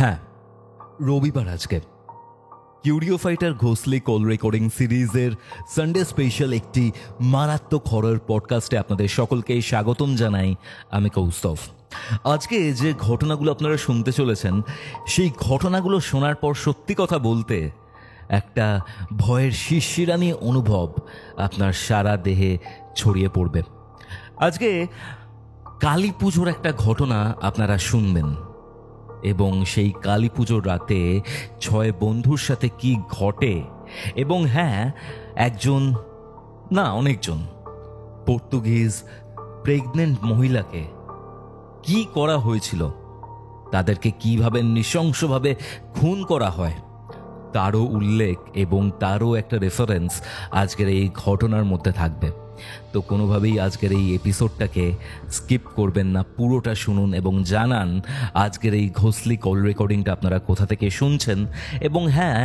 হ্যাঁ, রবিবার আজকে কিউরিও ফাইটার ঘোষলি কল রেকর্ডিং সিরিজের সানডে স্পেশাল একটি মারাত্মক হরর পডকাস্টে আপনাদের সকলকেই স্বাগতম জানাই। আমি কৌস্তভ। আজকে যে ঘটনাগুলো আপনারা শুনতে চলেছেন, সেই ঘটনাগুলো শোনার পর সত্যি কথা বলতে একটা ভয়ের শিরশিরানি অনুভব আপনার সারা দেহে ছড়িয়ে পড়বে। আজকে কালী পুজোর একটা ঘটনা আপনারা শুনবেন, এবং সেই কালী পুজোর রাতে 6 বন্ধুর সাথে কি ঘটে, এবং হ্যাঁ, অনেকজন পর্তুগিজ প্রেগনেন্ট মহিলাকে কি করা হয়েছিল, তাদেরকে কিভাবে নৃশংসভাবে খুন করা হয়, তারও উল্লেখ এবং তারও একটা রেফারেন্স আজকের এই ঘটনার মধ্যে থাকবে। তো কোনোভাবেই আজকের এই এপিসোডটাকে স্কিপ করবেন না, পুরোটা শুনুন এবং জানান আজকের এই ঘোষলি কল রেকর্ডিংটা আপনারা কোথা থেকে শুনছেন, এবং হ্যাঁ,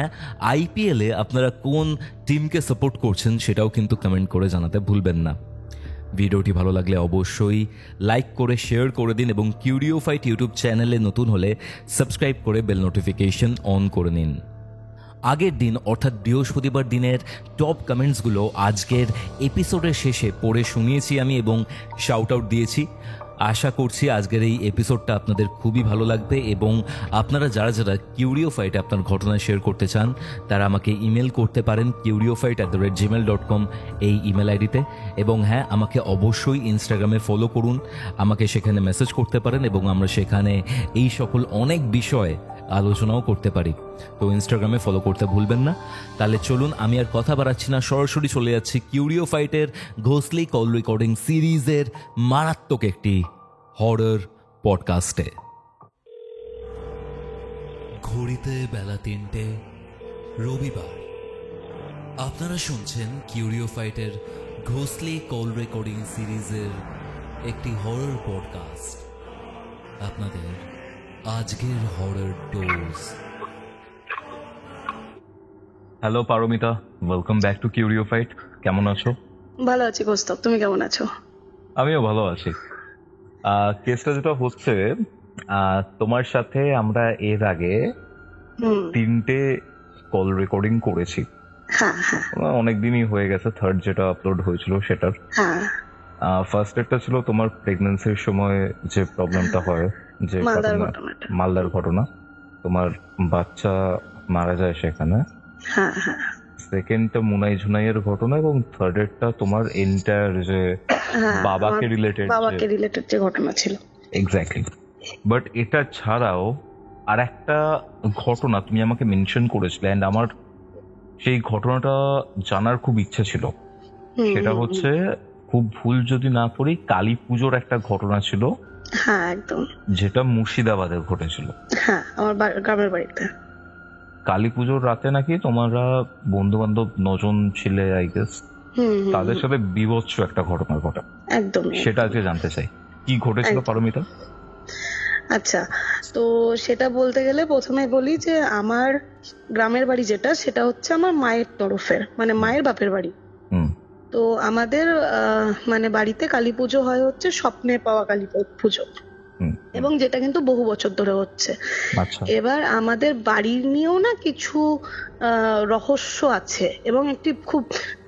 আইপিএলে আপনারা কোন টিমকে সাপোর্ট করছেন সেটাও কিন্তু কমেন্ট করে জানাতে ভুলবেন না। ভিডিওটি ভালো লাগলে অবশ্যই লাইক করে শেয়ার করে দিন, এবং কিউরিও ফাইট ইউটিউব চ্যানেলে নতুন হলে সাবস্ক্রাইব করে বেল নোটিফিকেশন অন করে নিন। আগের দিন অর্থাৎ বৃহস্পতিবার দিনের টপ কমেন্টসগুলো আজকের এপিসোডের শেষে পড়ে শুনিয়েছি আমি এবং শাউট আউট দিয়েছি। আশা করছি আজকের এই এপিসোডটা আপনাদের খুবই ভালো লাগবে, এবং আপনারা যারা যারা কিউরিও ফাইটে আপনার ঘটনা শেয়ার করতে চান তারা আমাকে ইমেল করতে পারেন curiofite@gmail.com এই ইমেল আইডিতে। এবং হ্যাঁ, আমাকে অবশ্যই ইনস্টাগ্রামে ফলো করুন, আমাকে সেখানে মেসেজ করতে পারেন, এবং আমরা সেখানে এই সকল অনেক বিষয় আলোচনাও করতে পারি। তো ইনস্টাগ্রামে ফলো করতে ভুলবেন না। তাহলে চলুন, আমি আর কথা বাড়াচ্ছি না, সরাসরি চলে যাচ্ছি কিউরিও ফাইটের ঘোষলি কল রেকর্ডিং সিরিজের মারাত্মক একটি হরর পডকাস্টে। ঘড়িতে বেলা 3টে, রবিবার। আপনারা শুনছেন কিউরিও ফাইটের ঘোষলি কল রেকর্ডিং সিরিজের একটি হরর পডকাস্ট। আপনাদের আজকের horror dose. Hello Paromita, welcome back to Curio Fight. কেমন আছো? ভালো আছি কৌস্তব, তুমি কেমন আছো? আমিও ভালো আছি। কেসটা যেটা হচ্ছে, তোমার সাথে আমরা এর আগে 3টে কল রেকর্ডিং করেছি। হ্যাঁ হ্যাঁ, অনেকদিনই হয়ে গেছে। থার্ড যেটা আপলোড হয়েছিল সেটার ফার্স্ট একটা ছিল তোমার প্রেগন্যান্সির সময় যে প্রবলেমটা হয়, যে মালদার ঘটনা, তোমার বাচ্চা মারা যায় সেখানে। সেকেন্ডটা মুনাই ঝুনাইয়ের ঘটনা, এবং থার্ডেরটা তোমার এন্টায়ার যে বাবাকে রিলেটেড যে ঘটনা ছিল। এক্স্যাক্টলি। বাট এটা ছাড়াও আর একটা ঘটনা তুমি আমাকে মেনশন করেছিলে, এন্ড আমার সেই ঘটনাটা জানার খুব ইচ্ছে ছিল। সেটা হচ্ছে, খুব ভুল যদি না করি, কালী পুজোর একটা ঘটনা ছিল। হ্যাঁ একদম, যেটা মুর্শিদাবাদে ঘটেছিল। হ্যাঁ, আমার গ্রামের বাড়িতে। কালী পুজোর রাতে নাকি তোমরা বন্ধু বান্ধব 9 জন ছিলে, আই গেস, তাদের সাথে বিভৎস একটা ঘটনা ঘটা। একদম, সেটা আজকে জানতে চাই, কি ঘটেছিল পারমিতা? আচ্ছা, তো সেটা বলতে গেলে প্রথমে বলি যে আমার গ্রামের বাড়ি যেটা, সেটা হচ্ছে আমার মায়ের তরফের, মানে মায়ের বাপের বাড়ি। তো আমাদের মানে বাড়িতে কালী পুজো হয় হচ্ছে স্বপ্নে পাওয়া কালী পুজো, এবং যেটা কিন্তু বহু বছর ধরে হচ্ছে। এবার আমাদের বাড়ির নিয়েও না কিছু রহস্য আছে, এবং একটি খুব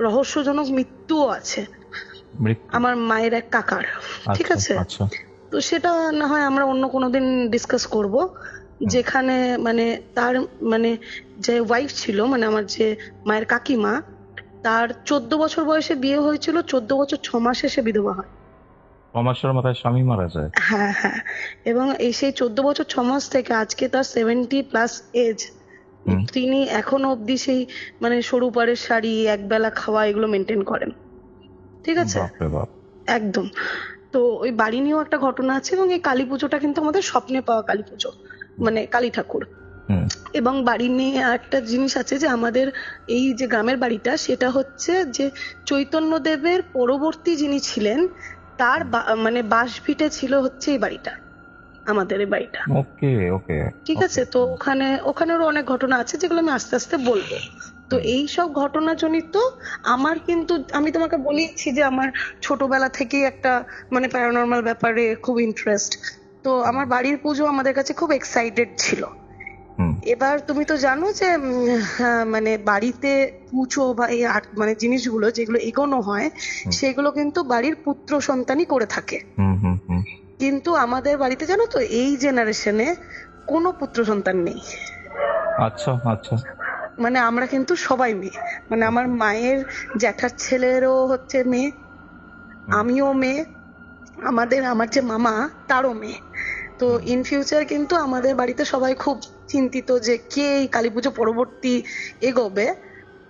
রহস্যজনক মৃত্যুও আছে আমার মায়ের এক কাকার। ঠিক আছে, তো সেটা না হয় আমরা অন্য কোনো দিন ডিসকাস করব। যেখানে মানে তার মানে যে ওয়াইফ ছিল, মানে আমার যে মায়ের কাকিমা, তার 14 বছর বয়সে বিয়ে হয়েছিল, 14 বছর 6 মাসে সে বিধবা হয়। 6 মাসের মাথায় স্বামী মারা যায়। হ্যাঁ হ্যাঁ, এবং এই সেই 14 বছর 6 মাস থেকে আজকে তার 70+ এজ, তিনি এখনো অবধি সেই মানে সরু পাড়ের শাড়ি, একবেলা খাওয়া, এগুলো মেনটেন করেন। ঠিক আছে, একদম। তো ওই বাড়ি নিয়েও একটা ঘটনা আছে, এবং এই কালী পুজোটা কিন্তু আমাদের স্বপ্নে পাওয়া কালী পুজো, মানে কালী ঠাকুর। এবং বাড়ি নিয়ে একটা জিনিস আছে যে আমাদের এই যে গ্রামের বাড়িটা, সেটা হচ্ছে যে চৈতন্যদেবের পরবর্তী যিনি ছিলেন তার মানে বাসভিটে ছিল হচ্ছে এই বাড়িটা, আমাদের এই বাড়িটা। ওকে ওকে, ঠিক আছে। তো ওখানেরও অনেক ঘটনা আছে যেগুলো আমি আস্তে আস্তে বলবো। তো এই সব ঘটনা জনিত আমার কিন্তু, আমি তোমাকে বলেছি যে আমার ছোটবেলা থেকেই একটা মানে প্যারানর্মাল ব্যাপারে খুব ইন্টারেস্ট। তো আমার বাড়ির পুজো আমাদের কাছে খুব এক্সাইটেড ছিল, এবার তুমি তো জানো যে মানে বাড়িতে পুজো বা এই মানে জিনিসগুলো যেগুলো এগোনো হয় সেগুলো কিন্তু বাড়ির পুত্র সন্তানই করে থাকে। কিন্তু আমাদের বাড়িতে জানো তো এই জেনারেশনে কোনো পুত্র সন্তান নেই। আচ্ছা আচ্ছা। মানে আমরা কিন্তু সবাই মেয়ে, মানে আমার মায়ের জ্যাঠার ছেলেরও হচ্ছে মেয়ে, আমিও মেয়ে, আমার যে মামা তারও মেয়ে। তো ইন ফিউচার কিন্তু আমাদের বাড়িতে সবাই খুব চিন্তিত যে কে এই কালী পুজো পরবর্তী এগোবে।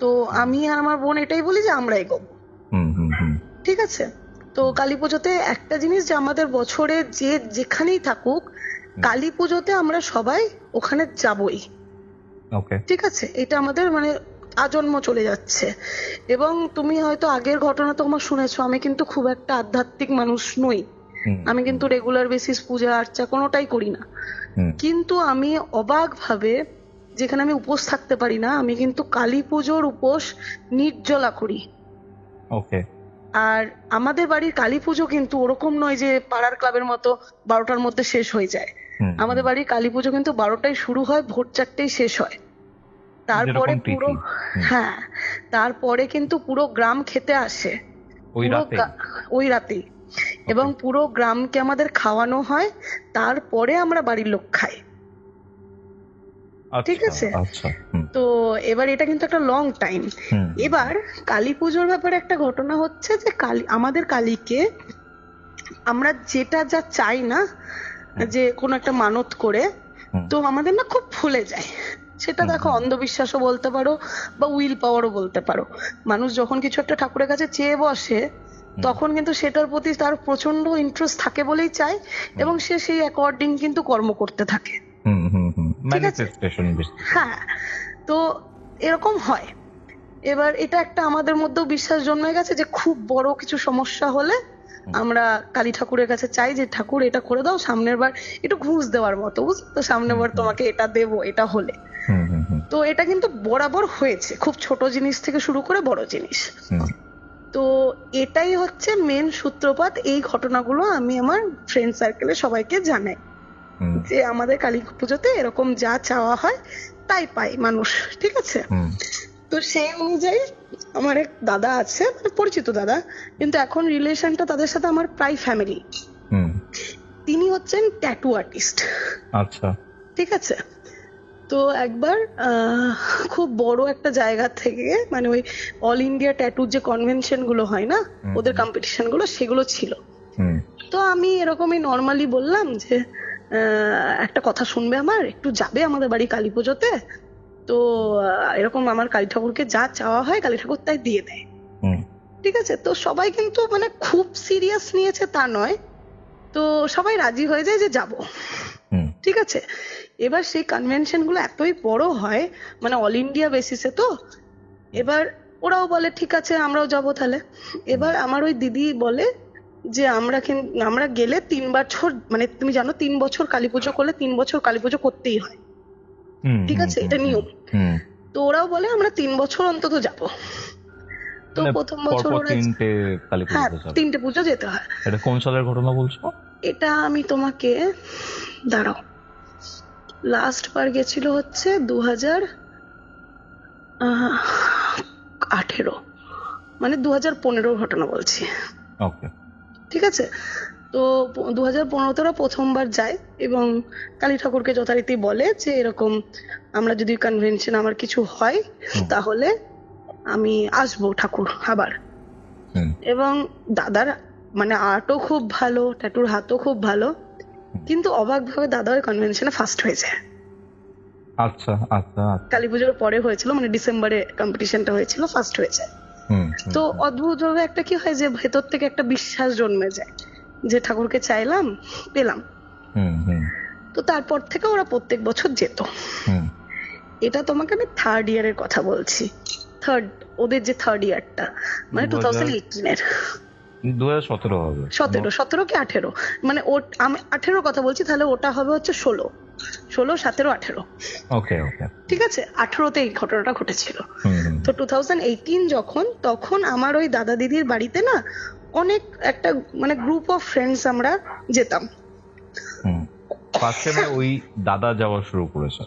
তো আমি আর আমার বোন এটাই বলি যে আমরা এগোবো। ঠিক আছে। তো কালী পুজোতে একটা জিনিস যে আমাদের বছরে যে যেখানেই থাকুক কালী পুজোতে আমরা সবাই ওখানে যাবই। ঠিক আছে, এটা আমাদের মানে আজন্ম চলে যাচ্ছে। এবং তুমি হয়তো আগের ঘটনা তোমার শুনেছো, আমি কিন্তু খুব একটা আধ্যাত্মিক মানুষ নই। আমি কিন্তু রেগুলার বেসিস পূজা আর্চা কোনোটাই করি না। কিন্তু আমি অবাক ভাবে, যেখানে আমি উপোস থাকতে পারি না, আমি কিন্তু কালী পুজোর উপোস নির্জলা করি। আর আমাদের বাড়ির কালী পুজো কিন্তু ওরকম নয় যে পাড়ার ক্লাবের মতো 12টার মধ্যে শেষ হয়ে যায়। আমাদের বাড়ির কালী পুজো কিন্তু 12টায় শুরু হয়, ভোর 4টেই শেষ হয়। তারপরে পুরো তারপরে কিন্তু পুরো গ্রাম খেতে আসে ওই রাতেই, এবং পুরো গ্রামকে আমাদের খাওয়ানো হয়, তারপরে আমরা বাড়ির লোক খাই। ঠিক আছে। তো এবার এটা কিন্তু একটা লং টাইম। এবার কালী পুজোর ব্যাপারে একটা ঘটনা হচ্ছে যে আমাদের কালীকে আমরা যেটা যা চাই না, যে কোনো একটা মানত করে, তো আমাদের না খুব ফুলে যায়। সেটা দেখো অন্ধবিশ্বাসও বলতে পারো বা উইল পাওয়ারও বলতে পারো। মানুষ যখন কিছু একটা ঠাকুরের কাছে চেয়ে বসে তখন কিন্তু সেটার প্রতি তার প্রচন্ড ইন্টারেস্ট থাকে বলেই চায়, এবং সে সেই অ্যাকর্ডিং কিন্তু কর্ম করতে থাকে। হ্যাঁ, তো এরকম হয়। এবার এটা একটা আমাদের মধ্যেও বিশ্বাস জন্মে গেছে যে খুব বড় কিছু সমস্যা হলে আমরা কালী ঠাকুরের কাছে চাই যে ঠাকুর এটা করে দাও, সামনের বার একটু ঘুষ দেওয়ার মতো, বুঝতো, সামনের বার তোমাকে এটা দেবো, এটা হলে। তো এটা কিন্তু বরাবর হয়েছে, খুব ছোট জিনিস থেকে শুরু করে বড় জিনিস। তো এটাই হচ্ছে মেন সূত্রপাত। এই ঘটনাগুলো আমি আমার ফ্রেন্ড সার্কেলে সবাইকে জানাই যে আমাদের কালী পুজোতে এরকম যা চাওয়া হয় তাই পাই মানুষ। ঠিক আছে। তো সেই অনুযায়ী আমার এক দাদা আছে, মানে পরিচিত দাদা, কিন্তু এখন রিলেশনটা তাদের সাথে আমার প্রায় ফ্যামিলি। তিনি হচ্ছেন ট্যাটু আর্টিস্ট। আচ্ছা। ঠিক আছে। তো একবার খুব বড় একটা জায়গা থেকে, মানে ওই অল ইন্ডিয়া ট্যাটুর যে কনভেনশন গুলো হয় না, ওদের কম্পিটিশন গুলো, সেগুলো ছিল। তো আমি এরকমই নর্মালি বললাম যে একটা কথা শুনবে, আমার একটু যাবে আমাদের বাড়ি কালী পুজোতে, তো এরকম আমার কালী ঠাকুরকে যা চাওয়া হয় কালী ঠাকুর তাই দিয়ে দেয়। ঠিক আছে। তো সবাই কিন্তু মানে খুব সিরিয়াস নিয়েছে তা নয়, তো সবাই রাজি হয়ে যায় যে যাব। ঠিক আছে। এবার সেই কনভেনশন গুলো এতই বড় হয়, মানে অল ইন্ডিয়া বেসিসে, তো এবার ওরাও বলে ঠিক আছে আমরাও যাবো তাহলে। এবার আমার ওই দিদি বলে যে আমরা গেলে 3 বছর, মানে তুমি জানো 3 বছর কালী পুজো করলে 3 বছর কালী পুজো করতেই হয়। ঠিক আছে, এটা নিয়ম। তো ওরাও বলে আমরা 3 বছর অন্তত যাব। তো প্রথম বছর ওরা 3টে পুজো যেতে হয়। এটা কোন সালের ঘটনা বলছো? এটা আমি তোমাকে দাঁড়াও, লাস্ট বার গেছিল হচ্ছে 2018, মানে 2015 ঘটনা বলছি। ঠিক আছে। তো 2015 ওরা প্রথমবার যায় এবং কালী ঠাকুরকে যথারীতি বলে যে এরকম আমরা যদি কনভেনশন আমার কিছু হয় তাহলে আমি আসবো ঠাকুর আবার। এবং দাদার মানে আর্টও খুব ভালো, ট্যাটুর হাতও খুব ভালো, কিন্তু অবাক ভাবে দাদা ওই কনভেনশনে ফার্স্ট হয়ে যায়। আচ্ছা আচ্ছা। কালী পুজোর পরে হয়েছিল, মানে ডিসেম্বরে কম্পিটিশনটা হয়েছিল, ফার্স্ট হয়ে যায়। তো অদ্ভুত ভাবে একটা কি হয় যে ভেতর থেকে একটা বিশ্বাস জন্মে যায় যে ঠাকুরকে চাইলাম পেলাম। তো তারপর থেকে ওরা প্রত্যেক বছর যেত। এটা তোমাকে আমি 3rd ইয়ারের কথা বলছি, ওদের যে 3rd ইয়ারটা, মানে 2018-এর। 2017 হবে, 17 কি 18, মানে আমি 18 কথা বলছি, তাহলে ওটা হবে হচ্ছে 16, 17, 18। ওকে ওকে। ঠিক আছে। 18তে এই ঘটনাটা ঘটেছিল। তো 2018 যখন, তখন আমার ওই দাদা দিদির বাড়িতে না অনেক একটা মানে গ্রুপ অফ ফ্রেন্ডস আমরা যেতাম। ফার্স্টে ওই দাদা যাওয়া শুরু করেছে?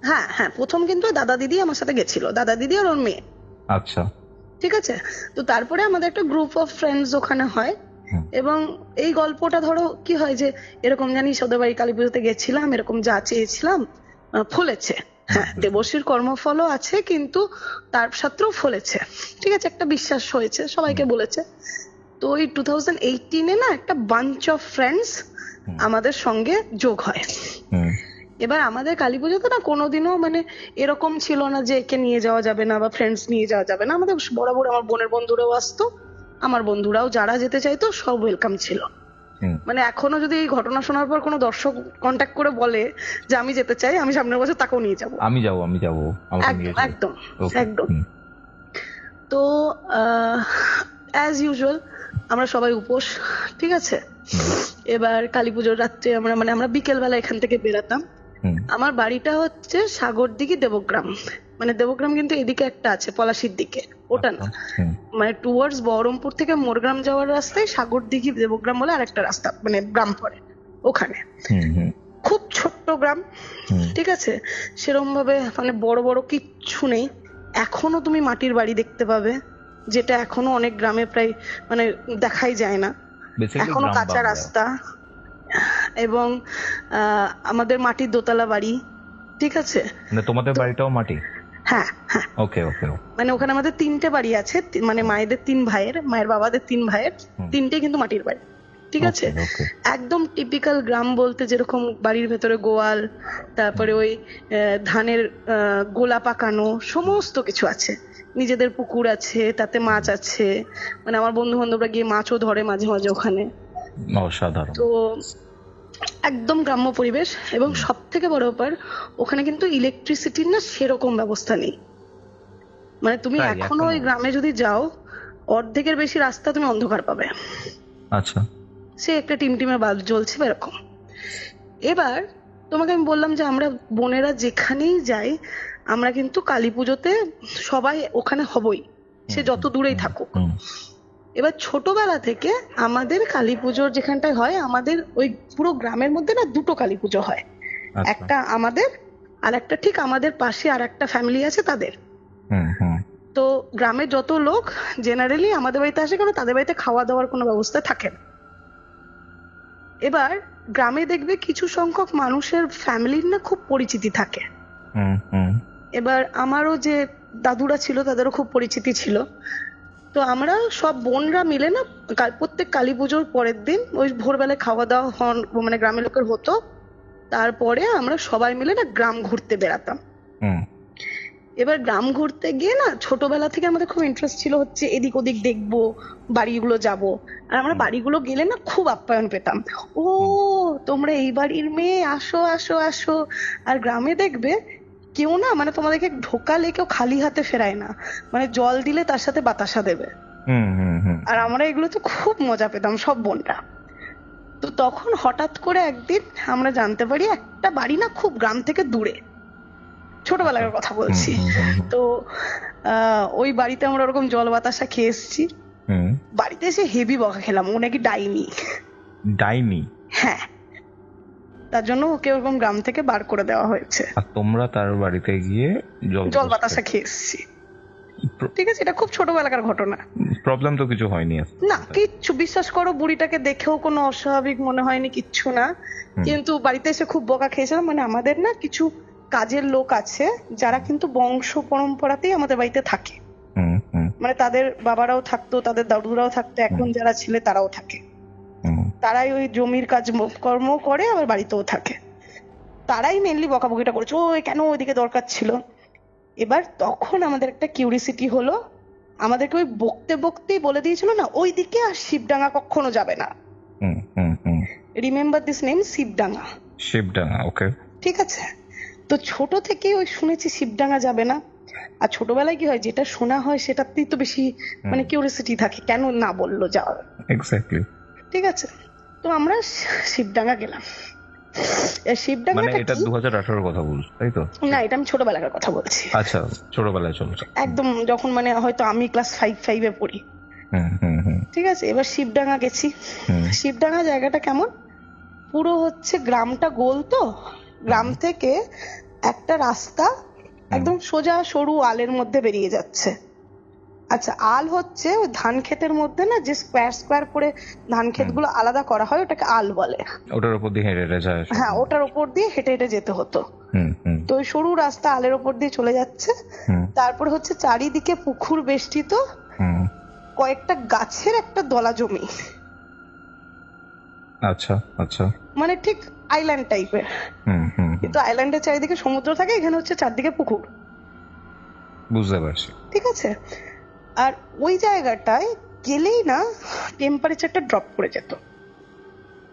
হ্যাঁ হ্যাঁ, প্রথম কিন্তু দাদা দিদি আমার সাথে গেছিল, দাদা দিদি আর ওর মেয়ে। আচ্ছা। ঠিক আছে, তো তারপরে আমাদের একটা গ্রুপ অফ ফ্রেন্ডস ওখানে হয়, এবং এই গল্পটা ধরো কি হয় যে এরকম জানিস ওদের বাড়ি কালী পুজোতে গেছিলাম, এরকম যা চেয়েছিলাম ফলেছে। হ্যাঁ, দেবশ্রীর কর্মফলও আছে, কিন্তু তার সাথেও ফলেছে। ঠিক আছে, একটা বিশ্বাস হয়েছে, সবাইকে বলেছে। তো ওই 2018 না একটা বাঞ্চ অফ ফ্রেন্ডস আমাদের সঙ্গে যোগ হয়। এবার আমাদের কালী পুজোতে না কোনোদিনও মানে এরকম ছিল না যে একে নিয়ে যাওয়া যাবে না বা ফ্রেন্ডস নিয়ে যাওয়া যাবে না। আমাদের বরাবর আমার বোনের বন্ধুরাও আসতো, আমার বন্ধুরাও যারা যেতে চাইতো সব ওয়েলকাম ছিল। মানে এখনো যদি এই ঘটনা শোনার পর কোনো দর্শক কন্ট্যাক্ট করে বলে যে আমি যেতে চাই, আমি সামনের বছর তাকেও নিয়ে যাবো। আমি যাবো একদম একদম। তো অ্যাজ ইউজুয়াল আমরা সবাই উপোস। ঠিক আছে, এবার কালী পুজোর রাত্রে আমরা বিকেল বেলা এখান থেকে বেরাতাম। আমার বাড়িটা হচ্ছে সাগরদিঘি দেবগ্রাম, মানে দেবগ্রাম কিন্তু এদিকে একটা আছে পলাশির দিকে, ওটা না, মানে টুয়ার্ডস বহরমপুর থেকে মোরগ্রাম যাওয়ার রাস্তায় সাগরদিঘি দেবগ্রাম বলে আরেকটা রাস্তা মানে গ্রাম পড়ে ওখানে। খুব ছোট্ট গ্রাম। ঠিক আছে, সেরকম ভাবে মানে বড় বড় কিচ্ছু নেই। এখনো তুমি মাটির বাড়ি দেখতে পাবে, যেটা এখনো অনেক গ্রামে প্রায় মানে দেখাই যায় না। এখনো কাঁচা রাস্তা, এবং আমাদের মাটির দোতলা বাড়ি। ঠিক আছে, মানে তোমাদের বাড়িটাও মাটি? হ্যাঁ হ্যাঁ। ওকে ওকে। মানে ওখানে আমাদের 3টে বাড়ি আছে, মানে মায়েদের 3 ভাইয়ের, মায়ের বাবাদের 3 ভাইয়ের 3টে কিন্তু মাটির বাড়ি। ঠিক আছে, একদম টিপিক্যাল গ্রাম বলতে যেরকম বাড়ির ভেতরে গোয়াল, তারপরে ওই ধানের গোলা পাকানো, সমস্ত কিছু আছে। নিজেদের পুকুর আছে, তাতে মাছ আছে, মানে আমার বন্ধু বান্ধবরা গিয়ে মাছও ধরে মাঝে মাঝে ওখানে। অসাধারণ। তো একদম গ্রাম্য পরিবেশ, এবং সব থেকে বড় ব্যাপার ওখানে কিন্তু ইলেকট্রিসিটির না সেরকম ব্যবস্থা নেই। মানে তুমি এখনো ওই গ্রামে যদি যাও, অর্ধেকের বেশি রাস্তা তুমি অন্ধকার পাবে। আচ্ছা, সে একটা টিমটিমে বাল্ব জ্বলছে এরকম। এবার তোমাকে আমি বললাম যে আমরা বোনেরা যেখানেই যাই, আমরা কিন্তু কালী পুজোতে সবাই ওখানে হবই, সে যত দূরেই থাকুক। এবার ছোটবেলা থেকে আমাদের কালী পুজোর যেখানটায় হয়, আমাদের ওই পুরো গ্রামের মধ্যে না 2টো কালী পুজো হয়। একটা আমাদের, আর একটা ঠিক আমাদের পাশে আর একটা ফ্যামিলি আছে তাদের। তো গ্রামের যত লোক জেনারেলি আমাদের বাড়িতে আসে, কারণ তাদের বাড়িতে খাওয়া দাওয়ার কোনো ব্যবস্থা থাকে না। এবার গ্রামে দেখবে কিছু সংখ্যক মানুষের ফ্যামিলির না খুব পরিচিতি থাকে। এবার আমারও যে দাদুরা ছিল তাদেরও খুব পরিচিতি ছিল। তো আমরা সব বোনরা মিলে না প্রত্যেক কালী পুজোর পরের দিন ওই ভোরবেলায় খাওয়া দাওয়া মানে গ্রামের লোকের হতো, তারপরে আমরা সবাই মিলে না গ্রাম ঘুরতে বেড়াতাম। এবার গ্রাম ঘুরতে গিয়ে না ছোটবেলা থেকে আমাদের খুব ইন্টারেস্ট ছিল হচ্ছে এদিক ওদিক দেখবো, বাড়িগুলো যাব। আর আমরা বাড়িগুলো গেলে না খুব আপ্যায়ন পেতাম, ও তোমরা এই বাড়ির মেয়ে, আসো আসো আসো। আর গ্রামে দেখবে কেউ না মানে তোমাদেরকে ঢোকালে কেউ খালি হাতে ফেরায় না, মানে জল দিলে তার সাথে বাতাসা দেবে। আর আমরা এগুলো তো খুব মজা পেতাম সব বোনরা। তো তখন হঠাৎ করে একদিন আমরা জানতে পারি একটা বাড়ি না খুব গ্রাম থেকে দূরে, ছোটবেলার কথা বলছি। তো ওই বাড়িতে আমরা ওরকম জল বাতাসা খেয়ে এসেছি। বাড়িতে এসে হেভি বকা খেলাম, ও নাকি ডাইনি। ডাইনি? হ্যাঁ, তার জন্য ওকে ওরকম গ্রাম থেকে বার করে দেওয়া হয়েছে। আর তোমরা তার বাড়িতে গিয়ে জল বাতাসা খেয়ে এসেছি। ঠিক আছে, এটা খুব ছোটবেলাকার ঘটনা। প্রবলেম তো কিছু হয়নি না, কিচ্ছু, বিশ্বাস করো বুড়িটাকে দেখেও কোনো অস্বাভাবিক মনে হয়নি, কিচ্ছু না। কিন্তু বাড়িতে এসে খুব বকা খেয়েছিলাম। মানে আমাদের না কিছু কাজের লোক আছে যারা কিন্তু বংশ পরম্পরাতেই আমাদের বাড়িতে থাকে, মানে তাদের বাবারাও থাকতো, তাদের দাদুরাও থাকতো, এখন যারা ছেলে তারাও থাকে। তারাই ওই জমির কাজ কর্ম করে, আবার বাড়িতেও থাকে। তারাই মেনলি বকাবকিটা করেছে, ও কেন ওইদিকে দরকার ছিল। এবার তখন আমাদের একটা কিউরিসিটি হলো, আমাদেরকে ওই বকতে বকতেই বলে দিয়েছিল না ওইদিকে আর শিবডাঙ্গা কখনো যাবে না। Remember this name, Shibdanga. Shibdanga, okay, ঠিক আছে। তো ছোট থেকে ওই শুনেছি শিবডাঙ্গা যাবে না। আর ছোটবেলায় কি হয়, যেটা শোনা হয় সেটাতেই তো বেশি মানে কিউরিসিটি থাকে, কেন না বললো যাওয়ার। এক্স্যাক্টলি। ঠিক আছে, তো আমরা শিবডাঙ্গা গেলাম। মানে এটা 2018 কথা বলছো তাই তো? না, এটা আমি ছোটবেলাকার কথা বলছি। আচ্ছা, ছোটবেলায় চলছে একদম, যখন মানে হয়তো আমি ক্লাস 5 এ পড়ি। ঠিক আছে, এবার শিবডাঙ্গা গেছি। শিবডাঙ্গা জায়গাটা কেমন, পুরো হচ্ছে গ্রামটা গোল, তো গ্রাম থেকে একটা রাস্তা একদম সোজা সরু আলের মধ্যে বেরিয়ে যাচ্ছে। আচ্ছা, আল হচ্ছে ওই ধান ক্ষেতের মধ্যে না যে স্কোয়ার স্কোয়ার করে ধান ক্ষেতগুলো আলাদা করা হয়, ওটাকে আল বলে। ওটার উপর দিয়ে হেঁটে হেঁটে যায়। হ্যাঁ, ওটার উপর দিয়ে হেঁটে হেঁটে যেতে হতো। তো ওই সরু রাস্তা আলের উপর দিয়ে চলে যাচ্ছে। তারপর হচ্ছে চারিদিকে পুকুর বেষ্টিত কয়েকটা গাছের একটা দলা জমি। আচ্ছা আচ্ছা, মানে ঠিক আইল্যান্ড টাইপের, কিন্তু আইল্যান্ডের চারিদিকে সমুদ্র থাকে, এখানে হচ্ছে চারদিকে পুকুর। বুঝতে পারছি। ঠিক আছে। আর ওই জায়গাটায় গেলেই না টেম্পারেচারটা ড্রপ করে যেত,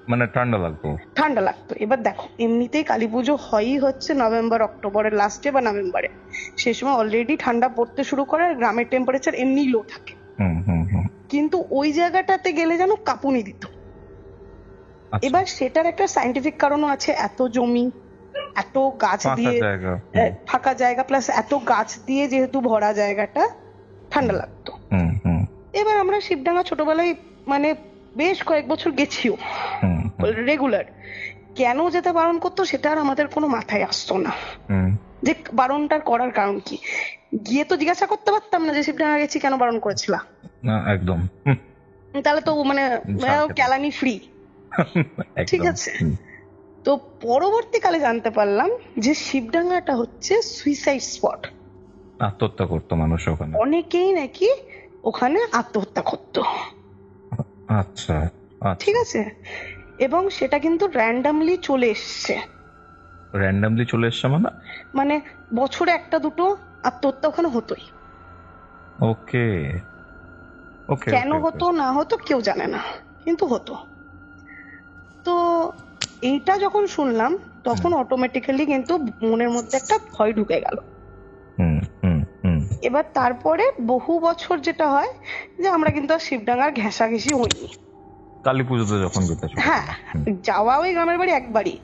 মানে ঠান্ডা লাগতো। এবার দেখো, এমনিতেই কালী পুজো হয়ই হচ্ছে নভেম্বর অক্টোবরের লাস্টে বা নভেম্বরে, সেই সময় অলরেডি ঠান্ডা পড়তে শুরু করে, আর গ্রামের টেম্পারেচার এমনি লো থাকে। কিন্তু ওই জায়গাটাতে গেলে যেন কাঁপুনি দিত। এবার সেটার একটা সায়েন্টিফিক কারণও আছে, এত জমি, এত গাছ দিয়ে ফাঁকা জায়গা, প্লাস এত গাছ দিয়ে যেহেতু ভরা জায়গাটা, ঠান্ডা লাগতো। এবার আমরা শিবডাঙ্গা ছোটবেলায় মানে বেশ কয়েক বছর গেছিও রেগুলার। কেন যেতে বারণ করতো সেটা আর আমাদের কোনো মাথায় আসতো না, যে বারণটার করার কারণ কি। গিয়ে তো জিজ্ঞাসা করতে পারতাম না যে শিবডাঙ্গা গেছি কেন বারণ করেছিলা, একদম। তাহলে তো মানে ক্যালানি ফ্রি। ঠিক আছে। তো পরবর্তীকালে জানতে পারলাম যে শিবডাঙ্গাটা হচ্ছে সুইসাইড স্পট। আত্মহত্যা করতো মানুষ ওখানে, অনেকেই নাকি ওখানে আত্মহত্যা করতো। আচ্ছা, ঠিক আছে। এবং সেটা কিন্তু র্যান্ডামলি চলে এসছে। মানে বছরে একটা দুটো আত্মহত্যা ওখানে হতোই। ওকে, কেন হতো না হতো কেউ জানে না, কিন্তু হতো। তো এইটা যখন শুনলাম তখন অটোমেটিক্যালি কিন্তু মনের মধ্যে একটা ভয় ঢুকে গেল। এবার তারপরে বহু বছর যেটা হয় যে আমরা কিন্তু আর শিবডাঙ্গার ঘেঁষাঘেঁষি হইনি। কালী পুজোতে যখন হ্যাঁ, যাওয়া ওই গ্রামের বাড়ি একবারই,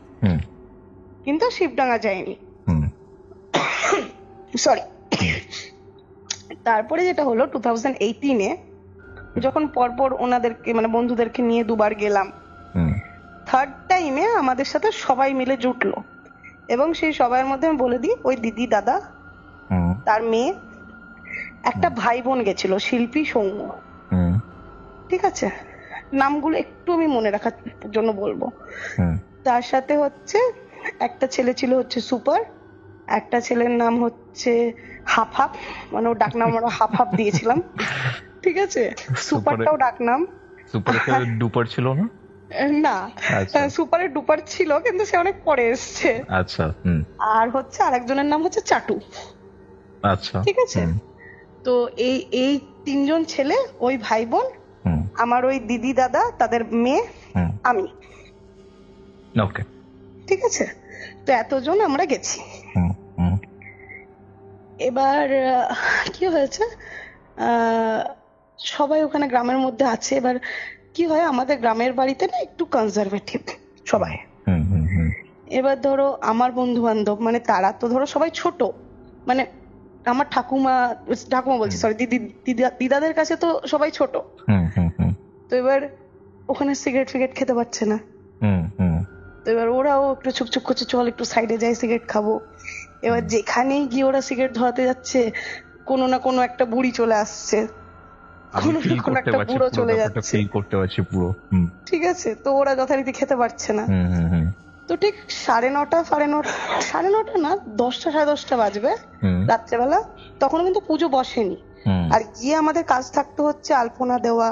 কিন্তু শিবডাঙ্গা যায়নি। সরি। তারপরে যেটা হলো 2018-এ যখন পরপর ওনাদেরকে মানে বন্ধুদেরকে নিয়ে দুবার গেলাম, থার্ড টাইমে আমাদের সাথে সবাই মিলে জুটলো। এবং সেই সবার মধ্যে আমি বলে দিই, ওই দিদি দাদা, তার মেয়ে, একটা ভাই বোন গেছিল শিল্পী, সৌম্য। ঠিক আছে, নামগুলো একটু আমি মনে রাখার জন্য বলবো। তার সাথে হচ্ছে একটা ছেলে ছিল হচ্ছে সুপার, একটা ছেলের নাম হচ্ছে হাফ হাফ, মানে ও ডাকনাম আমরা হাফ হাফ দিয়েছিলাম। ঠিক আছে, সুপারটাও ডাকনাম। সুপারের ডুপার ছিল না? না, সুপারের ডুপার ছিল, কিন্তু সে অনেক পরে এসছে। আচ্ছা। আর হচ্ছে আরেকজনের নাম হচ্ছে চাটু। আচ্ছা, ঠিক আছে। তো এই তিনজন ছেলে, ওই ভাই বোন, আমার ওই দিদি দাদা, তাদের মেয়ে, আমি। ওকে, ঠিক আছে। তো এতজন আমরা গেছি। এবার কি হয়েছে, সবাই ওখানে গ্রামের মধ্যে আছে। এবার কি হয়, আমাদের গ্রামের বাড়িতে না একটু কনজারভেটিভ সবাই। এবার ধরো আমার বন্ধু বান্ধব মানে তারা তো ধরো সবাই ছোট, মানে আমার ঠাকুমা বলছি, সরি, দিদাদের কাছে তো সবাই ছোট। তো এবার ওখানে সিগারেট ফিগারেট খেতে পারছে না। তো এবার ওরাও একটু চুপচুপ করছে, চল একটু সাইডে যাই সিগারেট খাবো। এবার যেখানেই গিয়ে ওরা সিগারেট ধরাতে যাচ্ছে, কোনো না কোনো একটা বুড়ি চলে আসছে, কোনো না কোনো একটা বুড়ো চলে যাচ্ছে। ঠিক আছে। তো ওরা যথারীতি খেতে পারছে না। তো ঠিক 9:30 না 10টা 10:30 বাজবে রাত্রেবেলা, তখন কিন্তু পুজো বসেনি। আর গিয়ে আমাদের কাজ থাকতে হচ্ছে আলপনা দেওয়া।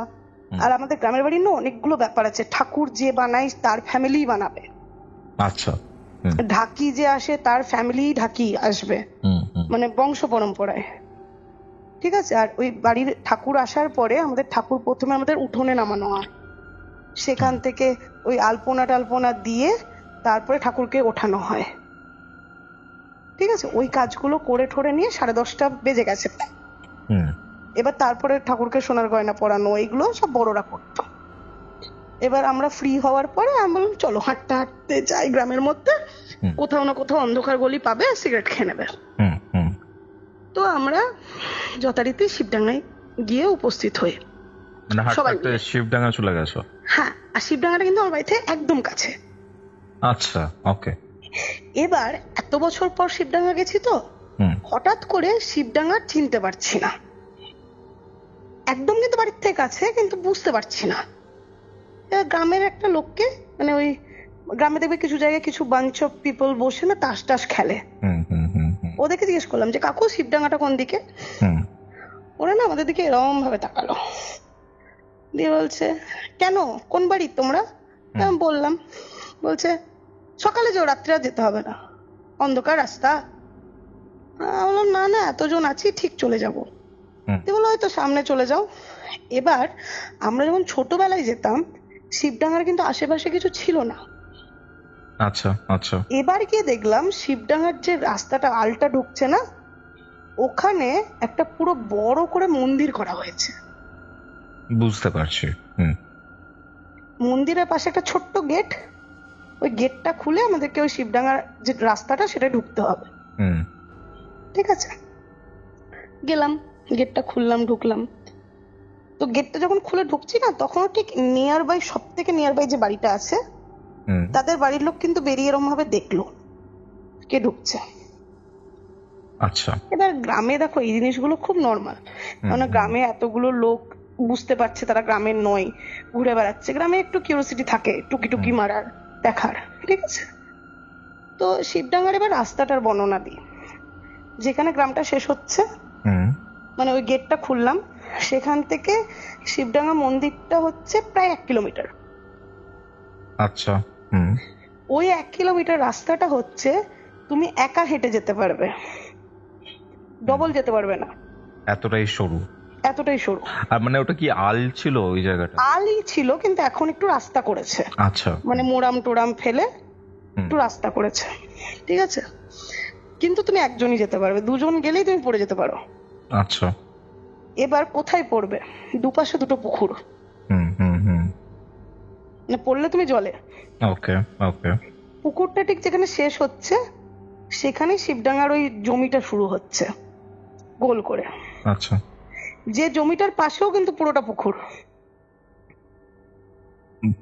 আর আমাদের গ্রামের বাড়ির না অনেকগুলো ব্যাপার আছে, ঠাকুর যে বানায় তার ফ্যামিলি বানাবে, আচ্ছা, ঢাকি যে আসে তার ফ্যামিলি ঢাকি আসবে, মানে বংশ পরম্পরায়। ঠিক আছে। আর ওই বাড়ির ঠাকুর আসার পরে আমাদের ঠাকুর প্রথমে আমাদের উঠোনে নামানো হয়, সেখান থেকে ওই আলপনা টালপনা দিয়ে তারপরে ঠাকুরকে ওঠানো হয়। ঠিক আছে। ওই কাজগুলো করে ঠোরে নিয়ে 10:30 বেজে গেছে। এবার তারপরে ঠাকুরকে সোনার গয়না পরানো, এইগুলো সব বড়রা করতো। এবার আমরা ফ্রি হওয়ার পরে আমি বললাম চলো হাঁটতে হাঁটতে যাই গ্রামের মধ্যে, কোথাও না কোথাও অন্ধকার গলি পাবে, সিগারেট খেয়ে নেবে। তো আমরা যথারীতি শিবডাঙ্গায় গিয়ে উপস্থিত হই। সবাই শিবডাঙ্গা চলে গেছো? হ্যাঁ, আর শিবডাঙ্গাটা কিন্তু আমার বাড়ি থেকে একদম কাছে। আচ্ছা, ওকে। এবার এত বছর পর শিবডাঙ্গা গেছি তো হঠাৎ করে শিবডাঙ্গা চিনতে পারছি না, একদম কিন্তু বাড়ির থেকে কাছে, কিন্তু বুঝতে পারছি না। গ্রামের একটা লোককে, মানে ওই গ্রামে দেখবে কিছু জায়গায় কিছু বাঞ্চ অফ পিপল বসে না তাস টাস খেলে, ওদেরকে জিজ্ঞেস করলাম যে কাকু শিবডাঙ্গাটা কোন দিকে। ওরা না আমাদের দিকে এরকম ভাবে তাকালো, দিয়ে বলছে কেন কোন বাড়ি তোমরা? আমি বললাম, বলছে সকালে যাও, রাত্রে আর যেতে হবে না, অন্ধকার রাস্তা। বললাম না না এতজন আছি ঠিক চলে যাবো। বললো হয়তো সামনে চলে যাও। এবার আমরা যখন ছোটবেলায় যেতাম শিবডাঙ্গার কিন্তু আশেপাশে কিছু ছিল না। আচ্ছা আচ্ছা। এবার গিয়ে দেখলাম শিবডাঙ্গার যে রাস্তাটা আলটা ঢুকছে না, ওখানে একটা পুরো বড় করে মন্দির করা হয়েছে। বুঝতে পারছি। মন্দিরের পাশে একটা ছোট্ট গেট, ওই গেটটা খুলে আমাদেরকে ওই শিবডাঙ্গার যে রাস্তাটা সেটা ঢুকতে হবে। ঠিক আছে, গেলাম, গেটটা খুললাম, ঢুকলাম। তো গেটটা যখন খুলে ঢুকছি না, তখন ঠিক নিয়ার বাই, সব থেকে নিয়ার বাই যে বাড়িটা আছে তাদের বাড়ির লোক কিন্তু বেরিয়ে এরকম ভাবে দেখলো কে ঢুকছে। আচ্ছা। এবার গ্রামে দেখো এই জিনিসগুলো খুব নর্মাল, কারণ গ্রামে এতগুলো লোক বুঝতে পারছে তারা গ্রামের নয়, ঘুরে বেড়াচ্ছে, গ্রামে একটু কিউরিওসিটি থাকে টুকি টুকি মারার, দেখার। ঠিক আছে, তো শিবডাঙ্গার এবার রাস্তাটার বর্ণনা দিই। যেখানে গ্রামটা শেষ হচ্ছে, মানে ওই গেটটা খুললাম, সেখান থেকে শিবডাঙ্গা মন্দিরটা হচ্ছে প্রায় 1 কিলোমিটার। আচ্ছা। ওই 1 কিলোমিটার রাস্তাটা হচ্ছে তুমি একা হেঁটে যেতে পারবে, ডবল যেতে পারবে না, এতটাই সরু। এতটাই সরু। আর মানে ওটা কি আল ছিল ওই জায়গাটা? আলই ছিল, কিন্তু এখন একটু রাস্তা করেছে। আচ্ছা। মানে মোরাম টোরাম ফেলে একটু রাস্তা করেছে। ঠিক আছে, কিন্তু তুমি একজনই যেতে পারবে, দুজন গেলেই তুমি পড়ে যেতে পারো। আচ্ছা। এবার কোথায় পড়বে? দুপাশে দুটো পুকুর, মানে পড়লে তুমি জলে। ওকে ওকে। পুকুরটা ঠিক যেখানে শেষ হচ্ছে সেখানে শিবডাঙ্গার ওই জমিটা শুরু হচ্ছে গোল করে। আচ্ছা। যে জমিটার পাশেও কিন্তু পুরোটা পুকুর।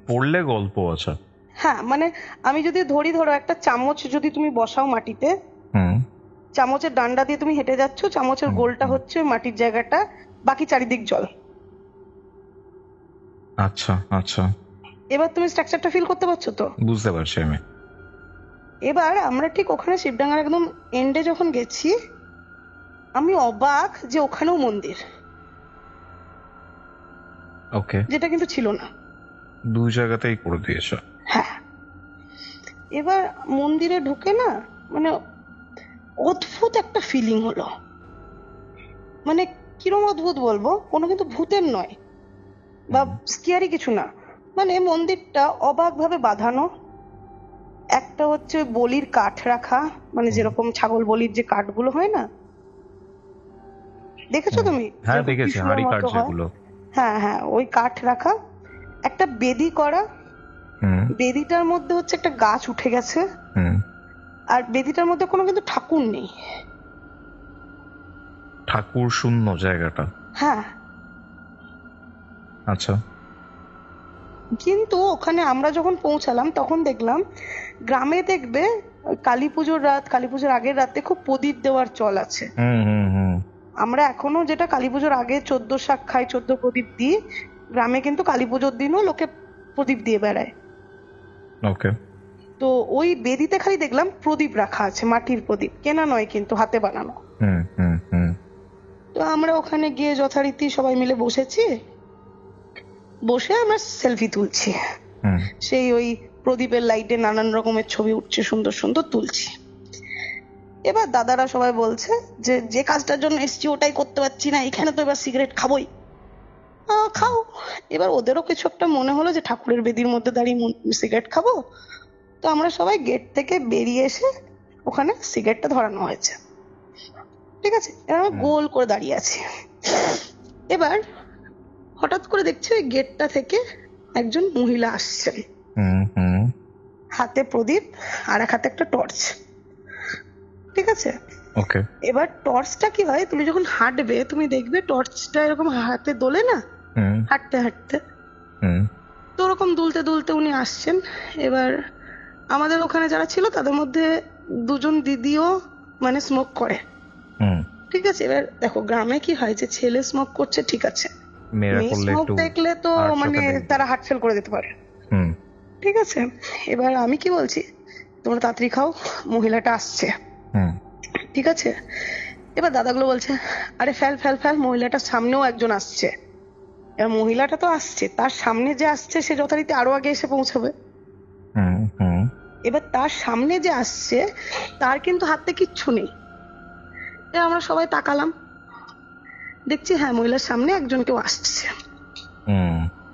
পড়লে গল্প আছে। হ্যাঁ, মানে আমি যদি ধরি, ধরো একটা চামচ যদি তুমি বসাও মাটিতে, চামচের ডান্ডা দিয়ে তুমি হেঁটে যাচ্ছ, চামচের গোলটা হচ্ছে মাটির জায়গাটা, বাকি চারিদিক জল। আচ্ছা আচ্ছা। এবার তুমি স্ট্রাকচারটা ফিল করতে পারছো তো? বুঝতে পারছি আমি। এবার আমরা ঠিক ওখানে শিবডাঙ্গার একদম এন্ডে যখন গেছি, আমি অবাক যে ওখানেও মন্দির। ওকে। যেটা কিন্তু ছিল না, দুই জায়গাতেই করে দিয়েছো। হ্যাঁ। এবার মন্দিরে ঢুকে না, মানে অদ্ভুত একটা ফিলিং হলো। মানে কিরম অদ্ভুত বলবো, কোনো কিন্তু ভূতের নয় বা স্কিয়ারি কিছু না, মানে মন্দিরটা অবাক ভাবে বাঁধানো। একটা হচ্ছে বলির কাঠ রাখা, মানে যেরকম ছাগল বলির যে কাঠগুলো হয় না, দেখেছো তুমি? হ্যাঁ দেখেছি, হাড়ি কাঠ যেগুলো। হ্যাঁ হ্যাঁ, ওই কাঠ রাখা। একটা বেদি করা, বেদিটার মধ্যে হচ্ছে একটা গাছ উঠে গেছে, আর বেদিটার মধ্যে কোনো কিন্তু ঠাকুর নেই, ঠাকুর শূন্য জায়গাটা। হ্যাঁ। আচ্ছা। কিন্তু ওখানে আমরা যখন পৌঁছালাম তখন দেখলাম, গ্রামে দেখবে কালী পুজোর রাত, কালী পুজোর আগের রাতে খুব প্রদীপ দেওয়ার চল আছে। আমরা এখনো যেটা কালী পুজোর আগে 14 শাক খাই, 14 প্রদীপ দিই, গ্রামে কিন্তু কালী পুজোর দিনও লোকে প্রদীপ দিয়ে বেড়ায়। ওকে। তো ওই বেদিতে খালি দেখলাম প্রদীপ রাখা আছে, মাটির প্রদীপ, কেনা নয় কিন্তু হাতে বানানো। তো আমরা ওখানে গিয়ে যথারীতি সবাই মিলে বসেছি, বসে আমরা সেলফি তুলছি। সেই ওই প্রদীপের লাইটে নানান রকমের ছবি উঠছে, সুন্দর সুন্দর তুলছি। এবার দাদারা সবাই বলছে যে যে কাজটার জন্য এসছি ওটাই করতে পারছি না, এখানে তো এবার সিগারেট খাবোই। খাও। এবার ওদেরও কিছু একটা মনে হলো যে ঠাকুরের বেদির মধ্যে দাঁড়িয়ে সিগারেট খাবো, তো আমরা সবাই গেট থেকে বেরিয়ে এসে ওখানে সিগারেটটা ধরানো হয়েছে। ঠিক আছে, এবার আমরা গোল করে দাঁড়িয়ে আছি। এবার হঠাৎ করে দেখছি ওই গেটটা থেকে একজন মহিলা আসছেন, হাতে প্রদীপ আর এক হাতে একটা টর্চ। ঠিক আছে, ওকে। এবার টর্চটা কি হয়, তুমি যখন হাঁটবে তুমি দেখবে টর্চটা এরকম হাতে দোলে না, হাঁটতে হাঁটতে, তো ওরকম দুলতে দুলতে উনি আসছেন। এবার আমাদের ওখানে যারা ছিল তাদের মধ্যে দুজন দিদিও মানে স্মোক করে। ঠিক আছে, এবার দেখো গ্রামে কি হয় যে ছেলে স্মোক করছে ঠিক আছে, মেয়ে স্মোক দেখলে তো মানে তারা হার্ট ফেল করে দিতে পারে। ঠিক আছে, এবার আমি কি বলছি, তোমরা তাড়াতাড়ি খাও, মহিলাটা আসছে। ঠিক আছে, এবার দাদাগুলো বলছে আরে ফেল ফেল ফেল, মহিলাটার সামনেও একজন আসছে। এবার মহিলাটা তো আসছে, তার সামনে যে আসছে সে যথারীতি আরো আগে এসে পৌঁছাবে। এবার তার সামনে যে আসছে তার কিন্তু হাতে কিচ্ছু নেই। আমরা সবাই তাকালাম, দেখছি হ্যাঁ মহিলার সামনে একজন কেউ আসছে।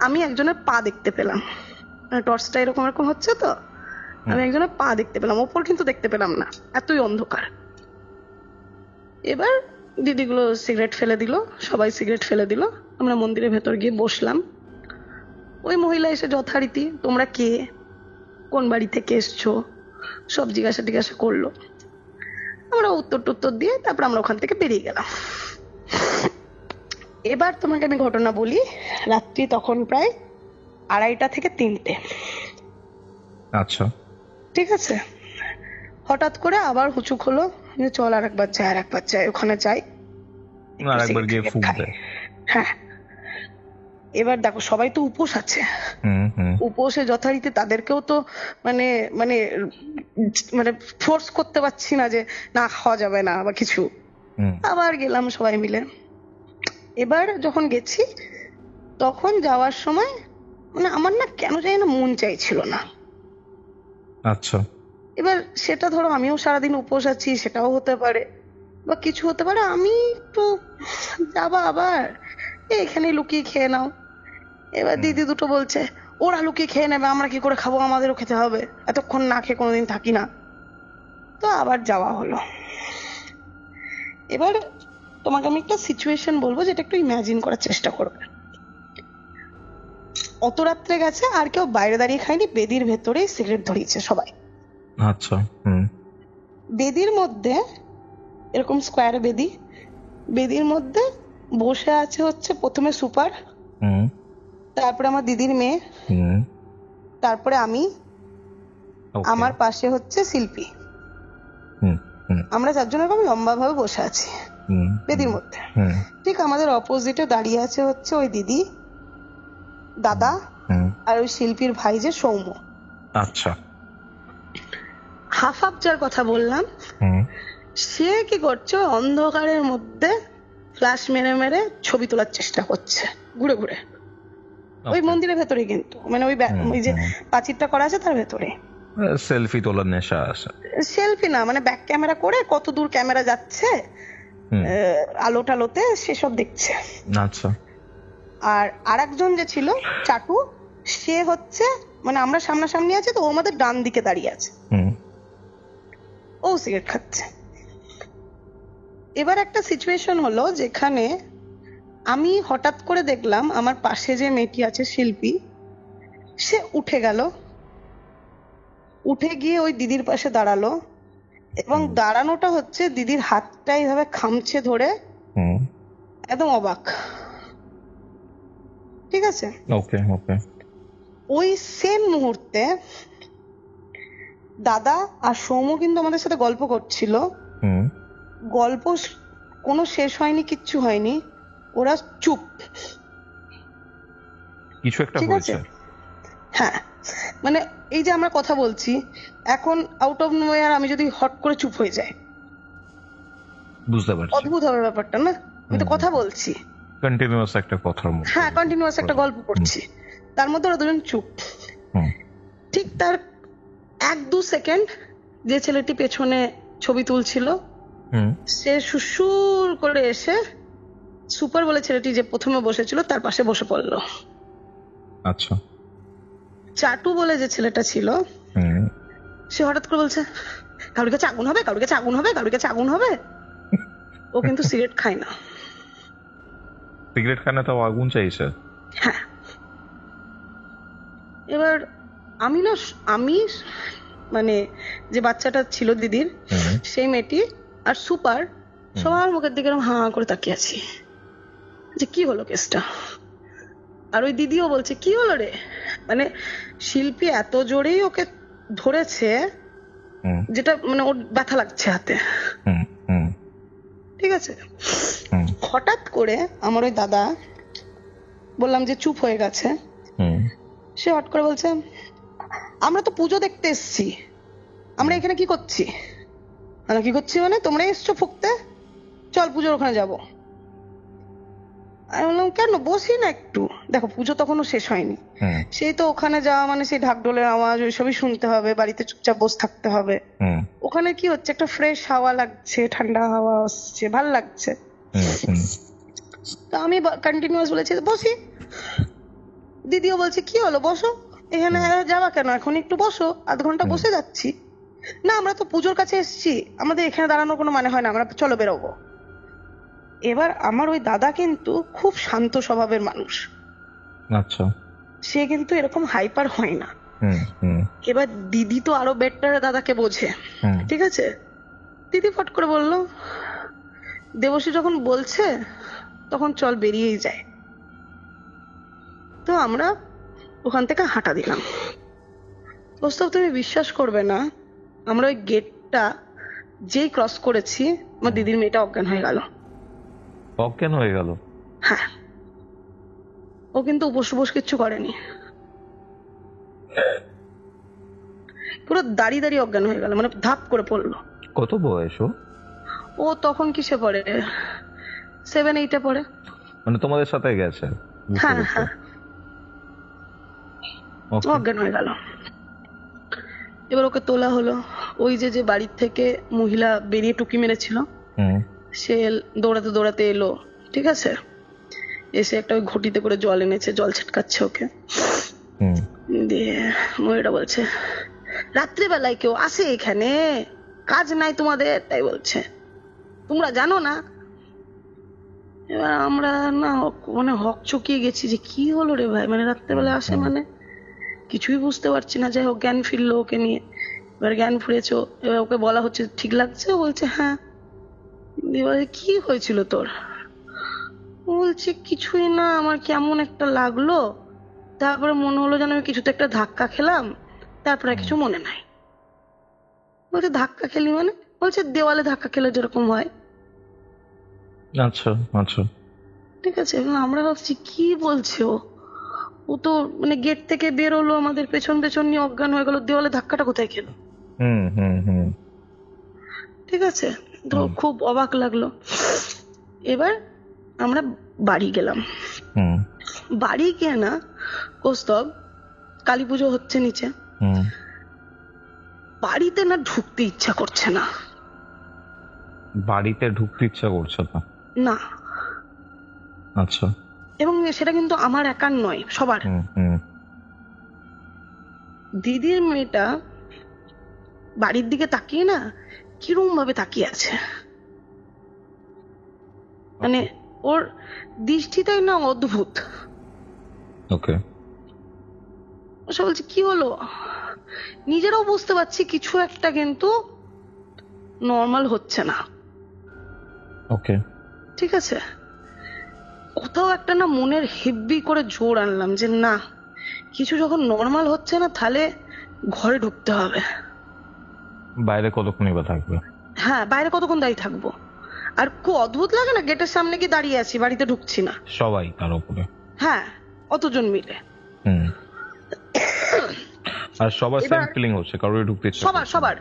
আমি একজনের পা দেখতে পেলাম, টর্চটা এরকম এরকম হচ্ছে তো, আমি একজনের পা দেখতে পেলাম, ওপর কিন্তু দেখতে পেলাম না, এতই অন্ধকার। এবার দিদিগুলো সিগারেট ফেলে দিল, সবাই সিগারেট ফেলে দিল, আমরা মন্দিরের ভেতর গিয়ে বসলাম। ওই মহিলা এসে যথারীতি তোমরা কে, কোন বাড়ি থেকে এসছো সব জিজ্ঞাসা করলো। আমরা উত্তর দিয়ে তারপর আমরা ওখান থেকে বেরিয়ে গেলাম। এবার তোমাকে আমি ঘটনা বলি, রাত্রি তখন প্রায় 2:30 থেকে 3টে। আচ্ছা, ঠিক আছে, হঠাৎ করে আবার হুচুক হলো যে চল আরেকবার যাই ওখানে যাই, আরেকবার গিয়ে ফুক দেয়। হ্যাঁ, এবার দেখো সবাই তো উপোস আছে, উপোসে যথারীতি তাদেরকেও তো মানে মানে মানে ফোর্স করতে পারছি না যে না খাওয়া যাবে না বা কিছু। আবার গেলাম সবাই মিলে। এবার যখন গেছি তখন যাওয়ার সময় মানে আমার না কেন জানি না মন চাইছিল না। আচ্ছা, এবার সেটা ধরো আমিও সারাদিন উপোস আছি, সেটাও হতে পারে বা কিছু হতে পারে, আমি একটু যাবা আবার এখানে লুকিয়ে খেয়ে নাও। এবার দিদি দুটো বলছে ওরা লুকিয়ে খেয়ে নেবে, আমরা কি করে খাবো, আমাদেরও খেতে হবে, এতক্ষণ না খেয়ে কোনোদিন থাকি না। তো আবার যাওয়া হলো। এবার তোমাকে আমি একটা সিচুয়েশন বলবো যেটা একটু ইমাজিন করার চেষ্টা করবে। অত রাত্রে গেছে আর কেউ বাইরে দাঁড়িয়ে খায়নি, বেদির ভেতরেই সিগারেট ধরিয়েছে সবাই। আচ্ছা, বেদির মধ্যে এরকম স্কোয়ার বেদির মধ্যে বসে আছে হচ্ছে প্রথমে সুপার, তারপরে আমার দিদির মেয়ে, তারপরে আমি, আমার পাশে হচ্ছে শিল্পী। আমরা 4জন এরকম লম্বা ভাবে বসে আছি বেদির মধ্যে। ঠিক আমাদের অপোজিটে দাঁড়িয়ে আছে হচ্ছে ওই দিদি, দাদা আর ওই শিল্পীর ভাই যে সৌম্য। আচ্ছা, হাফ যার কথা বললাম, সে কি করছে অন্ধকারের মধ্যে ফ্ল্যাশ মেরে মেরে ছবি তোলার চেষ্টা করছে ঘুরে ঘুরে ওই মন্দিরের ভেতরে, কিন্তু মানে ওই যে প্রাচীরটা করা আছে তার ভেতরে। সেলফি তোলার নেশা আছে। সেলফি না, মানে ব্যাক ক্যামেরা করে কত দূর ক্যামেরা যাচ্ছে আলো টালোতে সেসব দেখছে। আচ্ছা, আর আরেকজন যে ছিল চাটু, সে হচ্ছে মানে আমরা সামনাসামনি আছি তো ও আমাদের ডান দিকে দাঁড়িয়ে আছে, ও সিগারেট খাচ্ছে। এবার একটা সিচুয়েশন হলো যেখানে আমি হঠাৎ করে দেখলাম আমার পাশে যে মেয়েটি আছে শিল্পী, সে উঠে গেল, উঠে গিয়ে ওই দিদির পাশে দাঁড়ালো এবং দাঁড়ানোটা হচ্ছে দিদির হাতটা এইভাবে খামছে ধরে, একদম অবাক। ঠিক আছে, ওকে ওকে। ওই সেম মুহূর্তে দাদা আর সৌম্য কিন্তু আমাদের সাথে গল্প করছিল, গল্প কোনো শেষ হয়নি, কিচ্ছু হয়নি, ওরা চুপ, কিছু একটা হয়েছে। হ্যাঁ, মানে এই যে আমরা কথা বলছি এখন আউট অফ নোয়ার আমি যদি হট করে চুপ হয়ে যাই, বুঝতে পারছি, অদ্ভুত হবে ব্যাপারটা না? আমি তো কথা বলছি, কন্টিনিউয়াস একটা কথার মধ্যে, হ্যাঁ কন্টিনিউয়াস একটা গল্প করছি, তার মধ্যে ওরা দুজন চুপ। ঠিক তার 1-2 সেকেন্ড যে ছেলেটি পেছনে ছবি তুলছিল সে সুসুর করে এসে সুপার বলে ছেলেটি যে প্রথমে বসেছিল তার পাশে বসে পড়লো। আচ্ছা, চাটু বলে যে ছেলেটা ছিল সে হঠাৎ করে বলছে কারোর কাছে আগুন হবে, কারোর কাছে আগুন হবে, কারোর কাছে আগুন হবে। ও কিন্তু সিগারেট খায় না, সিগারেট খায় না, তাও আগুন চাইছে। হ্যাঁ, এবার আমি মানে যে বাচ্চাটা ছিল দিদির, সেই মেয়েটি আর সুপার সবার মুখের দিকে এরকম হাঁ করে তাকিয়ে আছি যে কি হলো কেসটা। আর ওই দিদিও বলছে কি হলো রে, মানে শিল্পী এত জোরেই ওকে ধরেছে হুম যেটা মানে ওর ব্যথা লাগছে হাতে, হুম হুম ঠিক আছে। হুম হঠাৎ করে আমার ওই দাদা, বললাম যে চুপ হয়ে গেছে, হুম সে হট করে বলছে আমরা তো পুজো দেখতে এসছি, আমরা এখানে কি করছি? আমরা কি করছি মানে তোমরা এসছো ফুকতে, চল পুজোর ওখানে যাবো। আমি বললাম কেন, বসি না একটু। দেখো পুজো তখনও শেষ হয়নি, হুম সেই তো ওখানে যাওয়া মানে সেই ঢাকঢোলের আওয়াজ ওইসবই শুনতে হবে, বাড়িতে চুপচাপ বসে থাকতে হবে। হুম ওখানে কি হচ্ছে, একটা ফ্রেশ হাওয়া লাগছে, ঠান্ডা হাওয়া আসছে, ভাল লাগছে। হুম হুম তো আমি কন্টিনিউয়াস বলেছি বসি। দিদিও বলছে কি হলো বসো, এখানে যাওয়া কেন, এখন একটু বসো, আধ ঘন্টা বসে যাচ্ছি। না আমরা তো পুজোর কাছে এসেছি, আমাদের এখানে দাঁড়ানোর কোনো মানে হয় না, আমরা চলো বেরোবো। এবার আমার ওই দাদা কিন্তু খুব শান্ত স্বভাবের মানুষ, আচ্ছা সে কিন্তু এরকম হাইপার হয় না। হুম হুম এবার দিদি তো আরো বেটার দাদাকে বোঝে, হুম ঠিক আছে। দিদি ফট করে বলল দেবশ্রী যখন বলছে তখন চল বেরিয়েই যায়। তো আমরা ওখান থেকে হাঁটা দিলাম। প্রস্তাব তুমি বিশ্বাস করবে না, আমরা ওই গেটটা যেই ক্রস করেছি আমার দিদির মেয়েটা অজ্ঞান হয়ে গেল। অজ্ঞান হয়ে গেল? হ্যাঁ, ও কিন্তু উপোস উপোস কিচ্ছু করেনি, পুরো দাঁড়িয়ে দাঁড়িয়ে অজ্ঞান হয়ে গেল, মানে ধাপ করে পড়লো। কত বয়স ও? ও তখন কিসে পড়ে, 7-8 পড়ে। মানে তোমাদের সাথে গেছে? বুঝতে হ্যাঁ পেরেছি। হ্যাঁ, Okay. অজ্ঞান হয়ে গেল। এবার ওকে তোলা হলো, ওই যে যে বাড়ির থেকে মহিলা বেরিয়ে টুকি মেরেছিল হুম সে দৌড়াতে দৌড়াতে এলো, ঠিক আছে। এসে একটা ওই ঘটিতে করে জল এনেছে, জল ছিটকাচ্ছে ওকে। হুম দিয়ে মহিলাটা বলছে রাত্রিবেলায় কেউ আসে এখানে, কাজ নাই তোমাদের, তাই বলছে, তোমরা জানো না? এবার আমরা না মানে হক চকিয়ে গেছি যে কি হলো রে ভাই, মানে রাত্রেবেলা আসে মানে কিছুই বুঝতে পারছি না। যাই হোক জ্ঞান ফিরলো ওকে নিয়ে, এবার জ্ঞান ফিরেছো, এবার ওকে বলা হচ্ছে ঠিক লাগছে, ও বলছে হ্যাঁ। এবারে কি হয়েছিল তোর? বলছে কিছুই না, আমার কেমন একটা লাগলো, তারপরে মনে হলো যেন আমি কিছুতে একটা ধাক্কা খেলাম, তারপরে কিছু মনে নাই। বলছে ধাক্কা খেলি মানে? বলছে দেওয়ালে ধাক্কা খেলে যেরকম হয়। আচ্ছা আচ্ছা ঠিক আছে, এবং আমরা ভাবছি কি বলছে ও, ও তো মানে গেট থেকে বেরোলো, আমাদের পেছন পেছন নিয়ে অজ্ঞান হয়ে গেল, দেওয়ালে ধাক্কাটা কোথায় খেলো? হুম হুম হুম ঠিক আছে, তো খুব অবাক লাগলো। এবার আমরা বাড়ি গেলাম। হুম বাড়ি গিয়ে না কৌস্তব, কালী পুজো হচ্ছে নিচে, হুম বাড়িতে না ঢুকতে ইচ্ছা করছে না। বাড়িতে ঢুকতে ইচ্ছা করছে না? না, আচ্ছা এবং সেটা কিন্তু আমার একার নয়, সবার। হুম হুম দিদির মেয়েটা বাড়ির দিকে তাকিয়ে না কিরম ভাবে তাকিয়ে আছে, মানে ওর দৃষ্টিটাই না অদ্ভুত। ওকে সে বলছে কি হলো, নিজেরাও বুঝতে পারছি কিছু একটা কিন্তু নর্মাল হচ্ছে না। ওকে ঠিক আছে, কোথাও একটা না মনের হেব্বি করে জোর আনলাম যে না, কিছু যখন নর্মাল হচ্ছে না তাহলে ঘরে ঢুকতে হবে। বাইরে কতক্ষণই বা থাকবে? হ্যাঁ, বাইরে কতক্ষণ দাঁড়িয়ে থাকবো? আর খুব অদ্ভুত লাগে না, গেটের সামনে গিয়ে দাঁড়িয়ে আছি, বাড়িতে ঢুকছি না। সবাই তার উপরে? হ্যাঁ, অতজন মিলে। হুম আর সবার সেম এবার ফিলিং হচ্ছে, কারোর ঢুকতে ইচ্ছা সবার করছে না? সবার,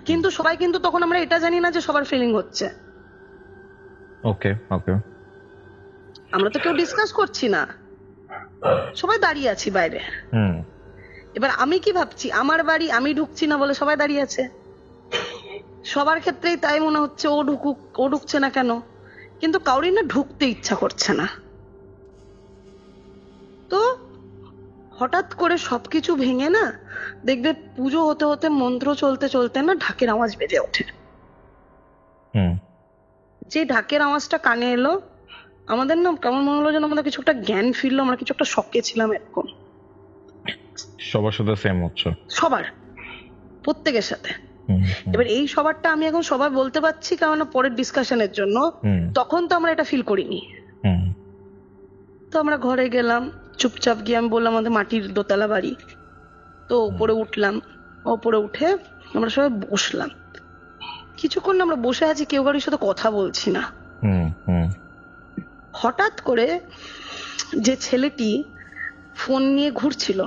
কিন্তু সবাই কিন্তু তখন আমরা এটা জানি না যে সবার ফিলিং হচ্ছে। ওকে ওকে আমরা তো কেউ ডিসকাস করছি না, সবাই দাঁড়িয়ে আছি বাইরে। হুম এবার আমি কি ভাবছি, আমার বাড়ি, আমি ঢুকছি না বলে সবাই দাঁড়িয়ে আছে, সবার ক্ষেত্রেই তাই মনে হচ্ছে ও ঢুকুক, ও ঢুকছে না কেন, কিন্তু কাউরই না ঢুকতে ইচ্ছা করছে না। তো হঠাৎ করে সবকিছু ভেঙে না দেখবে পুজো হতে হতে মন্ত্র চলতে চলতে না ঢাকের আওয়াজ বেজে ওঠে। হুম যে ঢাকের আওয়াজটা কানে এলো, আমাদের না কেমন মনে হলো যেন আমাদের কিছু একটা জ্ঞান ফিরলো, আমরা কিছু একটা শকে ছিলাম এরকম। সবার সাথে সেম হচ্ছে? সবার, প্রত্যেকের সাথে। হুম এবার এই সবারটা আমি এখন সবাই বলতে পারছি কারণ পরের ডিসকাশনের জন্য, হুম তখন তো আমরা এটা ফিল করিনি। হুম তো আমরা ঘরে গেলাম, চুপচাপ গিয়ে আমি বললাম আমাদের মাটির দোতলা বাড়ি, তো উপরে উঠলাম, উপরে উঠে আমরা সবাই বসলাম, কিছুক্ষণ আমরা বসে আছি, কেউ কারোর সাথে কথা বলছি না। হঠাৎ করে যে ছেলেটি ফোন নিয়ে ঘুরছিল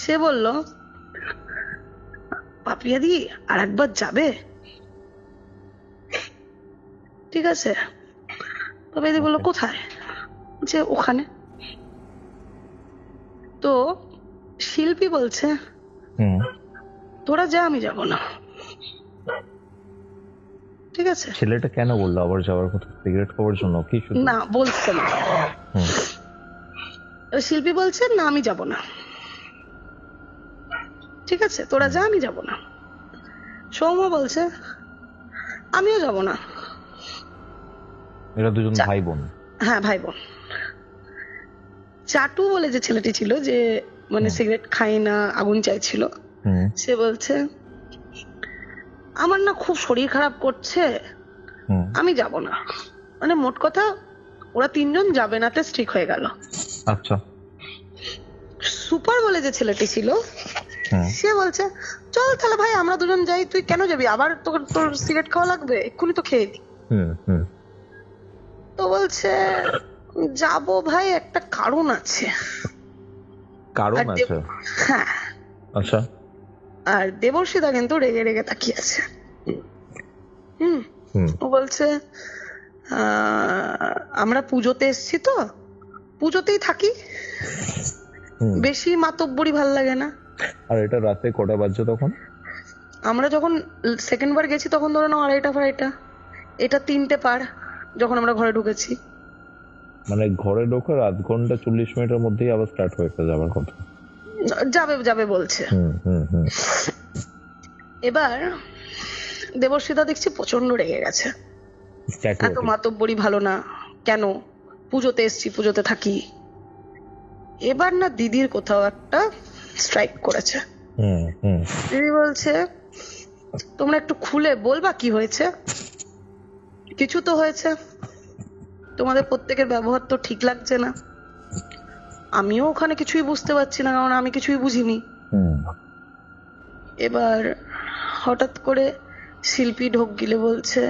সে বলল, পাপিয়াদি আর একবার যাবে? ঠিক আছে, পাপিয়াদি বললো কোথায়? যে ওখানে। তো শিল্পী বলছে তোরা যা, আমি যাব না। ঠিক আছে, ছেলেটা কেন বললো আবার যাওয়ার কথা? সিগারেট খাওয়ার জন্য কি? না, বলছে না। শিল্পী বলছে না আমি যাব না। ঠিক আছে, তোরা যা, আমি যাব না। সৌম্য বলছে আমিও যাব না। এরা দুজন ভাই বোন? হ্যাঁ, ভাই বোন। চাটু বলে যে ছেলেটি ছিল, যে মানে সিগারেট খাই না, আগুন চাইছিল, সে বলছে আমার না খুব শরীর খারাপ করছে, আমি যাব না। মানে মোট কথা ওরা তিনজন যাবে না, তে স্ট্রিক হয়ে গেল। আচ্ছা। সুপার বলে যে ছেলেটি ছিল সে বলছে চল তাহলে ভাই আমরা দুজন যাই, তুই কেন যাবি? আবার তোর সিগারেট খাওয়া লাগবে? এক্ষুনি তো খেয়ে দি। তো বলছে যাবো ভাই, একটা কারণ আছে। কারণ আছে? হ্যাঁ। আচ্ছা। আর দেবর্ষিদা কিন্তু রেগে রেগে তাকিয়ে আছে। ও বলছে আমরা পুজোতে এসছি তো, পুজোতেই থাকি, বেশি মাতব্বরি ভাল লাগে না। আর এটা রাতে কটা বাজছে তখন? আমরা যখন সেকেন্ড বার গেছি তখন ধরো না 2:30 এটা 3টে পার যখন আমরা ঘরে ঢুকেছি। মানে ঘরে ঢোকার আধ ঘন্টা 40 মিনিটের মধ্যেই আবার স্টার্ট হয়েছে যাবার কথা? যাবে বলছে। এবার দেবর্ষিদা দেখছি প্রচন্ড রেগে গেছে, এত মাতব্বরি ভালো না, কেন পুজোতে এসছি, পুজোতে থাকি। এবার না দিদির কোথাও একটা স্ট্রাইক করেছে। দিদি বলছে তোমরা একটু খুলে বলবা কি হয়েছে? কিছু তো হয়েছে, তোমাদের প্রত্যেকের ব্যবহার তো ঠিক লাগছে না। আমিও ওখানে কিছুই বুঝতে পারছি না, কারণ আমি কিছুই বুঝিনি। এবার হঠাৎ করে শিল্পী ঢোক গিলে বলছে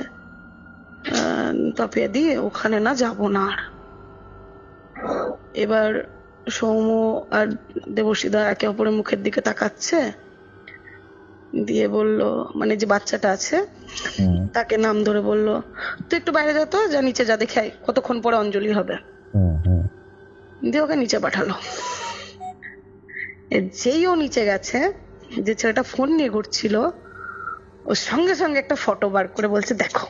পাপিয়াদি ওখানে না যাব না আর। এবার সৌম্য আর দেবর্ষিদা একে অপরের মুখের দিকে তাকাচ্ছে, দিয়ে বলল, মানে যে বাচ্চাটা আছে তাকে নাম ধরে বলল তুই একটু বাইরে যা, তো যা নিচে যা, দেখে কতক্ষণ পরে অঞ্জলি হবে। দিয়ে ওকে নিচে পাঠালো। যেই ও নিচে গেছে, যে ছেলেটা ফোন নিয়ে ঘুরছিল ওর সঙ্গে সঙ্গে একটা ফটো বার করে বলছে দেখো।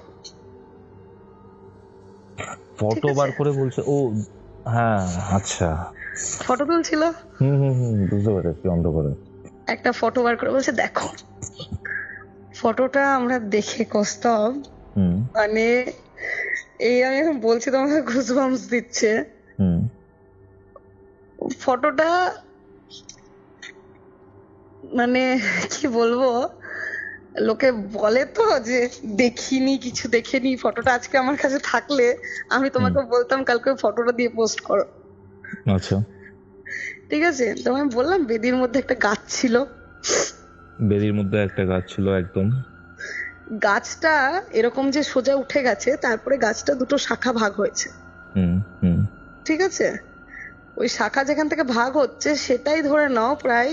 ফটো বার করে বলছে? ও হ্যাঁ, আচ্ছা, ফটো তুলছিল। বুঝতে পেরেছি, অন্ধকারে একটা ফটো বার করে বলছে দেখো। ফটোটা আমরা দেখে কস্তব, মানে এই আমি এখন বলছি তোমাকে গুজবাম্পস দিচ্ছে। ফটোটা মানে কি বলবো, লোকে বলে তো যে দেখিনি, কিছু দেখেনি। ফটোটা আজকে আমার কাছে থাকলে আমি তোমাকে বলতাম কালকে ফটোটা দিয়ে পোস্ট করো। আচ্ছা, ঠিক আছে। তো আমি বললাম বেদির মধ্যে একটা গাছ ছিল। বেদির মধ্যে একটা গাছ ছিল, একদম। গাছটা এরকম যে সোজা উঠে গেছে, তারপরে গাছটা দুটো শাখা ভাগ হয়েছে। ঠিক আছে, ওই শাখা যেখান থেকে ভাগ হচ্ছে সেটাই ধরে নাও প্রায়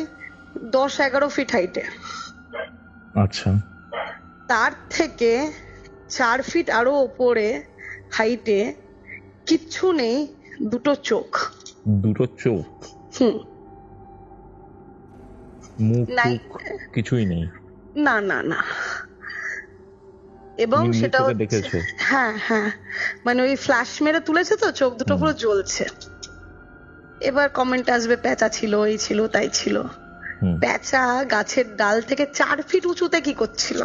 10-11 ফিট হাইটে। আচ্ছা। তার থেকে 4 ফিট আরো উপরে হাইটে কিচ্ছু নেই, দুটো চোখ। দুটো চোখ? মুখ কিছুই নেই? না না না। এবং সেটা দেখেছো? হ্যাঁ হ্যাঁ, মানে ওই ফ্ল্যাশ মেরে তুলেছে তো, চোখ দুটো পুরো জ্বলছে। এবার কমেন্ট আসবে প্যাঁচা ছিল, এই ছিল, তাই ছিল। প্যাঁচা গাছের ডাল থেকে 4 ফিট উঁচুতে কি করছিল?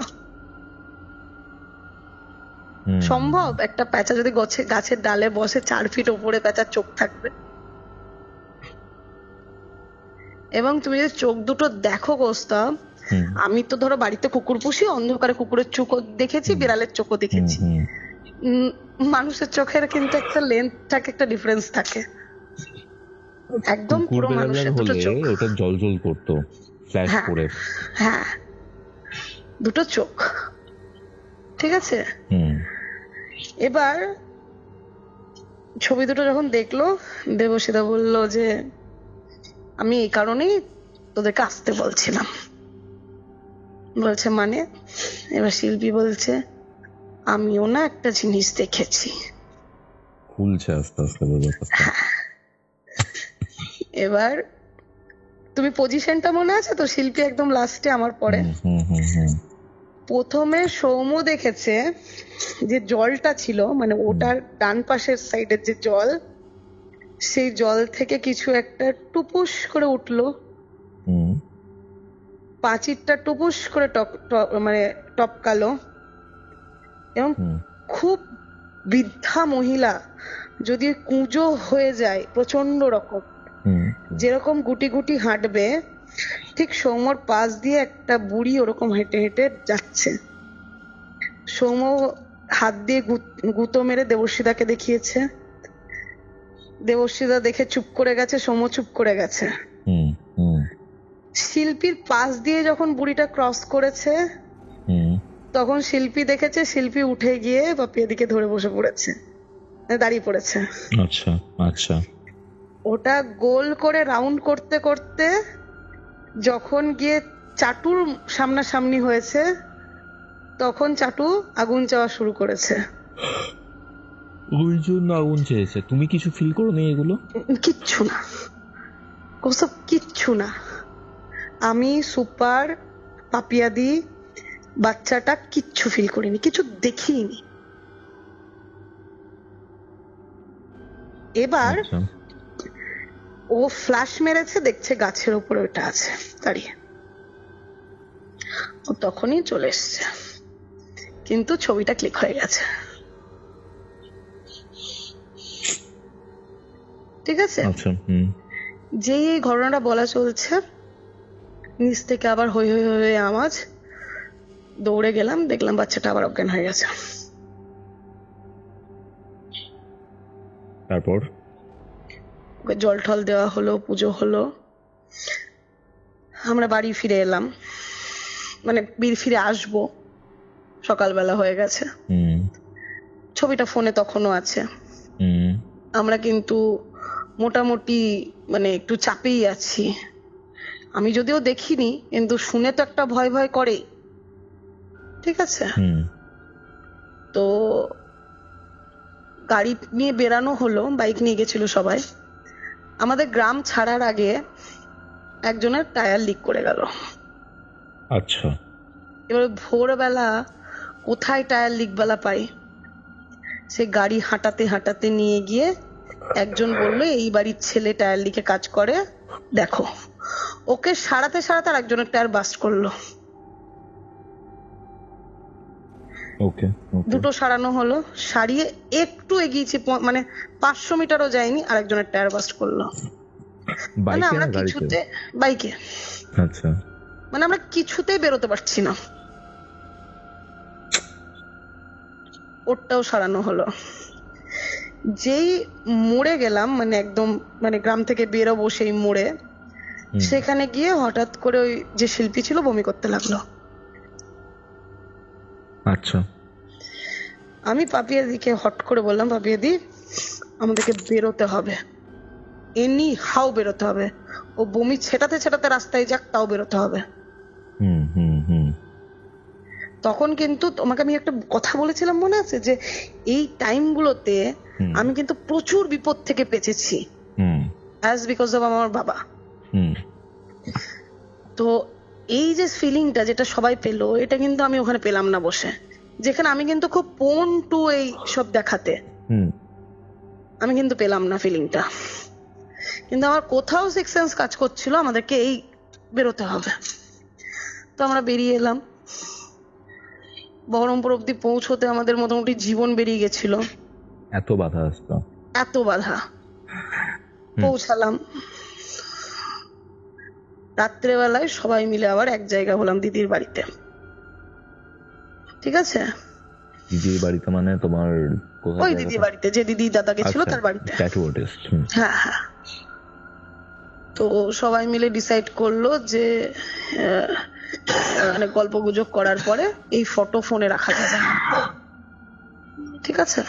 সম্ভব একটা প্যাঁচা যদি গাছের ডালে বসে 4 ফিট উপরে প্যাঁচার চোখ থাকবে? এবং তুমি যদি চোখ দুটো দেখো কৌস্তব, আমি তো ধরো বাড়িতে কুকুর পুষি, অন্ধকারে কুকুরের চোখও দেখেছি, বিড়ালের চোখও দেখেছি। মানুষের চোখের কিন্তু একটা লেন্থ থাকে, একটা ডিফারেন্স থাকে। একদম পুরো মানুষের দুটো চোখ। ওটা জল করতো, ফ্ল্যাশ হ্যাঁ। করে। হ্যাঁ, দুটো চোখ, ঠিক আছে। এবার ছবি দুটো যখন দেখলো, দেবসিদা বলল যে আমি এই কারণেই তোদেরকে আসতে বলছিলাম। বলছে মানে? এবার শিল্পী বলছে আমিও না একটা জিনিস দেখেছি। খুলছে আস্তে আস্তে ব্যাপারটা। এবার তুমি পজিশনটা মনে আছে তো? শিল্পী একদম লাস্টে আমার পরে। প্রথমে সৌম্য দেখেছে যে জলটা ছিল, মানে ওটার ডান পাশের সাইডের যে জল, সেই জল থেকে কিছু একটা টুপুস করে উঠলো, পাঁচিরটা টুপুস করে মানে টপকালো, এবং খুব বৃদ্ধা মহিলা, যদি কুঁজো হয়ে যায় প্রচন্ড রকম, যেরকম গুটি গুটি হাঁটবে, ঠিক সৌম্যর পাশ দিয়ে একটা বুড়ি ওরকম হেঁটে হেঁটে যাচ্ছে। সৌম্য হাত দিয়ে গুঁতো মেরে দেবশ্রীদাকে দেখিয়েছে। দেবশ্রীদা দেখে চুপ করে গেছে, সৌম্য চুপ করে গেছে। শিল্পীর পাশ দিয়ে যখন বুড়িটা ক্রস করেছে, তখন শিল্পী দেখেছে শিল্পী উঠে গিয়ে পাপিয়াদিকে ধরে বসে পড়েছে, দাঁড়িয়ে পড়েছে। আচ্ছা আচ্ছা। ওটা গোল করে রাউন্ড করতে করতে যখন গিয়ে চাটুর সামনাসামনি হয়েছে, তখন চাটু আগুন চাওয়া শুরু করেছে। ওই জন্য আগুন চেয়েছে। তুমি কিছু ফিল করো নি এগুলো? কিচ্ছু না, ওসব কিচ্ছু না। আমি, সুপার, পাপিয়াদি, বাচ্চাটা কিচ্ছু ফিল করিনি, কিছু দেখিনি। এবার ও ফ্ল্যাশ মেরেছে, দেখছে গাছের উপরে ওটা আছে দাঁড়িয়ে। ও তখনই চলে এসছে, কিন্তু ছবিটা ক্লিক হয়ে গেছে। ঠিক আছে। যেই এই ঘটনাটা বলা চলছে, নিচ থেকে আবার হই হই হই আওয়াজ। দৌড়ে গেলাম, দেখলাম বাচ্চাটা আবার অজ্ঞান হয়ে গেছে। তারপর ওকে জল ঠল দেওয়া হলো, পুজো হলো, আমরা বাড়ি ফিরে এলাম, মানে ফিরে আসবো, সকালবেলা হয়ে গেছে। ছবিটা ফোনে তখনও আছে। আমরা কিন্তু মোটামুটি মানে একটু চাপেই আছি। আমি যদিও দেখিনি, কিন্তু শুনে তো একটা ভয় ভয় করে, ঠিক আছে। তো গাড়ি নিয়ে বেরানো হলো, বাইক নিয়ে গেছিল সবাই। আমাদের গ্রাম ছাড়ার আগে একজনের টায়ার লিক করে গেল। আচ্ছা। এবার ভোরবেলা কোথায় টায়ার লিক বেলা পাই, সে গাড়ি হাঁটাতে হাঁটাতে নিয়ে গিয়ে একজন বললো এই বাড়ির ছেলে টায়ার লিকে কাজ করে, দেখো। ওকে সারাতে সারাতে আর একজনের টায়ার বাস্ট করলো। দুটো সারানো হলো, সারিয়ে একটু এগিয়েছি, মানে 500 মিটারও যায়নি, আরেকজনের টায়ার বাস্ট করলো। মানে আমরা কিছুতে, বাইকে, আচ্ছা, মানে আমরা কিছুতেই বেরোতে পারছি না। ওটাও সারানো হলো। যেই মোড়ে গেলাম, মানে একদম মানে গ্রাম থেকে বেরোবো, সেই মোড়ে, সেখানে গিয়ে হঠাৎ করে ওই যে শিল্পী ছিল বমি করতে লাগলো। আচ্ছা। আমি পাপিয়াদিকে হট করে বললাম, পাপিয়াদি আমাদেরকে বেরোতে হবে, এনি হাও বেরোতে হবে। ও বমি ছেটাতে ছেটাতে রাস্তায় যাক, তাও বেরোতে হবে। তখন কিন্তু তোমাকে আমি একটা কথা বলেছিলাম, মনে আছে, যে এই টাইমগুলোতে আমি কিন্তু প্রচুর বিপদ থেকে বেঁচেছি, অ্যাজ বিকজ অফ আমার বাবা। তো এই যে ফিলিংটা যেটা সবাই পেলো, এটা কিন্তু আমি ওখানে পেলাম না বসে, যেখানে আমি কিন্তু খুব পোন টু এই সব দেখাতে, আমি কিন্তু পেলাম না ফিলিংটা। কিন্তু আমার কোথাও সিক্স সেন্স কাজ করছিল, আমাদেরকে এই বেরোতে হবে। তো আমরা বেরিয়ে এলাম। বহরমপুর অব্দি পৌঁছতে আমাদের মোটামুটি জীবন বেরিয়ে গেছিল, এত বাধা আসতো, এত বাধা। পৌঁছালাম রাত্রেবেলায়, সবাই মিলে আবার এক জায়গা হলাম দিদির বাড়িতে। ঠিক আছে। দিদির বাড়িতে মানে তোমার ওই দিদির বাড়িতে, যে দিদি দাদা গেছিল তার বাড়িতে। Tattoo artist. হ্যাঁ হ্যাঁ। তো সবাই মিলে ডিসাইড করলো যে মানে গল্প গুজব করার পরে এই ফটো ফোনে রাখা যাবে না, ঠিক আছে?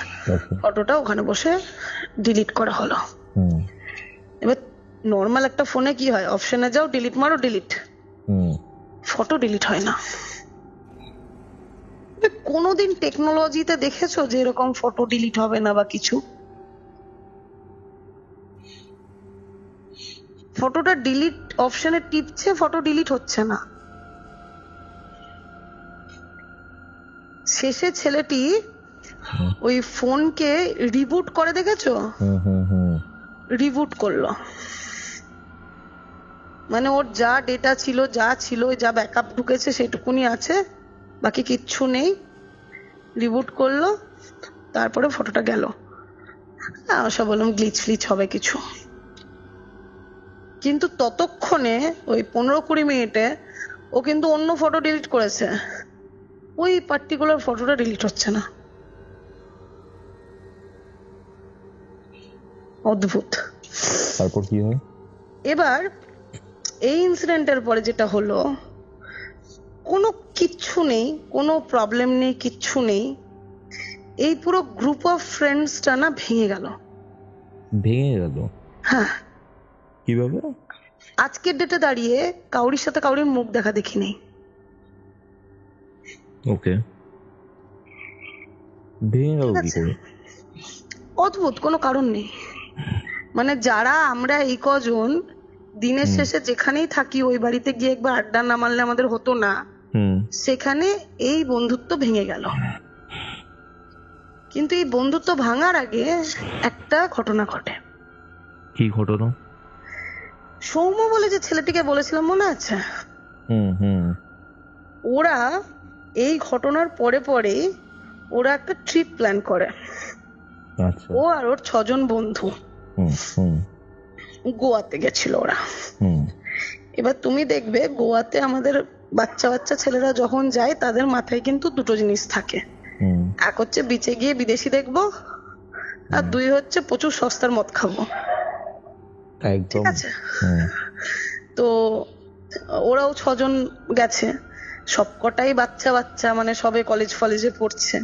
ফটোটা ওখানে বসে ডিলিট করা হলো। এবার নর্মাল একটা ফোনে কি হয়, অপশনে যাও, ডিলিট মারো, ডিলিট, ফটো ডিলিট হয় না। কোনোদিন টেকনোলজিতে দেখেছো যে এরকম ফটো ডিলিট হবে না বা কিছু? ফটোটা ডিলিট অপশনে টিপছে, ফটো ডিলিট হচ্ছে না। শেষে ছেলেটি ওই ফোনকে রিবুট করে, দেখেছো? রিবুট করলো, মানে ওর যা ডেটা ছিল, যা ছিল, যা ব্যাকআপ ঢুকেছে সেটুকুনি আছে, বাকি কিচ্ছু নেই। রিবুট করলো, তারপরে ফটোটা গেল। সব বললাম গ্লিচ ফ্লিচ হবে কিছু, কিন্তু ততক্ষণে ওই 15-20 মিনিটে ও কিন্তু অন্য ফটো ডিলিট করেছে, ওই পার্টিকুলার ফটোটা ডিলিট হচ্ছে না। অদ্ভুত। তারপর কি হয়? এবার এই ইনসিডেন্টের পরে যেটা হলো, কোনো কিচ্ছু নেই, কোনো প্রবলেম নেই, কিচ্ছু নেই, এই পুরো গ্রুপ অফ ফ্রেন্ডসটা না ভেঙে গেল। ভেঙে গেল? হ্যাঁ। কিভাবে? আজকের ডেটে দাঁড়িয়ে কাউরির সাথে কাউরির মুখ দেখা দেখি নেই। ওকে, ভেঙে গেল কি করে? অদ্ভুত, কোনো কারণ নেই। মানে যারা আমরা এই কজন দিনের শেষে যেখানেই থাকি, ওই বাড়িতে গিয়ে একবার আড্ডা না মারলে আমাদের হতো না, সেখানে এই বন্ধুত্ব ভেঙে গেল। কিন্তু এই বন্ধুত্ব ভাঙার আগে একটা ঘটনা ঘটে। কি ঘটনা? সৌম্য বলে যে ছেলেটিকে বলেছিলাম, মনে আছে? ওরা এই ঘটনার পরে পরে ওরা একটা ট্রিপ প্ল্যান করে। ও আর ওর 6 জন বন্ধু গোয়াতে গেছিল ওরা। এবার তুমি দেখবে গোয়াতে আমাদের বাচ্চা বাচ্চা ছেলেরা যখন যায়, তাদের মাথায় কিন্তু দুটো জিনিস থাকে। এক হচ্ছে বিচে গিয়ে বিদেশি দেখবো, আর 2 হচ্ছে প্রচুর সস্তার মদ খাবো। ঠিক আছে? তো ওরাও 6 জন গেছে, সবকটাই বাচ্চা বাচ্চা, মানে সবে কলেজ ফলেজে পড়ছে।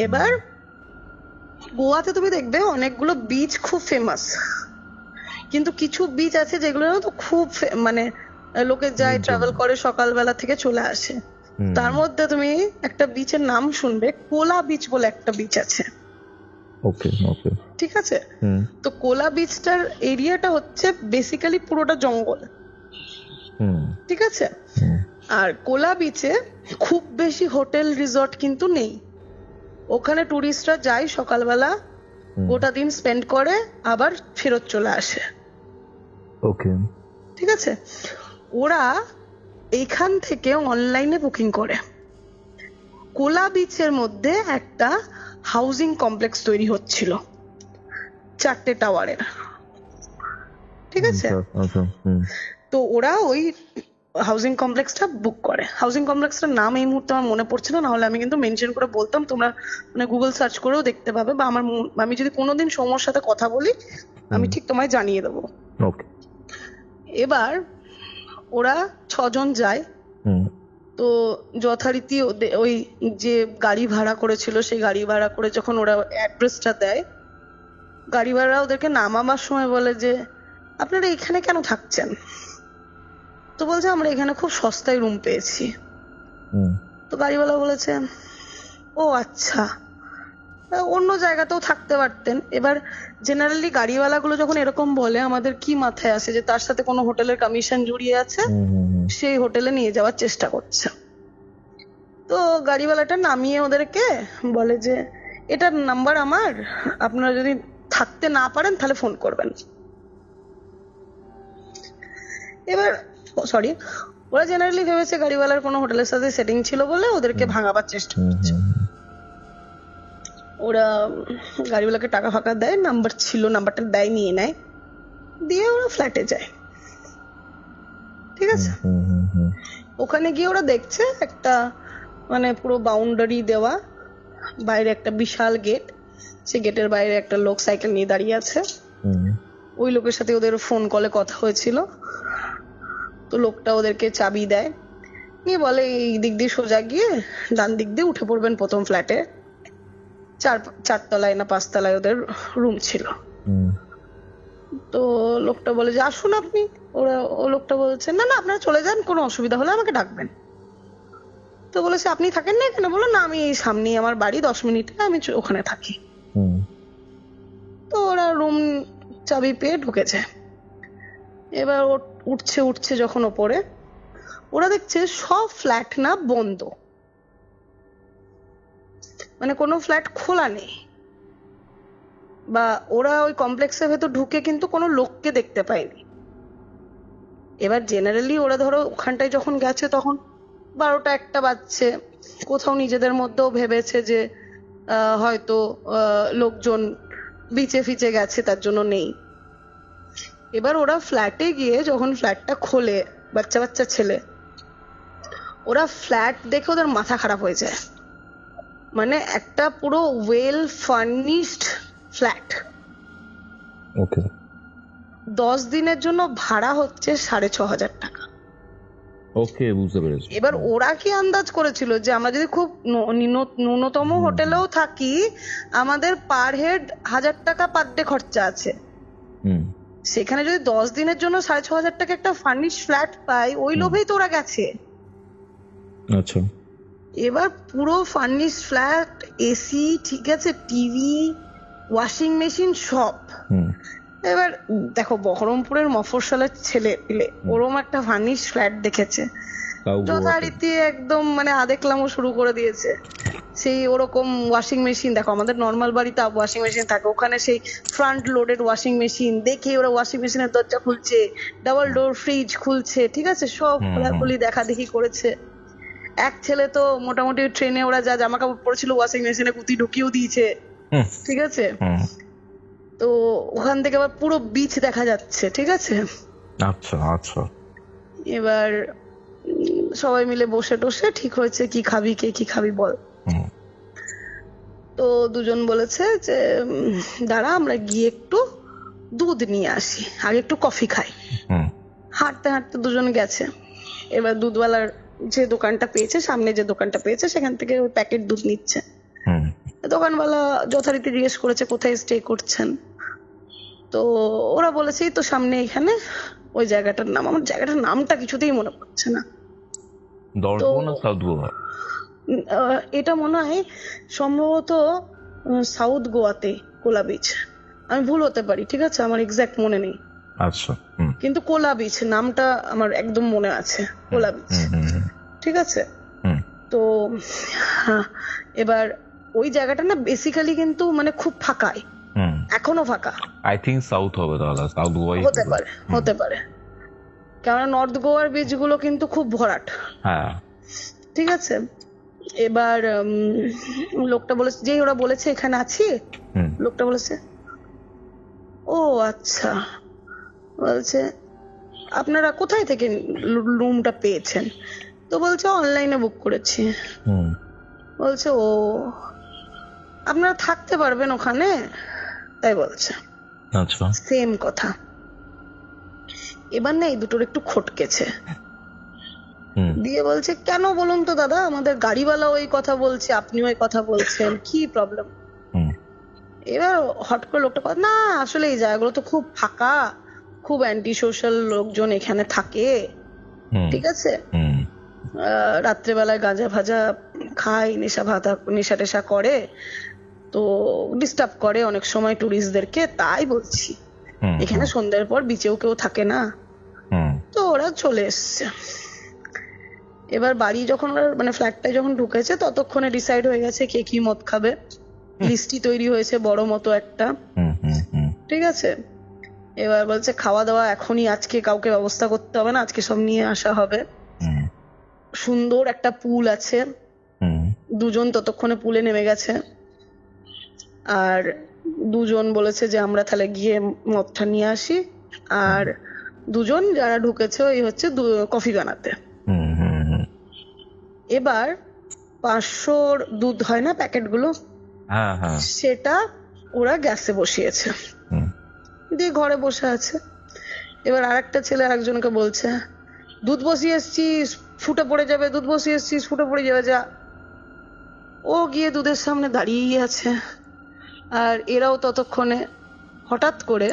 এবার গোয়াতে তুমি দেখবে অনেকগুলো বিচ খুব ফেমাস, কিন্তু কিছু বিচ আছে যেগুলো তো খুব মানে লোকে যায়, ট্রাভেল করে, সকালবেলা থেকে চলে আসে। তার মধ্যে তুমি একটা বিচের নাম শুনবে, কোলা বিচ বলে একটা বিচ আছে। ওকে ওকে, ঠিক আছে? তো কোলা বিচটার এরিয়াটা হচ্ছে বেসিক্যালি পুরোটা জঙ্গল। ঠিক আছে? আর কোলা বিচে খুব বেশি হোটেল রিসর্ট কিন্তু নেই। ওখানে টুরিস্টরা যায় সকালবেলা, গোটা দিন স্পেন্ড করে, আবার ফেরত চলে আসে। ওকে, ঠিক আছে? ওরা এইখান থেকে অনলাইনে বুকিং করে। কোলা বিচের মধ্যে একটা হাউজিং কমপ্লেক্স তৈরি হচ্ছিল 4টে টাওয়ারের। ঠিক আছে? তো ওরা ওই হাউজিং কমপ্লেক্সটা বুক করে। হাউজিং কমপ্লেক্সটার নাম এই মুহূর্তে আমার মনে পড়ছে না, নাহলে আমি কিন্তু মেনশন করে বলতাম, তোমরা মানে গুগল সার্চ করেও দেখতে পাবে, বা আমি যদি কোনোদিন সৌম্যর সাথে কথা বলি আমি ঠিক তোমায় জানিয়ে দেবো। এবার ওরা 6 জন যায়। তো যথারীতি ওই যে গাড়ি ভাড়া করেছিল, সেই গাড়ি ভাড়া করে যখন ওরা অ্যাড্রেসটা দেয়, গাড়ি ভাড়া ওদেরকে নামাবার সময় বলে যে আপনারা এখানে কেন থাকছেন? তো বলছে আমরা এখানে খুব সস্তায় রুম পেয়েছি। তো গাড়িওয়ালা বলেছে ও আচ্ছা, অন্য জায়গাতেও থাকতে পারতেন। এবার জেনারেলি গাড়িওয়ালাগুলো যখন এরকম বলে, আমাদের কি মাথায় আসে যে তার সাথে কোনো হোটেলের কমিশন জড়িয়ে আছে, সেই হোটেলে নিয়ে যাওয়ার চেষ্টা করছে। তো গাড়িওয়ালাটা নামিয়ে ওদেরকে বলে যে এটার নাম্বার আমার, আপনারা যদি থাকতে না পারেন তাহলে ফোন করবেন। এবার সরি, ওরা জেনারেলি ভেবেছে গাড়িওয়ালার কোনো হোটেলের সাথে সেটিং ছিল বলে ওদেরকে ভাঙাবার চেষ্টা করছে। ওরা গাড়িওয়ালাকে টাকা ফাঁকা দেয়, নাম্বার ছিল, নাম্বারটা দেয়, নিয়ে নেয়, দিয়ে ওরা ফ্ল্যাটে যায়। ঠিক আছে? ওখানে গিয়ে ওরা দেখছে একটা মানে পুরো বাউন্ডারি দেওয়া, বাইরে একটা বিশাল গেট, সে গেটের বাইরে একটা লোক সাইকেল নিয়ে দাঁড়িয়ে আছে। ওই লোকের সাথে ওদের ফোন কলে কথা হয়েছিল। তো লোকটা ওদেরকে চাবি দেয়, নিয়ে বলে এই দিক দিয়ে সোজা গিয়ে ডান দিক দিয়ে উঠে পড়বেন প্রথম ফ্ল্যাটে, 4 তলায় না 5 তলায় ওদের রুম ছিল। তো লোকটা বলে যে আসুন আপনি। ও লোকটা বলছে না না আপনারা চলে যান, কোনো অসুবিধা হলে আমাকে ডাকবেন। তো বলেছে আপনি থাকেন না এখানে? বলো না আমি এই সামনেই আমার বাড়ি, 10 মিনিটে আমি ওখানে থাকি। তো ওরা রুম চাবি পেয়ে ঢুকেছে। এবার উঠছে যখন ওপরে, ওরা দেখছে সব ফ্ল্যাট না বন্ধ, মানে কোনো ফ্ল্যাট খোলা নেই, বা ওরা ওই কমপ্লেক্সের ভেতর ঢুকে কিন্তু কোনো লোককে দেখতে পায়নি। এবার জেনারেলি ওরা ধরো ওখানটায় যখন গেছে তখন 12টা 1টা বাজছে, কোথাও নিজেদের মধ্যেও ভেবেছে যে হয়তো লোকজন বিচে ফিচে গেছে তার জন্য নেই। এবার ওরা ফ্ল্যাটে গিয়ে যখন ফ্ল্যাটটা খোলে, বাচ্চা বাচ্চা ছেলে, ওরা ফ্ল্যাট দেখে ওদের মাথা খারাপ হয়ে যায়। মানে একটা পুরো ওয়েল ফার্নিশড ফ্ল্যাট, 10 দিনের জন্য ভাড়া হচ্ছে 6,500 টাকা। ওকে, বুঝতে পেরেছি। এবার ওরা কি আন্দাজ করেছিল যে আমরা যদি খুব ন্যূনতম হোটেলেও থাকি আমাদের পার হেড 1000 টাকা পার ডে খরচা আছে, সেখানে যদি 10 দিনের জন্য 6,500 টাকা একটা ফার্নিশ ফ্ল্যাট পাই, ওই লোভেই তো ওরা গেছে। আচ্ছা, এবার পুরো ফার্নিশ ফ্ল্যাট, এসি, ঠিক আছে, টিভি, ওয়াশিং মেশিন সব। এবার দেখো বহরমপুরের মফস্বলের ছেলে পিলে ওরম একটা ফার্নিশ ফ্ল্যাট দেখেছে, যথারীতি একদম মানে আদেকলামও শুরু করে দিয়েছে। সেই ওরকম ওয়াশিং মেশিন, দেখো আমাদের নর্মাল বাড়িতে ওয়াশিং মেশিন থাকে, ওখানে সেই ফ্রন্ট লোডেড ওয়াশিং মেশিন দেখে ওরা ওয়াশিং মেশিনের দরজা খুলছে, ডাবল ডোর ফ্রিজ খুলছে, ঠিক আছে, সব খোলাখুলি দেখা দেখি করেছে। এক ছেলে তো মোটামুটি ট্রেনে ওরা যা জামা কাপড় পরেছিল ওয়াশিং মেশিনে গুতি ঢুকিয়েও দিয়েছে, ঠিক আছে। তো ওখান থেকে আবার পুরো বিচ দেখা যাচ্ছে, ঠিক আছে। আচ্ছা আচ্ছা। এবার সবাই মিলে বসে টসে ঠিক হয়েছে কি খাবি, কে কি খাবি বল। তো দুজন বলেছে যে দাঁড়া আমরা গিয়ে একটু দুধ নিয়ে আসি, আগে একটু কফি খাই। হাঁটতে হাঁটতে দুজন গেছে। এবার দুধওয়ালার যে দোকানটা পেয়েছে, সামনে যে দোকানটা পেয়েছে, সেখান থেকে ওই প্যাকেট দুধ নিচ্ছে। দোকানওয়ালা যথারীতি জিজ্ঞেস করেছে কোথায় স্টে করছেন। তো ওরা বলেছে তো সামনে এখানে, ওই জায়গাটার নাম, আমার জায়গাটার নামটা কিছুতেই মনে পড়ছে না। এটা মনে হয় সম্ভবত সাউথ গোয়াতে কোলা বিচ, আমি ভুল হতে পারি, ঠিক আছে, আমার এক্সাক্ট মনে নেই। আচ্ছা, কিন্তু কোলা বিচ নামটা আমার একদম মনে আছে, কোলা বিচ, ঠিক আছে। তো এবার ওই জায়গাটা না বেসিক্যালি কিন্তু মানে খুব ফাঁকায়, এখনো ফাঁকা। আই থিংক সাউথ হবে, তাহলে সাউথ গোয়া হতে পারে, কেননা নর্থ গোয়ার বিচ গুলো কিন্তু খুব ভরাট। হ্যাঁ, ঠিক আছে। এবার লোকটা বলেছে, যেই ওরা বলেছে এখানে আছি, লোকটা বলেছে ও আচ্ছা, বলছে আপনারা কোথায় থেকে রুমটা পেয়েছেন? তো বলছে অনলাইনে বুক করেছি। বলছে ও আপনারা থাকতে পারবেন ওখানে, তাই বলছে। আচ্ছা, সেম কথা। এবার না এই দুটোর একটু খটকেছে, দিয়ে বলছে কেন বলুন তো দাদা, আমাদের গাড়িওয়ালা ওই কথা বলছে, আপনিও ওই কথা বলছেন, কি প্রবলেম? এবার হট করে লোকটা কথা, না আসলে এই জায়গাগুলো তো খুব ফাঁকা, খুব অ্যান্টি সোশ্যাল লোকজন এখানে থাকে, ঠিক আছে, রাত্রেবেলায় গাঁজা ভাজা খায়, নেশা টেশা করে, তো ডিস্টার্ব করে অনেক সময় টুরিস্টদেরকে, তাই বলছি এখানে সন্ধ্যার পর বিচেও কেউ থাকে না। তো ওরা চলে এসছে। এবার বাড়ি যখন ওরা মানে ফ্ল্যাটটায় যখন ঢুকেছে ততক্ষণে ডিসাইড হয়ে গেছে কে কি মদ খাবে, লিস্টি তৈরি হয়েছে বড় মতো একটা, ঠিক আছে। এবার বলছে খাওয়া দাওয়া এখনই, আজকে কাউকে ব্যবস্থা করতে হবে না, আজকে সব নিয়ে আসা হবে। সুন্দর একটা পুল আছে, দুজন ততক্ষণে পুলে নেমে গেছে, আর দুজন বলেছে যে আমরা তাহলে গিয়ে মদটা নিয়ে আসি, আর দুজন যারা ঢুকেছে ওই হচ্ছে কফি বানাতে। এবার 500 দুধ হয় না প্যাকেট গুলো, সেটা ওরা গ্যাসে বসিয়েছে, দিয়ে ঘরে বসে আছে। এবার আরেকটা ছেলে আরেকজনকে বলছে, দুধ বসিয়ে এসছিস, ফুটে পড়ে যাবে, দুধ বসিয়ে এসছিস, ফুটে পড়ে যাবে, যা। ও গিয়ে দুধের সামনে দাঁড়িয়েই আছে। আর এরাও ততক্ষণে হঠাৎ করে,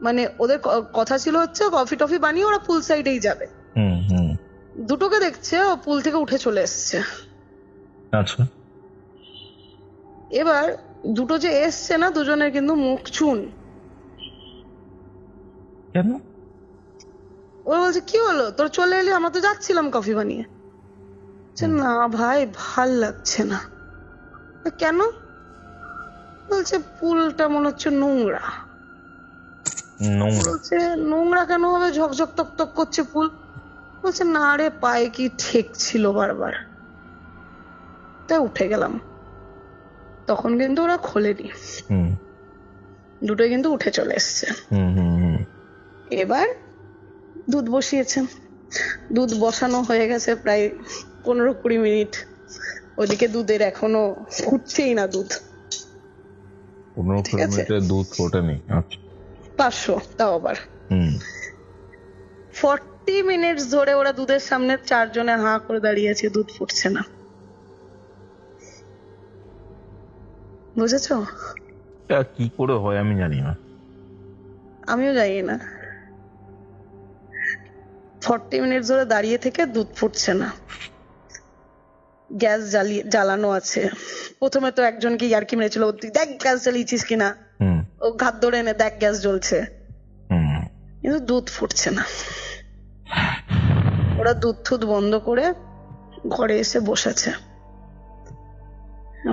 মানে ওদের কথা ছিল হচ্ছে কফি টফি বানিয়ে ওরা পুল সাইডেই যাবে। দুটোকে দেখছে ও পুল থেকে উঠে চলে এসছে। আচ্ছা, এবার দুটো যে এসছে না, দুজনের কিন্তু মুখ চুন। কেন? ওরা বলছে, কি হলো তোর, চলে এলি? আমরা তো যাচ্ছিলাম কফি বানিয়ে। না ভাই, ভাল লাগছে না। কেন? বলছে পুলটা মনে হচ্ছে নোংরা। বলছে নোংরা কেন হবে, ঝকঝক তক করছে পুল। বলছে না রে, পায়ে কি ঠেক ছিল বারবার, তাই উঠে গেলাম। তখন কিন্তু ওরা খোলেনি, দুটোই কিন্তু উঠে চলে এসছে। এবার দুধ বসিয়েছে, দুধ বসানো হয়ে গেছে প্রায় 15-20 মিনিট। ওদিকে দুধের এখনো ফুটছেই না দুধ। 15 মিনিটে দুধ ফোটেনি? আচ্ছা, 500, তাও আবার 40 মিনিট ধরে ওরা দুধের সামনে 4 জনে হাঁ করে দাঁড়িয়েছে, দুধ ফুটছে না। বুঝেছো? কি করে হয় আমি জানি না। আমিও জানি না। 40 মিনিট ধরে দাঁড়িয়ে থেকে দুধ ফুটছে না। গ্যাস জ্বালানো আছে। প্রথমে তো একজনকে ইয়ার্কি মেরেছিল, দেখ গ্যাস জ্বালিয়েছিস কিনা, ও ঘাত ধরে এনে দেখ গ্যাস জ্বলছে, কিন্তু দুধ ফুটছে না। ওরা দুধ থুধ বন্ধ করে ঘরে এসে বসেছে।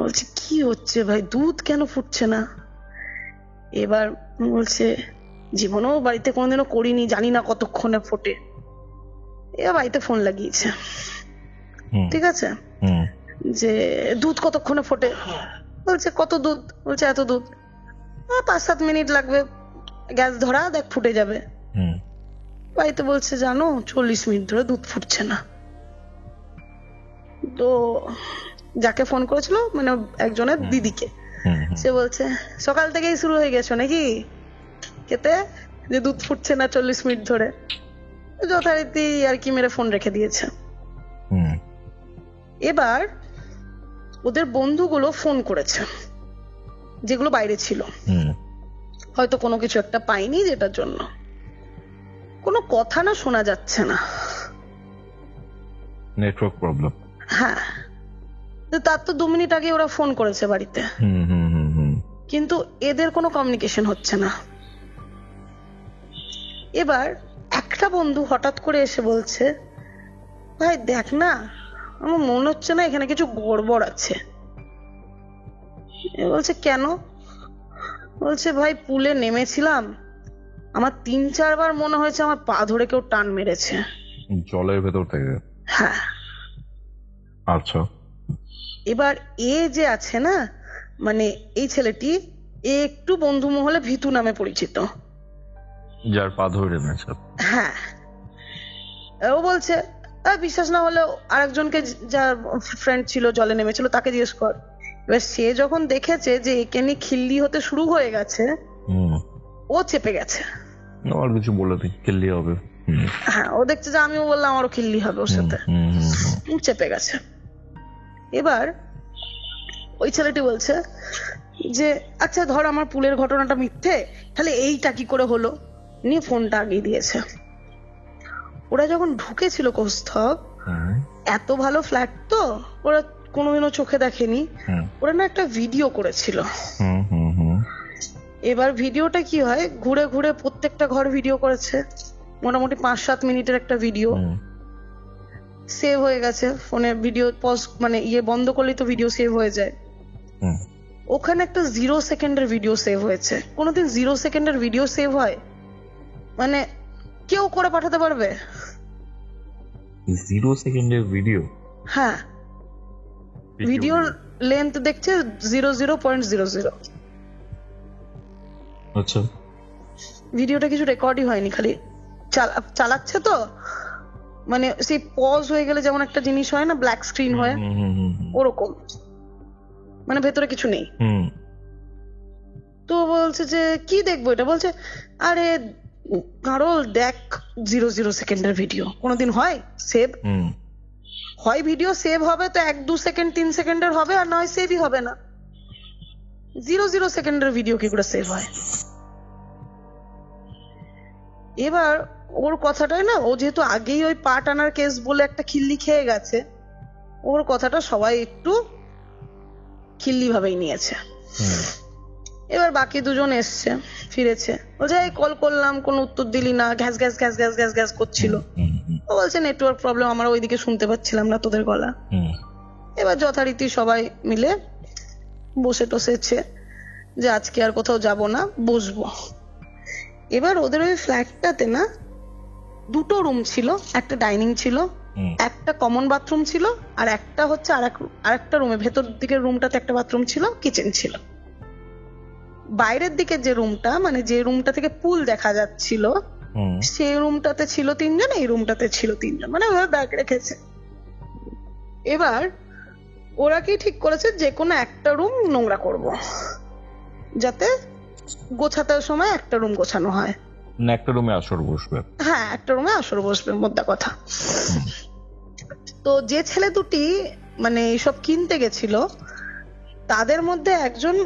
বলছে কি হচ্ছে ভাই, দুধ কেন ফুটছে না? এবার বলছে জীবনেও বাড়িতে কোনোদিনও করিনি, জানি না কতক্ষণে ফোটে। এবার বাড়িতে ফোন লাগিয়েছে, ঠিক আছে, যে দুধ কতক্ষণে ফোটে? বলছে কত দুধ? বলছে এত দুধ। 5-7 মিনিট লাগবে, গ্যাস ধরা, দেখ ফুটে যাবে। বাড়িতে বলছে জানো 40 মিনিট ধরে দুধ ফুটছে না। তো যাকে ফোন করেছিল, মানে একজনের দিদিকে, সে বলছে সকাল থেকেই শুরু হয়ে গেছো নাকি খেতে, যে দুধ ফুটছে না 40 মিনিট ধরে। যথারীতি আর কি মেরে ফোন রেখে দিয়েছে। এবার ওদের বন্ধুগুলো ফোন করেছে, যেগুলো বাইরে ছিল, হয়তো কোনো কিছু একটা পাইনি, যেটার জন্য কোনো কথা না শোনা যাচ্ছে না, নেটওয়ার্ক প্রবলেম। হ্যাঁ, তার তো 2 মিনিট আগে ওরা ফোন করেছে বাড়িতে, কিন্তু এদের কোনো কমিউনিকেশন হচ্ছে না। এবার একটা বন্ধু হঠাৎ করে এসে বলছে, ভাই দেখ না, আমার মনে হচ্ছে না এখানে কিছু গড়বড় আছে। বলছে কেন? বলছে ভাই পুলে নেমেছিলাম, আমার 3-4 বার মনে হয়েছে আমার পা ধরে কেউ টান মেরেছে জলের ভেতর থেকে। হ্যাঁ। আচ্ছা, এবার এ যে আছে না, মানে এই ছেলেটি, এ একটু বন্ধু মহলে ভিতু নামে পরিচিত, যার পা ধরে নেমেছে। হ্যাঁ। ও বলছে বিশ্বাস না হলে আরেকজনকে, যার ফ্রেন্ড ছিল জলে নেমেছিল, তাকে জিজ্ঞেস কর। এবার সে যখন দেখেছে যে একে নিয়ে খিল্লি হতে শুরু হয়ে গেছে, ও চেপে গেছে। আর কিছু বলে খিল্লি হবে। হ্যাঁ, ও দেখছে যে আমিও বললাম আমারও খিল্লি হবে ওর সাথে, চেপে গেছে। এবার ওই ছেলেটি বলছে যে আচ্ছা ধর আমার পুলের ঘটনাটা মিথ্যে, তাহলে এইটা কি করে হলো, নিয়ে ফোনটা আগিয়ে দিয়েছে। ওরা যখন ঢুকেছিল কৌস্তব, এত ভালো ফ্ল্যাট তো ওরা কোনোদিনও চোখে দেখেনি, ওরা না একটা ভিডিও করেছিল। এবার ভিডিওটা কি হয়, ঘুরে ঘুরে প্রত্যেকটা ঘর ভিডিও করেছে, মোটামুটি 5-7 মিনিটের একটা ভিডিও সেভ হয়ে গেছে ফোনে। ভিডিও পজ মানে বন্ধ করলেই তো ভিডিও সেভ হয়ে যায়। ওখানে একটা 0 সেকেন্ডের ভিডিও সেভ হয়েছে। কোনোদিন 0 সেকেন্ডের ভিডিও সেভ হয়? মানে কেউ করে পাঠাতে পারবে? 0 সেকেন্ডের ভিডিও? হ্যাঁ, ভিডিওর লেন্থ দেখছে 00.00। আচ্ছা, ভিডিওটা কিছু রেকর্ডই হয়নি, খালি চালাচ্ছে তো, মানে সেই পজ হয়ে গেলে যেমন একটা জিনিস হয় না, ব্ল্যাক স্ক্রিন হয়, ওরকম, মানে ভেতরে কিছু নেই। তো বলছে যে কি দেখবো এটা, বলছে আরে কারোল দেখ 0.0 সেকেন্ডের ভিডিও কোনোদিন হয় সেভ? হয় ভিডিও সেভ হবে তো 1-2 সেকেন্ড 3 সেকেন্ডের হবে, আর নয় সেভই হবে না। 0.0 সেকেন্ডের ভিডিও কি করে সেভ হয়? এবার ওর কথাটাই না, ও যেহেতু আগেই ওই পা টানার কেস বলে একটা খিল্লি খেয়ে গেছে, ওর কথাটা সবাই একটু খিল্লি ভাবেই নিয়েছে। এবার বাকি দুজন এসছে, ফিরেছে, বলছে এই কল করলাম কোনো উত্তর দিলি না, gas gas gas gas gas gas করছিল। ও বলছে নেটওয়ার্ক প্রবলেম, আমরা ওইদিকে শুনতে পাচ্ছিলাম না তোদের গলা। এবার যথারীতি সবাই মিলে বসে টসেছে যে আজকে আর কোথাও যাব না, বসবো। এবার ওদের ওই ফ্ল্যাটটাতে না 2টো রুম ছিল, একটা ডাইনিং ছিল, একটা কমন বাথরুম ছিল, আর একটা হচ্ছে আরেকটা রুমে ভেতর দিকের রুমটাতে একটা বাথরুম ছিল, কিচেন ছিল। বাইরের দিকে যে রুমটা, মানে যে রুমটা থেকে পুল দেখা যাচ্ছিল, সেই রুমটাতে ছিল 3 জন, এই রুমটাতে ছিল 3 জন, মানে ওরা ব্যাগ রেখেছে। এবার ওরা কি ঠিক করেছে যে কোনো একটা রুম নোংরা করব, যাতে গোছাতে সময় একটা রুম গোছানো হয়, না একটা রুমে আসর বসবে। হ্যাঁ একটা রুমে আসর বসবে, মোদ্দা কথা। তো যে ছেলে দুটি মানে এইসব কিনতে গেছিল, তাদের মধ্যে একজন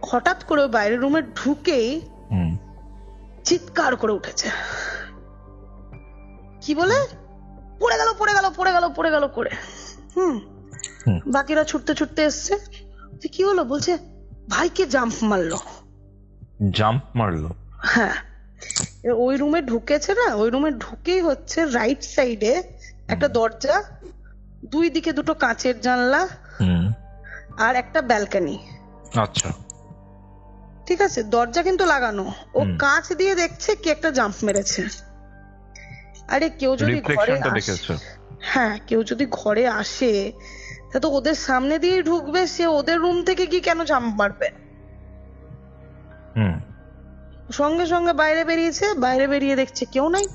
হঠাৎ করে বাইরের রুমে ঢুকেই চিৎকার করে উঠেছে, কি বলে পড়ে গেল পড়ে গেল পড়ে গেল পড়ে গেল করে। বাকিরা ছুটতে ছুটতে এসছে, কি হলো? বলছে ভাইকে জাম্প মারলো। জাম্প মারলো? হ্যাঁ, ওই রুমে ঢুকেছে না, ওই রুমে ঢুকেই হচ্ছে রাইট সাইডে একটা দরজা, 2 দিকে 2টো কাঁচের জানলা, আর একটা ব্যালকনি। আচ্ছা ঠিক আছে, দরজা কিন্তু লাগানো, ও কাঁচ দিয়ে দেখছে কি একটা জাম্প মেরেছে। আরে কেউ যদি ঘরে আসে, হ্যাঁ কেউ যদি ঘরে আসে তা তো ওদের সামনে দিয়ে ঢুকবে, সে ওদের রুম থেকে কি কেন জাম্প মারবে? সঙ্গে সঙ্গে বাইরে বেরিয়েছে, বাইরে বেরিয়ে দেখছে কেউ নাই।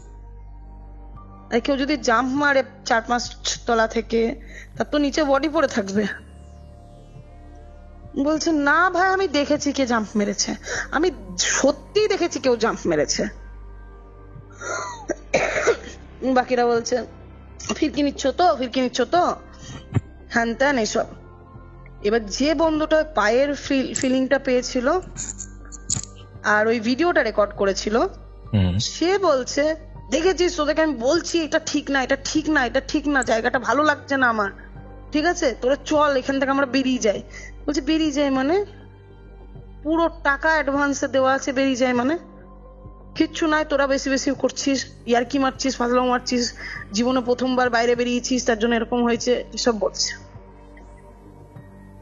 আর কেউ যদি জাম্প মারে 4-5 তলা থেকে, তার তো নিচে বডি পড়ে থাকবে। বলছে না ভাই আমি দেখেছি কে জাম্প মেরেছে, আমি সত্যি দেখেছি কেউ জাম্প মেরেছে। বাকিরা বলছে ফিরকি নিচ্ছ তো হ্যান ত্যান এসব। এবার যে বন্ধুটা পায়ের ফিলিংটা পেয়েছিল আর ওই ভিডিওটা রেকর্ড করেছিল, সে বলছে দেখেছিস তোদেরকে আমি বলছি এটা ঠিক না, এটা ঠিক না, এটা ঠিক না, জায়গাটা ভালো লাগছে না আমার, ঠিক আছে তোরা চল এখান থেকে আমরা বেরিয়ে যাই। বলছে বেরিয়ে যায় মানে? পুরো টাকা অ্যাডভান্সে দেওয়া আছে, বেরিয়ে যায় মানে? কিচ্ছু নাই, তোরা বেশি বেশি করছিস, ইয়ার্কি মারছিস, ফাজলামো মারছিস, জীবনে প্রথমবার বাইরে বেরিয়েছিস তার জন্য এরকম হয়েছে, এসব বলছে।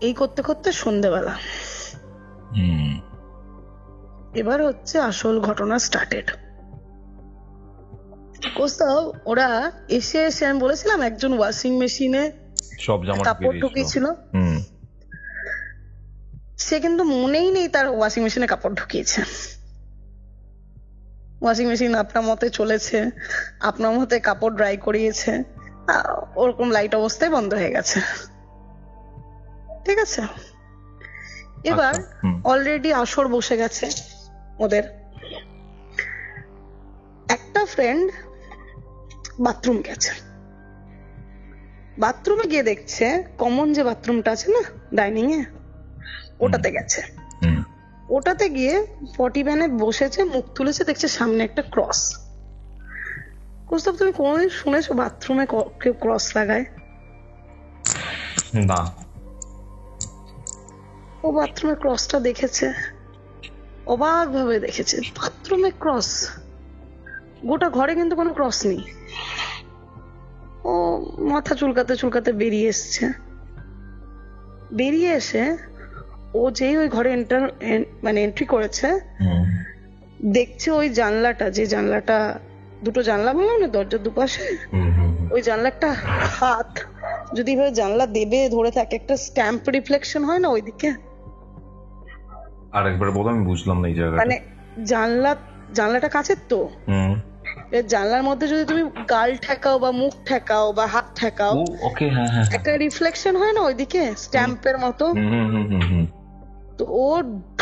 এই করতে করতে সন্ধ্যেবেলা এবার হচ্ছে আসল ঘটনা স্টার্টেড। কোথাও ওরা এসে আমি বলেছিলাম একজন ওয়াশিং মেশিনে সব জামা কাপড় ঢুকিয়েছিল, সে কিন্তু মনেই নেই তার ওয়াশিং মেশিনে কাপড় ঢুকিয়েছে। ওয়াশিং মেশিন আপনার মতে চলেছে, আপনার মতে কাপড় ড্রাই করিয়েছে, ওরকম লাইট অবস্থায় বন্ধ হয়ে গেছে। ঠিক আছে, এবার অলরেডি আসর বসে গেছে ওদের। একটা ফ্রেন্ড বাথরুম গেছে, বাথরুমে গিয়ে দেখছে কমন যে বাথরুমটা আছে না ডাইনিং এ, ওটাতে গেছে। ওটাতে গিয়ে পটি ভ্যানে বসেছে, মুখ তুলেছে, দেখছে সামনে একটা ক্রস। কৌস্তব তুমি কোনোদিন শুনেছো বাথরুমে কেউ ক্রস লাগায়? না। ও বাথরুমে ক্রসটা দেখেছে, অবাক ভাবে দেখেছে, বাথরুমে ক্রস, গোটা ঘরে কিন্তু কোনো ক্রস নেই। ও মাথা চুলকাতে চুলকাতে বেরিয়ে এসছে। বেরিয়ে এসে ও যেই ওই ঘরে এন্ট্রি করেছে, দেখছে ওই জানলাটা, যে জানলাটা 2টো জানলা বললাম না দরজার দুপাশে, ওই জানলাটা হাত যদি জানলা দেবে ধরে থাকে, একটা স্ট্যাম্প রিফ্লেকশন হয় না ওইদিকে। আরেকবার বল, আমি বুঝলাম না এই জায়গাটা। মানে জানলাটা কাঁচের তো, জানলার মধ্যে যদি তুমি গাল ঠেকাও বা মুখ ঠেকাও বা হাত ঠেকাও, একটা রিফ্লেকশন হয় না ওইদিকে স্ট্যাম্পের মতো। তো ও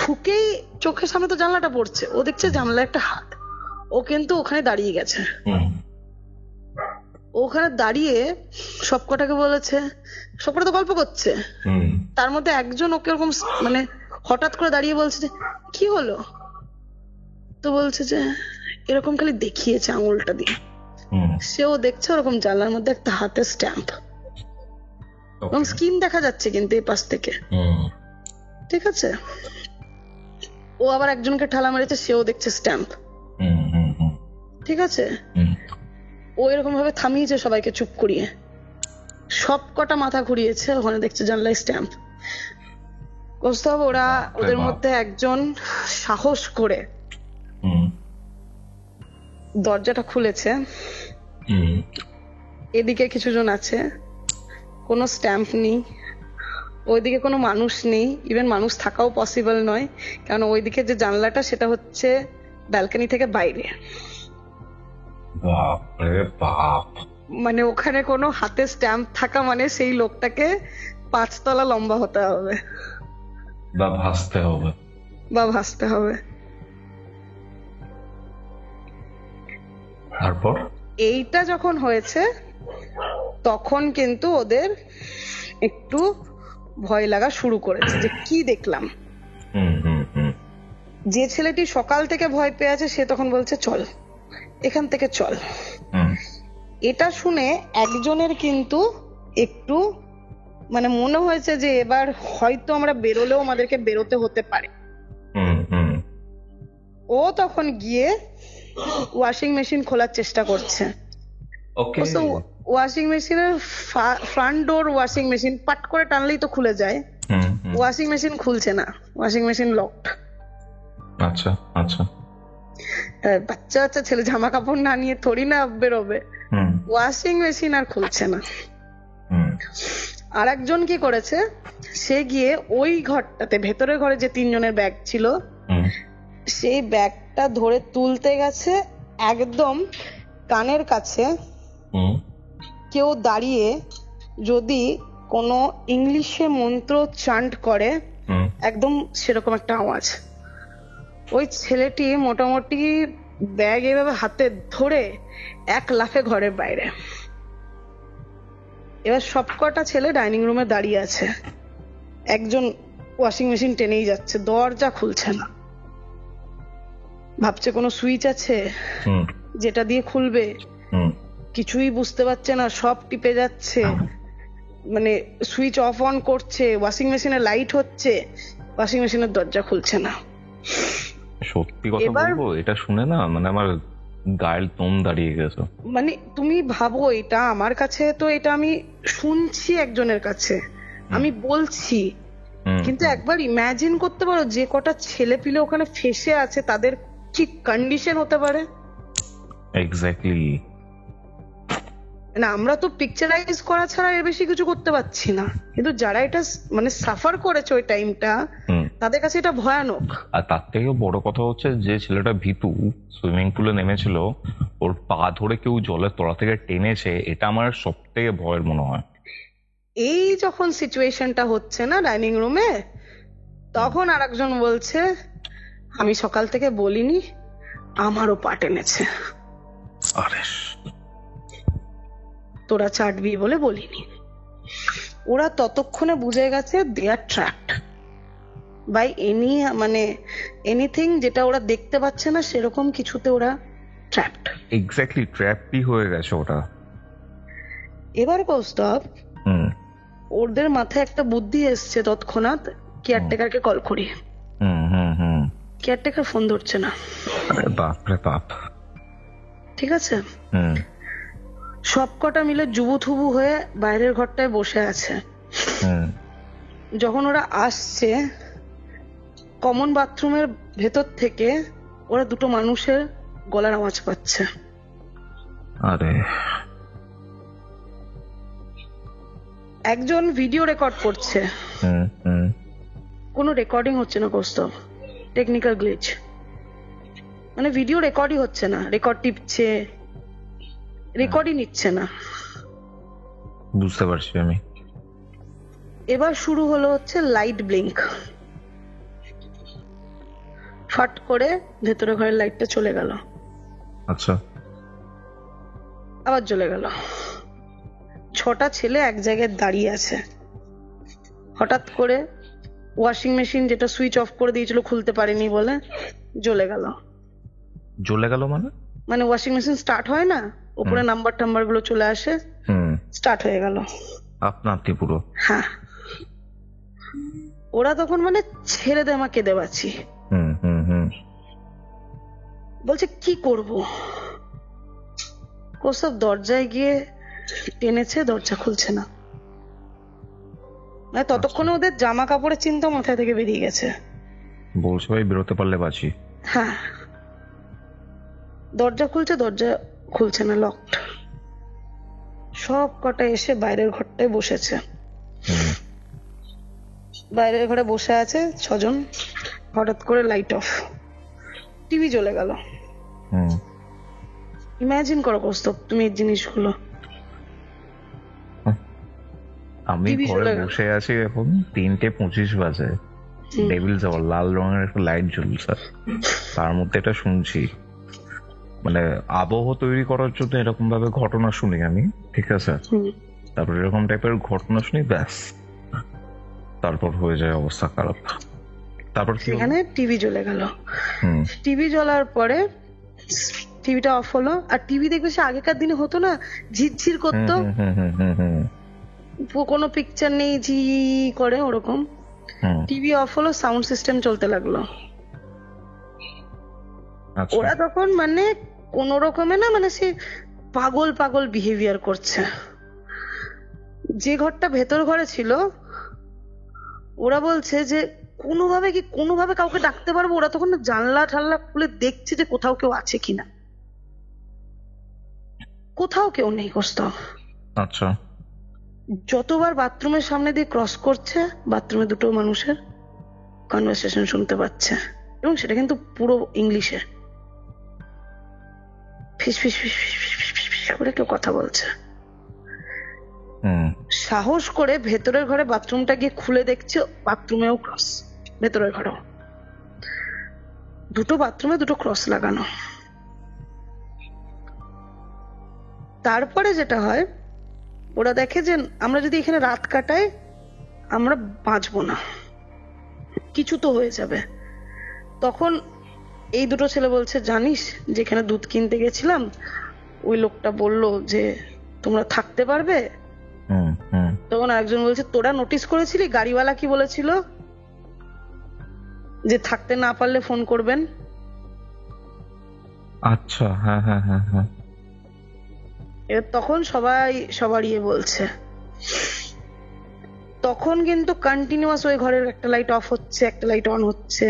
ঢুকেই চোখের সামনে তো জানলাটা পড়ছে, ও দেখছে জানলা একটা হাত, ও কিন্তু ওখানে দাঁড়িয়ে গেছে। ওখানে দাঁড়িয়ে সবকটাকে বলেছে, সবকটা তো গল্প করছে, তার মধ্যে একজন ওকে ওরকম মানে হঠাৎ করে দাঁড়িয়ে বলছে যে কি হলো, তো বলছে যে এরকম খালি দেখিয়েছে আঙুলটা দিয়ে। সেও দেখছে ওরকম জানলার মধ্যে একটা হাতের স্ট্যাম্প, এবং স্কিন দেখা যাচ্ছে কিন্তু এই পাশ থেকে, ঠিক আছে। ও আবার একজনকে ঠালা মেরেছে, সেও দেখছে স্ট্যাম্প, ঠিক আছে। ও এরকম ভাবে থামিয়েছে সবাইকে চুপ করিয়ে, সব কটা মাথা ঘুরিয়েছে, ওখানে দেখছে জানলায় স্ট্যাম্প। কৌস্তব ওরা ওদের মধ্যে একজন সাহস করে দরজাটা খুলেছে, এদিকে কিছু জন আছে, কোনো স্ট্যাম্প নেই, ওইদিকে কোনো মানুষ নেই, ইভেন মানুষ থাকাও পসিবল নয়, কারণ ওইদিকে যে জানলাটা সেটা হচ্ছে ব্যালকনি থেকে বাইরে। মানে ওখানে কোনো হাতে স্ট্যাম্প থাকা মানে সেই লোকটাকে 5 তলা লম্বা হতে হবে বা ভাসতে হবে। তারপর এইটা যখন হয়েছে তখন কিন্তু ওদের একটু ভয় লাগা শুরু করেছে যে কি দেখলাম। যে ছেলেটি সকাল থেকে ভয় পেয়ে আছে সে তখন বলছে চল এখান থেকে চল। এটা শুনে একজনের কিন্তু একটু মানে মনে হয়েছে যে এবার হয়তো আমরা বেরোলেও আমাদেরকে বেরোতে হতে পারে। ও তখন গিয়ে ওয়াশিং মেশিন খোলার চেষ্টা করছে। ওয়াশিং মেশিনের ফ্রন্ট ডোর, ওয়াশিং মেশিন পাট করে টানলেই তো খুলে যায়, ওয়াশিং মেশিন খুলছে না, ওয়াশিং মেশিন লকড। আচ্ছা আচ্ছা, বাচ্চা বাচ্চা ছেলে জামা কাপড় না নিয়ে থোড়ি না বেরোবে, ওয়াশিং মেশিন আর খুলছে না। আর একজন কি করেছে, সে গিয়ে ওই ঘরটাতে ভেতরের ঘরে যে 3 জনের ব্যাগ ছিল সেই ব্যাগটা ধরে তুলতে গেছে, একদম কানের কাছে কেউ দাঁড়িয়ে যদি কোনো ইংলিশে মন্ত্র চান্ট করে একদম সেরকম একটা আওয়াজ। ওই ছেলেটি মোটামুটি ব্যাগ এভাবে হাতে ধরে 1 লাফে ঘরের বাইরে। এবার সবকটা ছেলে ডাইনিং রুমে দাঁড়িয়ে আছে, একজন ওয়াশিং মেশিন টেনেই যাচ্ছে, দরজা খুলছে না, ভাবছে কোনো সুইচ আছে যেটা দিয়ে খুলবে, কিছুই বুঝতে পারছে না, সব টিপে যাচ্ছে, মানে সুইচ অফ অন করছে, ওয়াশিং মেশিনের লাইট হচ্ছে, ওয়াশিং মেশিনের দরজা খুলছে না। সত্যি কথা বলবো, এটা শুনে না মানে আমার গায়ের দম দাঁড়িয়ে গেছে। মানে তুমি ভাবো, এটা আমার কাছে তো এটা আমি শুনছি একজনের কাছে, আমি বলছি, কিন্তু একবার ইমাজিন করতে পারো যে কটা ছেলে পিলে ওখানে ফেসে আছে তাদের কি কন্ডিশন হতে পারে। এক্স্যাক্টলি, না আমরা তো পিকচারাইজ করা ছাড়া এর বেশি কিছু করতে পারছি না, কিন্তু যারা এটা মানে সাফার করেছে ওই টাইমটা তাদের কাছে এটা ভয়ানক। আর তার থেকে বড় কথা হচ্ছে যে ছেলেটা ভীতু সুইমিং পুলে নেমেছিল, ওর পা ধরে কেউ জলের তলা থেকে টেনেছে, এটা আমার সব থেকে ভয়ের মনে হয়। এই যখন সিচুয়েশনটা হচ্ছে না ডাইনিং রুমে, তখন আরেকজন বলছে আমি সকাল থেকে বলিনি, আমারও পা টেনেছে, তোরা চাটবি বলে বলিনি। ওরা ততক্ষণে বুঝে গেছে দে আর ট্র্যাপড বাই এনিথিং যেটা ওরা দেখতে পাচ্ছে না, সেরকম কিছুতে ওরা ট্র্যাপড। এক্স্যাক্টলি, ট্র্যাপই হয়ে গেছে ওটা। এবার কৌস্তব ওদের মাথায় একটা বুদ্ধি এসছে তৎক্ষণাৎ, কেয়ারটেকারকে কল করি। কেয়ারটেকার ফোন ধরছে না। বাপরে বাপ। ঠিক আছে, সবকটা মিলে জুবুথুবু হয়ে বাইরের ঘরটায় বসে আছে। যখন ওরা আসছে কমন বাথরুমের ভেতর থেকে ওরা 2টো মানুষের গলার আওয়াজ পাচ্ছে। আরে, একজন ভিডিও রেকর্ড করছে, কোনো রেকর্ডিং হচ্ছে না কৌস্তব, টেকনিক্যাল গ্লিচ, মানে ভিডিও রেকর্ডই হচ্ছে না, রেকর্ড টিপছে, রেকর্ডই নিচ্ছে না। বুঝতে পারছি আমি। এবার শুরু হলো হচ্ছে লাইট ব্লিঙ্ক, ফাট করে ভেতরে ঘরের লাইটটা চলে গেল, আচ্ছা, আবার জ্বলে গেল। 6টা ছেলে এক জায়গায় দাঁড়িয়ে আছে। হঠাৎ করে ওয়াশিং মেশিন যেটা সুইচ অফ করে দিয়েছিল খুলতে পারেনি বলে জ্বলে গেল। জ্বলে গেল মানে? মানে ওয়াশিং মেশিন স্টার্ট হয় না, উপরে নাম্বার টাম্বার গুলো চলে আসে, স্টার্ট হয়ে গেল আপনা আপনি পুরো। হ্যাঁ, ওরা তখন মানে ছেড়ে দে আমাকে কেঁদে বাঁচি। বলছে কি করব, ওসব দরজায় গিয়ে টেনেছে, দরজা খুলছে না। মানে ততক্ষণে ওদের জামা কাপড়ের চিন্তা মাথা থেকে বেরিয়ে গেছে। বলছে ভাই বেরোতে পারলে বাঁচি। হ্যাঁ, দরজা খুলছে, দরজা খুলছে না, লকড। সব কটা এসে বাইরের ঘরটায় বসেছে। বাইরের ঘরে বসে আছে 6 জন। হঠাৎ করে লাইট অফ, টিভি জ্বলে গেল। ইমাজিন করো কৌস্তব তুমি এই জিনিসগুলো। আমি ঘরে বসে আছি, এখন 3:25 বাজে, ডেভিলস আওয়ার, লাল রঙের একটা লাইট জ্বলছে, তার মধ্যে এটা শুনছি। মানে আবহ তৈরি করার জন্য এরকম ভাবে ঘটনা শুনি আমি, ঠিক আছে, তারপর এরকম টাইপের ঘটনা শুনি, ব্যাস তারপর হয়ে যায় অবস্থা খারাপ। তারপর সেখানে টিভি জ্বলে গেল। টিভি জ্বলার পরে টিভিটা অফ হলো। আর টিভি দেখবে সে আগেকার দিনে হতো না, ঝিরঝির করতো, কোনো পিকচার নেই, ঝি করে ওরকম। টিভি অফ হলো, সাউন্ড সিস্টেম চলতে লাগলো। ওরা তখন মানে কোন রকমে না, মানে সে পাগল পাগল বিহেভিয়ার করছে। যে ঘরটা ভেতর ঘরে ছিল, ওরা বলছে যে কোনোভাবে কাউকে ডাকতে পারবো। ওরা তখন জানলা ঠাল্লা খুলে দেখছে যে কোথাও কেউ আছে কিনা। কোথাও কেউ নেই কৌস্তব। আচ্ছা, যতবার বাথরুমের সামনে দিয়ে ক্রস করছে, বাথরুমে দুটো মানুষের কনভারসেশন শুনতে পাচ্ছে, এবং সেটা কিন্তু পুরো ইংলিশে। ফিস ফিস ফিস ফিস করে কেউ কথা বলছে। সাহস করে ভেতরের ঘরে বাথরুমটা গিয়ে খুলে দেখছে, বাথরুমেও ক্রস, ভেতরের ঘরেও। দুটো বাথরুমে দুটো ক্রস লাগানো। তারপরে যেটা হয়, ওরা দেখে যে আমরা যদি এখানে রাত কাটাই আমরা বাঁচবো না, কিছু তো হয়ে যাবে। তখন এই দুটো ছেলে বলছে, জানিস যেখানে দুধ কিনতে গেছিলাম ওই লোকটা বললো যে তোমরা থাকতে পারবে। তখন আরেকজন বলছে, তোরা নোটিস করেছিলি গাড়িওয়ালা কি বলেছিল, যে থাকতে না পারলে ফোন করবেন। আচ্ছা, হ্যাঁ হ্যাঁ হ্যাঁ হ্যাঁ। তখন সবার ইয়ে বলছে। তখন কিন্তু কন্টিনিউয়াস ওই ঘরের একটা লাইট অফ হচ্ছে, একটা লাইট অন হচ্ছে।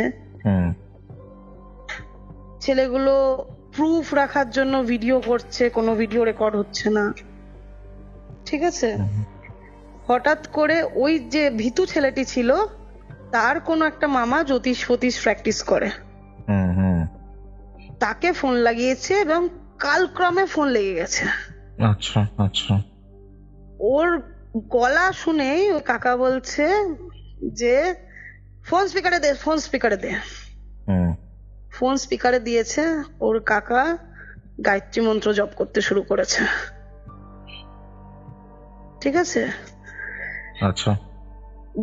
ছেলেগুলো প্রুফ রাখার জন্য ভিডিও করছে, কোনো ভিডিও রেকর্ড হচ্ছে না, ঠিক আছে। হঠাৎ করে ওই যে ভীতু ছেলেটি ছিল, তার কোনো একটা মামা জ্যোতিষ ফতিষ প্র্যাকটিস করে, তাকে ফোন লাগিয়েছে এবং কালক্রমে ফোন লেগে গেছে। আচ্ছা আচ্ছা। ওর গলা শুনেই ওই কাকা বলছে যে ফোন স্পিকারে দে, ফোন স্পিকারে দে। ফোন স্পিকারে দিয়েছে, ওর কাকা গায়ত্রী মন্ত্র জপ করতে শুরু করেছে, ঠিক আছে। আচ্ছা,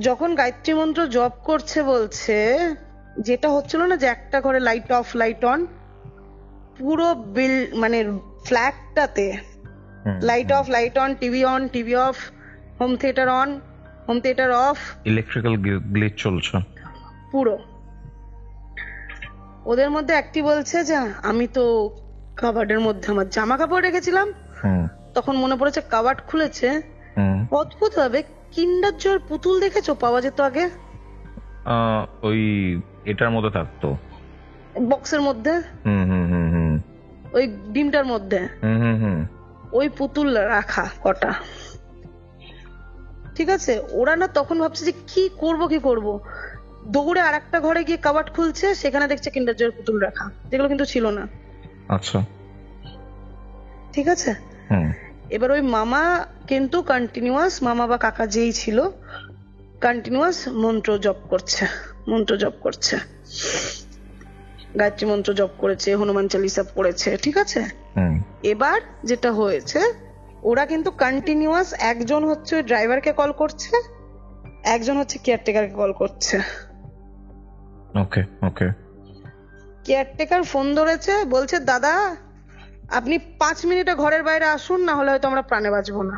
যখন গায়ত্রী মন্ত্র জপ করছে, বলছে যেটা হচ্ছিল না যে একটা ঘরে লাইট অফ লাইট অন, পুরো মানে ফ্ল্যাটটাতে light off light on, TV on TV off, home theatre on home theatre off, electrical glitch চলছে পুরো। ওদের মধ্যে একটি বলছে যে আমি তো কাবার্ডের মধ্যে আমার জামা কাপড় রেখেছিলাম, তখন মনে পড়েছে কাবার্ড খুলেছে, অদ্ভুত ভাবে কিন্ডার জয়ের পুতুল দেখেছো, পাওয়া যেত আগে, ওই এটার মধ্যে থাকতো, বক্সের মধ্যে, ওই ডিমটার মধ্যে ওই পুতুল রাখা কটা, ঠিক আছে। ওরা না তখন ভাবছে যে কি করব, দৌড়ে আর একটা ঘরে গিয়ে কাবার্ড খুলছে, সেখানে দেখছে কিন্ডার জয়ের পুতুল রাখা, যেগুলো কিন্তু ছিল না। আচ্ছা, ঠিক আছে। এবার ওই মামা কিন্তু কন্টিনিউয়াস, মামা বা কাকা যেই ছিল, কন্টিনিউয়াস মন্ত্র জপ করছে। গায়ত্রী মন্ত্র জপ করেছে, হনুমান চালিসা পড়েছে, ঠিক আছে। এবার যেটা হয়েছে, ওরা কিন্তু কন্টিনিউয়াস, একজন হচ্ছে ওই ড্রাইভারকে কল করছে, একজন হচ্ছে কেয়ারটেকারকে কল করছে। ওকে ওকে। কেয়ারটেকার ফোন ধরেছে, বলছে দাদা আপনি 5 মিনিটে ঘরের বাইরে আসুন, না হলে হয়তো আমরা প্রাণে বাঁচবো না।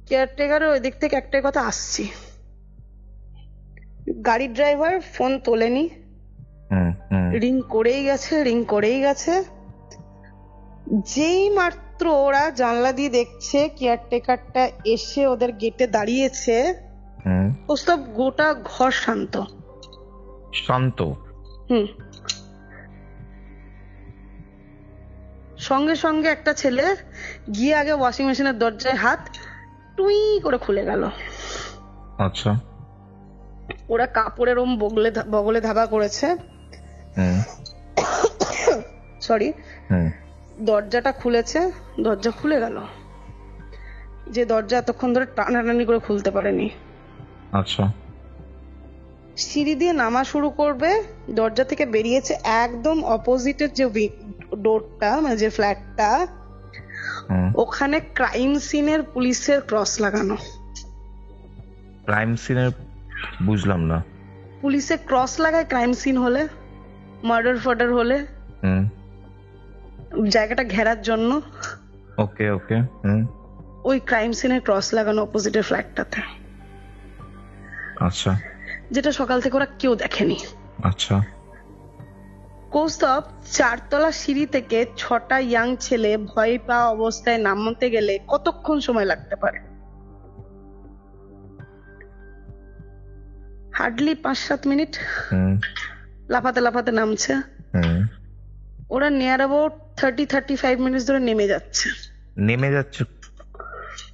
কেয়ারটেকার ওই দিক থেকে একটাই কথা, আসছি। গাড়ির ড্রাইভার ফোন তোলেনি, রিং করেই গেছে। যেই মাত্র ওরা জানলা দিয়ে দেখছে কেয়ারটেকারটা এসে ওদের গেটে দাঁড়িয়েছে, ওসব গোটা ঘর শান্ত। সঙ্গে সঙ্গে একটা ছেলে গিয়ে আগে ওয়াশিং মেশিনের দরজায় হাত টুই করে খুলে গেল। আচ্ছা। ওরা কাপড়ের বগলে ধাবা করেছে, সরি, দরজাটা খুলেছে, দরজা খুলে গেল। যে দরজা এতক্ষণ ধরে টানাটানি করে খুলতে পারেনি। আচ্ছা। সিঁড়ি দিয়ে নামা শুরু করবে, দরজা থেকে বেরিয়েছে একদম অপোজিটের যে ডোরটা, মানে যে ফ্ল্যাটটা, ওখানে ক্রাইম সিনের পুলিশের ক্রস লাগানো। ক্রাইম সিনের বুঝলাম না। পুলিশে ক্রস লাগায় ক্রাইম সিন হলে, মার্ডার ফার্ডার হলে, জায়গাটা ঘেরার জন্য। ওকে ওকে। ওই ক্রাইম সিনের ক্রস লাগানো অপোজিটের ফ্ল্যাটটাতে। আচ্ছা। যেটা সকাল থেকে ওরা কেউ দেখেনি। আচ্ছা। কৌস্তব 4 তলা সিঁড়ি থেকে 6টা ইয়াং ছেলে ভয় পাওয়া অবস্থায় নামতে গেলে কতক্ষণ সময় লাগতে পারে? Hardly 5-7 minute. লাফাতে লাফাতে নামছে। ওরা নিয়ার অ্যাবাউট 30-35 মিনিট ধরে নেমে যাচ্ছে।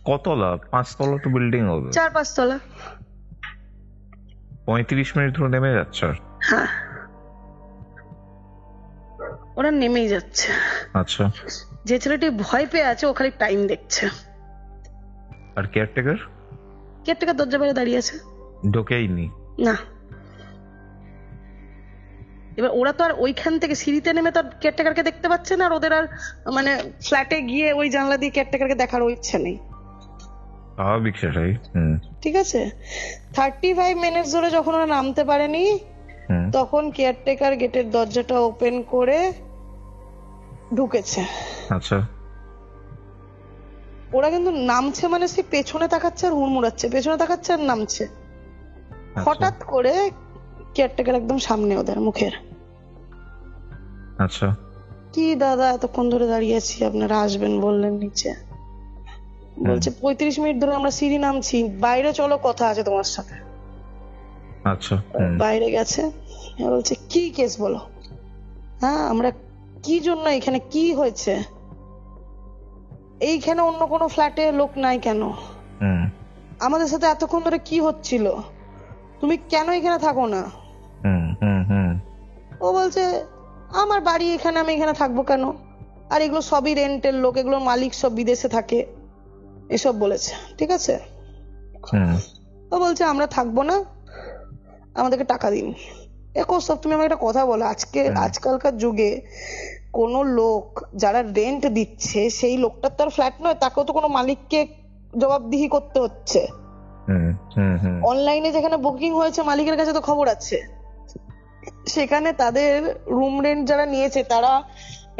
কতলা? 5 তলা তো বিল্ডিং হবে। 4-5 তলা। 35 মিনিট ধরে নেমে যাচ্ছে। হ্যাঁ, ওরা নেমেই যাচ্ছে। আচ্ছা। যে ছেলেটি ভয় পেয়ে আছে ও খালি টাইম দেখছে। আর কেয়ারটেকার দরজা বাইরে দাঁড়িয়ে আছে, ঢোকেইনি না। এবার ওরা তো আর ওইখান থেকে সিঁড়িতে নেমে তো কেয়ারটেকারকে দেখতে পাচ্ছে না, আর ওদের আর মানে ফ্ল্যাটে গিয়ে ওই জানলা দিয়ে কেয়ারটেকারকে দেখার ইচ্ছে নেই। স্বাভাবিক, সেটাই। ঠিক আছে। 35 মিনিট ধরে যখন ওরা নামতে পারেনি, তখন কেয়ারটেকার গেটের দরজাটা ওপেন করে ঢুকেছে। আচ্ছা। ওরা কিন্তু নামছে মানে সে পেছনে তাকাচ্ছে আর হুড়মুড়াচ্ছে, পেছনে তাকাচ্ছে আর নামছে। হঠাৎ করে কেয়ারটেকার একদম সামনে ওদের মুখের। আচ্ছা। কি দাদা এতক্ষণ ধরে দাঁড়িয়ে আছি, আপনারা আসবেন বললেন নিচে। বলছে 35 মিনিট ধরে আমরা সিঁড়ি নামছি, বাইরে চলো, কথা আছে তোমার সাথে। আচ্ছা। বাইরে গেছে, বলছে কি কেস বলো, হ্যাঁ আমরা কি জন্য এখানে, কি হয়েছে, এইখানে অন্য কোনো ফ্ল্যাটে লোক নাই কেন, আমাদের সাথে এতক্ষণ ধরে কি হচ্ছিল, তুমি কেন এখানে থাকো না? ও বলছে আমার বাড়ি এখানে, আমি এখানে থাকবো কেন, আর এগুলো সবই রেন্টের লোক, এগুলোর মালিক সব বিদেশে থাকে, এসব বলেছে। ঠিক আছে। ও বলছে আমরা থাকবো না, আমাদেরকে টাকা দিন। সব তুমি আমাকে একটা কথা বলো, আজকালকার যুগে কোন লোক যারা রেন্ট দিচ্ছে সেই লোকটার তো আর ফ্ল্যাট নয়, তাকেও তো কোনো মালিককে জবাবদিহি করতে হচ্ছে। অনলাইনে যেখানে বুকিং হয়েছে মালিকের কাছে তো খবর আছে। সেখানে তাদের রুম রেন্ট যারা নিয়েছে তারা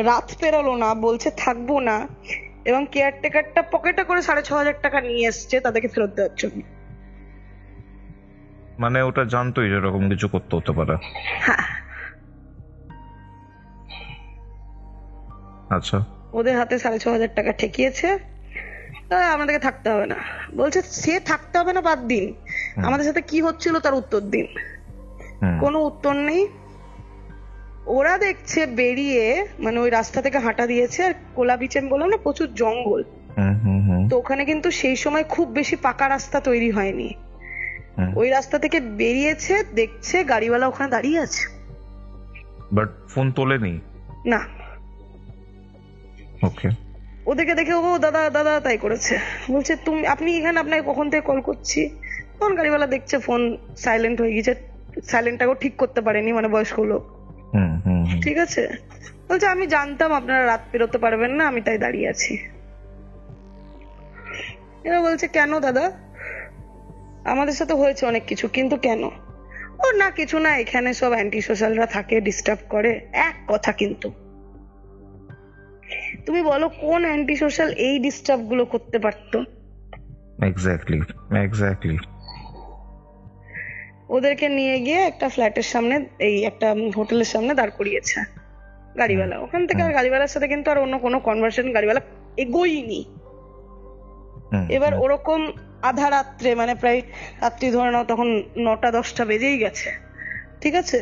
রাত পেরোলো না, বলছে থাকবো না, এবং কেয়ারটেকারটা পকেটে করে 6,500 টাকা নিয়ে এসছে তাদেরকে ফেরত দেওয়ার জন্য। মানে ওটা জানতোই এরকম কিছু করতে হতে পারে। হ্যাঁ। আচ্ছা। ওদের হাতে 6,500 টাকা ঠেকিয়েছে, আমাদেরকে থাকতে হবে না। বলছে সে থাকতে হবে না বাদ দিন, আমাদের সাথে কি হচ্ছিল তার উত্তর দিন। কোনো উত্তর নেই। ওরা দেখছে বেরিয়ে, মানে ওই রাস্তা থেকে হাঁটা দিয়েছে, আর কোলা বিচ আমি বললাম না প্রচুর জঙ্গল, তো ওখানে কিন্তু সেই সময় খুব বেশি পাকা রাস্তা তৈরি হয়নি। ওই রাস্তা থেকে বেরিয়েছে, দেখছে গাড়িওয়ালা ওখানে দাঁড়িয়ে আছে, বাট ফোন তোলেনি না। ওকে। ওদেরকে দেখে ও দাদা দাদা তাই করেছে। বলছে আপনি এখানে, আপনাকে কখন থেকে কল করছি। তখন গাড়িওয়ালা দেখছে ফোন সাইলেন্ট হয়ে গেছে, সাইলেন্টটাকেও ঠিক করতে পারেনি, মানে বয়স্ক লোক। ঠিক আছে, বলছে আমি জানতাম আপনারা রাত পেরোতে পারবেন না, আমি তাই দাঁড়িয়ে আছি। এরা বলছে কেন দাদা, আমাদের সাথে হয়েছে অনেক কিছু, কিন্তু কেন? ও না কিছু না, এখানে সব অ্যান্টি সোশ্যালরা থাকে, ডিস্টার্ব করে। এক কথা, কিন্তু তুমি বলো কোন অ্যান্টি সোশ্যাল এই ডিস্টার্ব গুলো করতে পারতো? এক্স্যাক্টলি। ওদেরকে নিয়ে গিয়ে একটা ফ্ল্যাটের সামনে, এই একটা হোটেলের সামনে দাঁড় করিয়েছে গাড়িওয়ালা। ওখান থেকে আর গাড়িওয়ালার সাথে কিন্তু আর অন্য কোনো কনভারসেশন গাড়িওয়ালা এগোইনি। এবার ওরকম আধা রাত্রে, মানে প্রায় রাত্রি ধরে নাও তখন 9টা-10টা বেজেই গেছে, ঠিক আছে,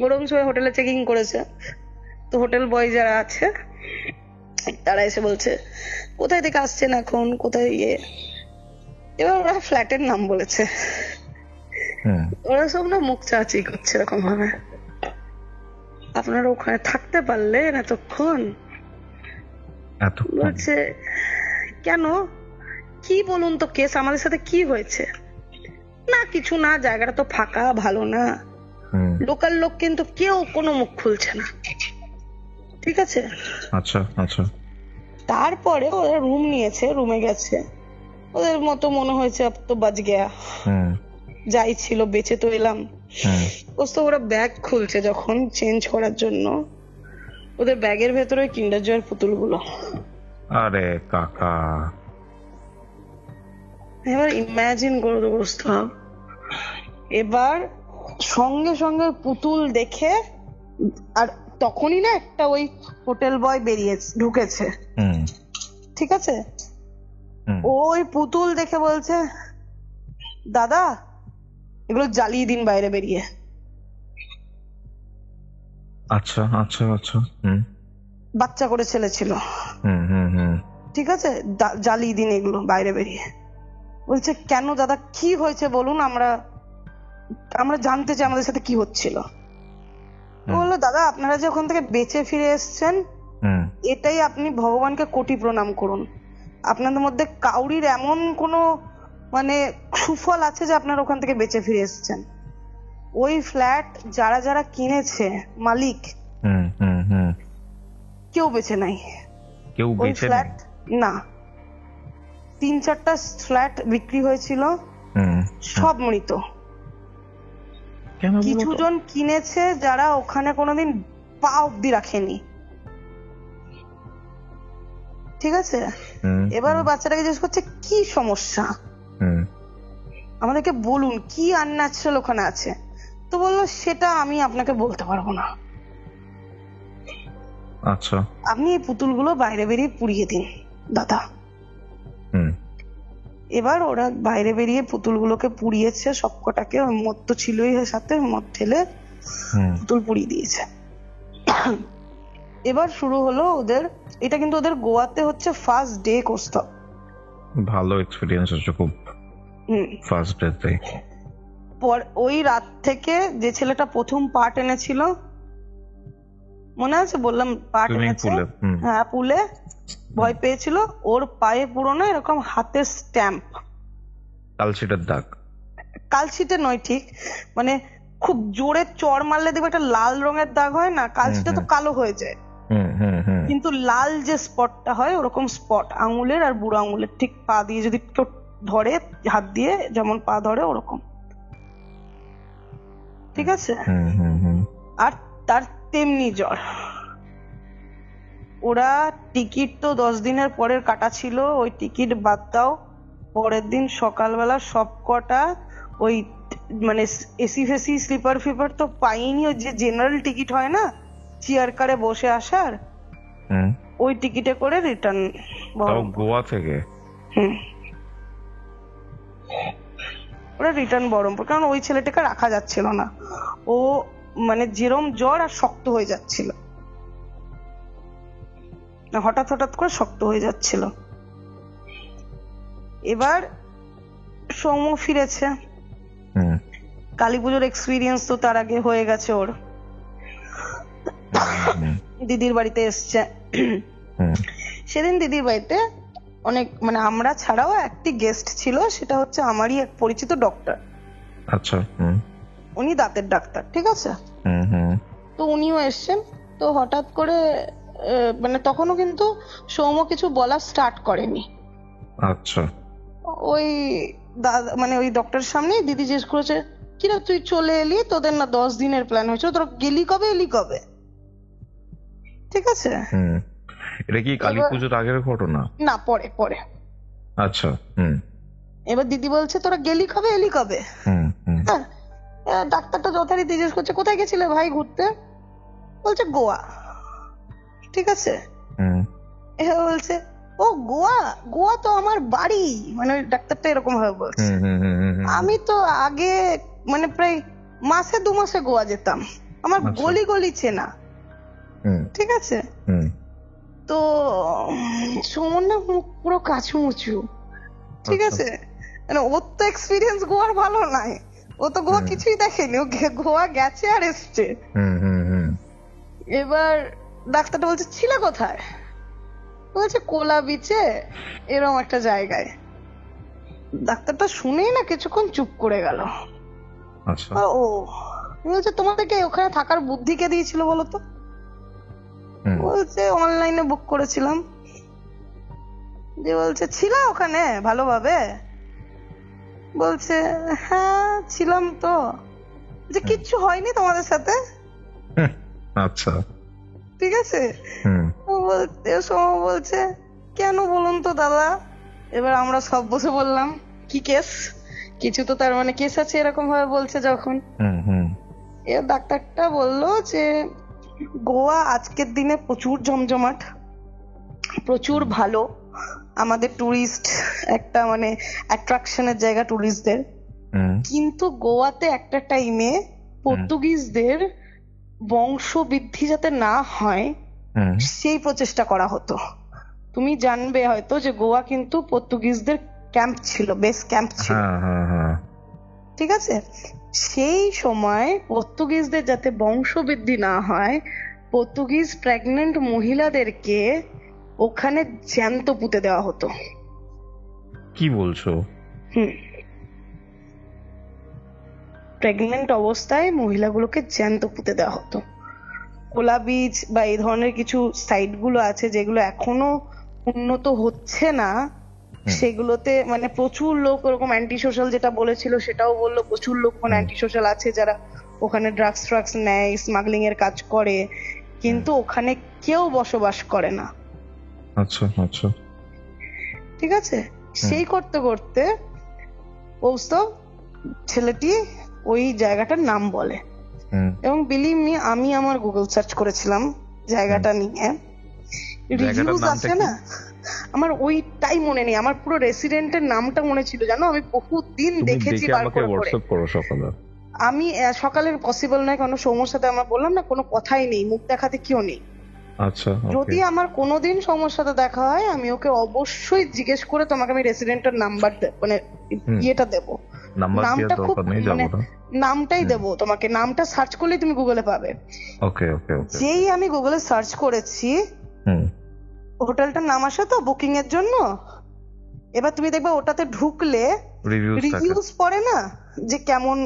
ওরকম সময় হোটেলে চেকিং করেছে। তো হোটেল বয় যারা আছে তারা এসে বলছে কোথায় থেকে আসছেন এখন, কোথায় ইয়ে। এবার ওরা ফ্ল্যাটের নাম বলেছে। ওরা সব না মুখ চাচি করছে এরকম ভাবে, আপনারা ওখানে থাকতে পারলেন এতক্ষণ? বলছে কেন, কি বলুন তো কেস, আমাদের সাথে কি হয়েছে? না কিছু না, জায়গাটা তো ফাঁকা, ভালো না, লোকাল লোক কিন্তু কেউ কোনো মুখ খুলছে না, ঠিক আছে। আচ্ছা। তারপরে ওরা রুম নিয়েছে, রুমে গেছে, ওদের মতো মনে হয়েছে আব তো বাজ গেয়া, যাই ছিল বেঁচে তো এলাম। ওরা ব্যাগ খুলছে যখন চেঞ্জ করার জন্য, ওদের ব্যাগের ভেতরে কিন্ডার জয়ের পুতুলগুলো। আরে কাকা, এবার ইমাজিন করো দোস্ত, এবার সঙ্গে সঙ্গে পুতুল দেখে, আর তখনই না একটা ওই হোটেল বয় ঢুকেছে, ঠিক আছে, ওই পুতুল দেখে বলছে দাদা এগুলো জ্বালিয়ে দিন বাইরে বেরিয়ে। আচ্ছা। বাচ্চা করে ছেলে ছিল, ঠিক আছে, জ্বালিয়ে দিন এগুলো বাইরে বেরিয়ে। বলছে কেন দাদা, কি হয়েছে বলুন, আমরা জানতে চাই আমাদের সাথে কি হচ্ছিল। বললো দাদা আপনারা যে ওখান থেকে বেঁচে ফিরে এসছেন, এটাই আপনি ভগবানকে কোটি প্রণাম করুন। আপনাদের মধ্যে কাউরির এমন কোনো মানে সুফল আছে যে আপনারা ওখান থেকে বেঁচে ফিরে এসছেন। ওই ফ্ল্যাট যারা যারা কিনেছে মালিক, কেউ বেঁচে নাই। ওই ফ্ল্যাট না, 3-4টা ফ্ল্যাট বিক্রি হয়েছিল, সব মৃত। কিছু জন কিনেছে যারা ওখানে কোনোদিন পা অব্দি রাখেনি, ঠিক আছে। এবার ওই বাচ্চাটাকে জিজ্ঞেস করছে কি সমস্যা, আমাদেরকে বলুন কি আনন্যাচারাল ওখানে আছে। তো বললো সেটা আমি আপনাকে বলতে পারবো না, আচ্ছা আপনি এই পুতুলগুলো বাইরে বেরিয়ে পুড়িয়ে দিন দাদা। এবার ওরা বাইরে বেরিয়ে পুতুলগুলোকে পুড়িয়েছে, সবকটাকে, মদ তো ছিলই সাথে, মদ ঠেলে পুতুল পুড়িয়ে দিয়েছে। এবার শুরু হলো ওদের, এটা কিন্তু ওদের গোয়াতে হচ্ছে ফার্স্ট ডে কোস্তা। ভালো এক্সপেরিয়েন্স হচ্ছে খুব ফার্স্ট ডেতে। ওই রাত থেকে যে ছেলেটা প্রথম পার্ট এনেছিল, মনে আছে বললাম পার্ট এনেছে, হ্যাঁ পুলে ভয় পেয়েছিল, ওর পায়ে পুরো না এরকম হাতের স্ট্যাম্প, কালশিটের দাগ, কালশিটে নয় ঠিক, মানে খুব জোরে চড় মারলে দেখবে একটা লাল রঙের দাগ হয় না, কালশিটে তো কালো হয়ে যায়, কিন্তু লাল যে স্পটটা হয় ওরকম স্পট আঙুলের আর বুড়ো আঙুলের ঠিক পা দিয়ে যদি কেউ ধরে, হাত দিয়ে যেমন পা ধরে ওরকম, ঠিক আছে। আর তার তেমনি জ্বর। ওরা টিকিট তো 10 দিনের পরের কাটা ছিল, ওই টিকিট বাদ দাও, পরের দিন সকালবেলা সব কটা ওই মানে এসি ফেসি স্লিপার ফিপার তো পাইনি, ওই যে জেনারেল টিকিট হয় না চেয়ার কারে বসে আসার, ওই টিকিটে করে রিটার্ন গোয়া থেকে। ওরা রিটার্ন বহরমপুর, কারণ ওই ছেলেটাকে রাখা যাচ্ছিল না, ও মানে যেরম জ্বর আর শক্ত হয়ে যাচ্ছিল, হঠাৎ করে শক্ত হয়ে যাচ্ছিল। এবার সৌম্য ফিরেছে, কালীপুজোর এক্সপিরিয়েন্স তো তার আগে হয়ে গেছে ওর, দিদির বাড়িতে এসছে। সেদিন দিদির বাড়িতে অনেক মানে আমরা ছাড়াও একটি গেস্ট ছিল, সেটা হচ্ছে আমারই এক পরিচিত ডক্টর। আচ্ছা। উনি দাঁতের ডাক্তার, ঠিক আছে? হুম হুম তো উনিও এসছেন। তো হঠাৎ করে মানে তখনও কিন্তু সৌম কিছু বলা স্টার্ট করেনি। আচ্ছা ওই দাদা মানে ওই ডক্টরের সামনে দিদি জিজ্ঞেস করেছে, কিরে তুই চলে এলি, তোদের না 10 দিনের প্ল্যান হয়েছিল, তোরা গেলি কবে এলি কবে? ঠিক আছে। হুম এটা কি কালী পুজোর আগের ঘটনা? না, পরে পরে। আচ্ছা হুম এবার দিদি বলছে তোরা গেলি কবে এলি কবে? হুম হুম হ্যাঁ, ডাক্তারটা যথারীতি জিজ্ঞেস করছে কোথায় গেছিলে ভাই ঘুরতে? বলছে গোয়া। ঠিক আছে। হুম এবার বলছে ও গোয়া, গোয়া তো আমার বাড়ি, মানে ওই ডাক্তারটা এরকম ভাবে বলছে। হুম হুম হুম হুম হুম। আমি তো আগে মানে প্রায় মাসে 2 মাসে গোয়া যেতাম, আমার আচ্ছা। গলি গলি চেনা। হুম ঠিক আছে। হুম তো সুমন না মুখ পুরো কাচুমুচু। ঠিক আচ্ছা। আছে, মানে ওর তো এক্সপিরিয়েন্স গোয়ার ভালো নাই, ও তো গোয়া কিছুই দেখেনি, ও গোয়া গেছে আর এসছে। হুম হুম হুম এবার ডাক্তারটা বলছে ছিল কোথায়? বলছে কোলা বিচে এরকম একটা জায়গায়। ডাক্তারটা শুনেই না কিছুক্ষণ চুপ করে গেল। আচ্ছা ও বলছে তোমাদেরকে ওখানে থাকার বুদ্ধি কে দিয়েছিল বলো তো? হুম বলছে অনলাইনে বুক করেছিলাম। যে বলছে ছিল ওখানে ভালোভাবে? বলছে হ্যাঁ ছিলাম তো। যে কিচ্ছু হয়নি তোমাদের সাথে? হুম, আচ্ছা ঠিক আছে। হুম সৌম বলছে কেন বলুন তো দাদা? এবার আমরা সব বসে বললাম কি কেস, কিছু তো তার মানে কেস আছে এরকম ভাবে বলছে যখন। হুম হুম এর ডাক্তারটা বললো যে গোয়া আজকের দিনে প্রচুর জমজমাট, প্রচুর ভালো, আমাদের টুরিস্ট একটা মানে অ্যাট্রাকশনের জায়গা টুরিস্টদের। হুম কিন্তু গোয়াতে একটা টাইমে পর্তুগিজদের বংশবৃদ্ধি যাতে না হয় হুম সেই প্রচেষ্টা করা হতো। তুমি জানবে হয়তো যে গোয়া কিন্তু পর্তুগিজদের ক্যাম্প ছিল, বেস ক্যাম্প ছিল। হ্যাঁ হ্যাঁ হ্যাঁ ঠিক আছে। সেই সময় পর্তুগিজদের যাতে বংশবৃদ্ধি না হয়, পর্তুগিজ প্রেগনেন্ট মহিলাদেরকে ওখানে জ্যান্ত পুঁতে দেওয়া হতো। কি বলছো? হুম, প্রেগনেন্ট অবস্থায় মহিলাগুলোকে জ্যান্ত পুঁতে দেওয়া হতো। কোলা বিচ বা এই ধরনের কিছু সাইট গুলো আছে যেগুলো এখনো উন্নত হচ্ছে না, সেগুলোতে মানে প্রচুর লোক ওরকম অ্যান্টি সোশ্যাল, যেটা বলেছিল সেটাও বললো, প্রচুর লোক মানে অ্যান্টি সোশ্যাল আছে যারা ওখানে ড্রাগস নেয়, স্মাগলিং এর কাজ করে, কিন্তু ওখানে কেউ বসবাস করে না। আচ্ছা আচ্ছা ঠিক আছে। সেই করতে করতে কৌস্তব ছেলেটি ওই জায়গাটার নাম বলে, হুম এবং বিলিভ মি আমি আমার গুগল সার্চ করেছিলাম জায়গাটা নিয়ে, রিভিউজ আছে না, আমার ওইটাই মনে নেই, আমার পুরো রেসিডেন্টের নামটা মনে ছিল জানো, আমি বহুদিন দেখেছি বার করে করে। আমি সকালের পসিবল নয়, কারণ সৌম্যর সাথে আমার বললাম না কোনো কথাই নেই, মুখ দেখাতে কেউ নেই। আচ্ছা যদি আমার কোনোদিন সৌম্যর সাথে দেখা হয় আমি ওকে অবশ্যই জিজ্ঞেস করে তোমাকে আমি রেসিডেন্টের নাম্বার মানে ইয়েটা দেবো, নামটা খুব মানে নামটাই দেবো তোমাকে, নামটা সার্চ করলেই তুমি গুগলে পাবে। ওকে ওকে ওকে। যেই আমি গুগলে সার্চ করেছি হোটেলটার নাম আসে তো বুকিং এর জন্য, এবার তুমি দেখবে ওটাতে ঢুকলে রিভিউজ পড়ে না যে কেমন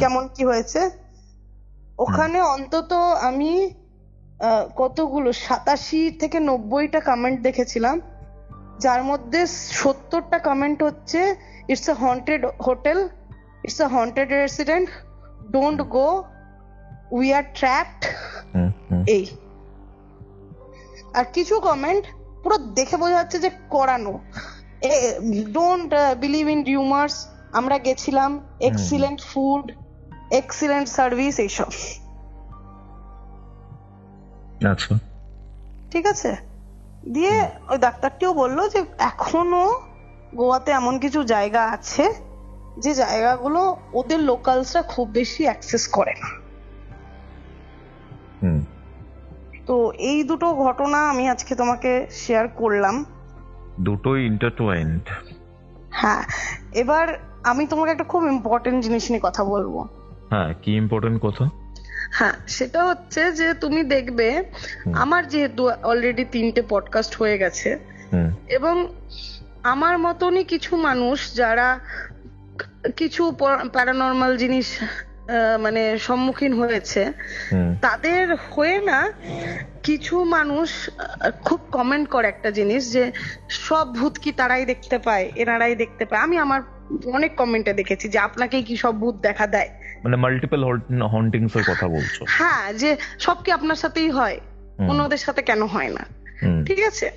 কেমন কি হয়েছে, ওখানে অন্তত আমি কতগুলো 87 থেকে 90টা কমেন্ট দেখেছিলাম, যার মধ্যে 70টা কমেন্ট হচ্ছে it's a haunted hotel, it's a haunted resident, don't go, we are trapped, এই। আর কিছু কমেন্ট পুরো দেখে বোঝা যাচ্ছে যে করানো, ডোন্ট বিলিভ ইন রিউমার্স, আমরা গেছিলাম, এক্সিলেন্ট ফুড, এক্সিলেন্ট সার্ভিস, এইসব। আচ্ছা ঠিক আছে। দিয়ে ওই ডাক্তারটিও বললো যে এখনো গোয়াতে এমন কিছু জায়গা আছে যে জায়গাগুলো ওদের লোকালসরা খুব বেশি অ্যাক্সেস করে না। তো এই দুটো ঘটনা আমি আজকে তোমাকে শেয়ার করলাম, দুটোই ইন্টারটুয়াইন্ড। হ্যাঁ, এবার আমি তোমাকে একটা খুব ইম্পর্টেন্ট জিনিস নিয়ে কথা বলবো। হ্যাঁ, কি ইম্পর্টেন্ট কথা? হ্যাঁ, সেটা হচ্ছে যে তুমি দেখবে আমার যেহেতু অলরেডি 3টে পডকাস্ট হয়ে গেছে, এবং আমার মতনই কিছু মানুষ যারা কিছু প্যারানর্মাল জিনিস মানে সম্মুখীন হয়েছে, তাদের হয়ে না কিছু মানুষ খুব কমেন্ট করে একটা জিনিস যে সব ভূত কি তারাই দেখতে পায়, এনারাই দেখতে পায়। আমি আমার অনেক কমেন্টে দেখেছি যে আপনাকে কি সব ভূত দেখা দেয়, মানে মাল্টিপল হন্টিংস এর কথা বলছো? হ্যাঁ, যে সব কি আপনার সাথেই হয়, অন্যদের সাথে কেন হয় না? ঠিক আছে,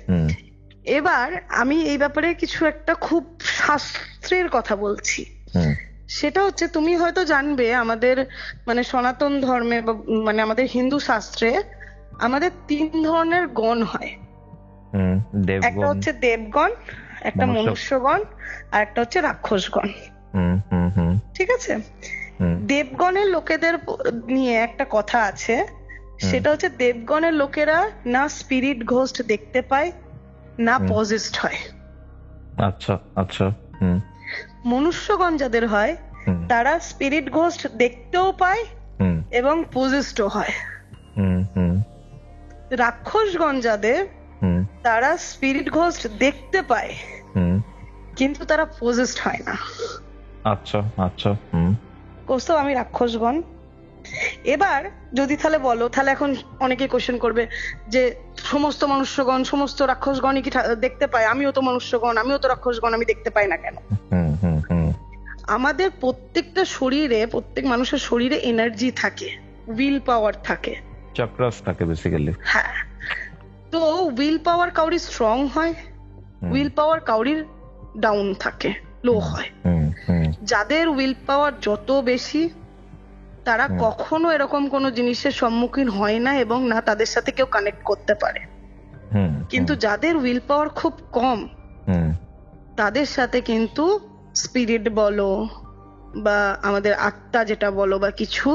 এবার আমি এই ব্যাপারে কিছু একটা খুব শাস্ত্রের কথা বলছি। সেটা হচ্ছে, তুমি হয়তো জানবে আমাদের মানে সনাতন ধর্মে মানে আমাদের হিন্দু শাস্ত্রে আমাদের 3 ধরনের গণ হয়। একটা হচ্ছে দেবগণ, একটা মনুষ্যগণ, আর একটা হচ্ছে রাক্ষসগণ। ঠিক আছে, দেবগণের লোকেদের নিয়ে একটা কথা আছে, সেটা হচ্ছে দেবগণের লোকেরা না স্পিরিট ঘোস্ট দেখতে পায়, না পজেসড হয়। আচ্ছা আচ্ছা। মনুষ্যগণ যাদের হয় তারা স্পিরিট ঘোস্ট দেখতেও পায় এবং পজেসডও হয়। রাক্ষসগণ যাদের, তারা স্পিরিট ঘোস্ট দেখতে পায় কিন্তু তারা পজেসড হয় না। আচ্ছা আচ্ছা। কৌস্তব, আমি রাক্ষসগণ। এবার যদি তাহলে বলো, তাহলে এখন অনেকে কোশ্চেন করবে যে সমস্ত মনুষ্যগণ সমস্ত রাক্ষসগণই কি দেখতে পায়? আমিও তো মনুষ্যগণ, আমিও তো রাক্ষসগণ, আমি দেখতে পাই না কেন? আমাদের প্রত্যেকটা শরীরে, প্রত্যেক মানুষের শরীরে এনার্জি থাকে, উইল পাওয়ার থাকে, চক্রাস থাকে বেসিক্যালি। হ্যাঁ, তো উইল পাওয়ার কাউরি স্ট্রং হয়, উইল পাওয়ার কাউরির ডাউন থাকে, লো হয়। যাদের উইল পাওয়ার যত বেশি তারা কখনো এরকম কোনো জিনিসের সম্মুখীন হয় না এবং না তাদের সাথে কেউ কানেক্ট করতে পারে। কিন্তু যাদের উইল পাওয়ার খুব কম তাদের সাথে কিন্তু স্পিরিট বলো বা আমাদের আত্মা যেটা বলো বা কিছু,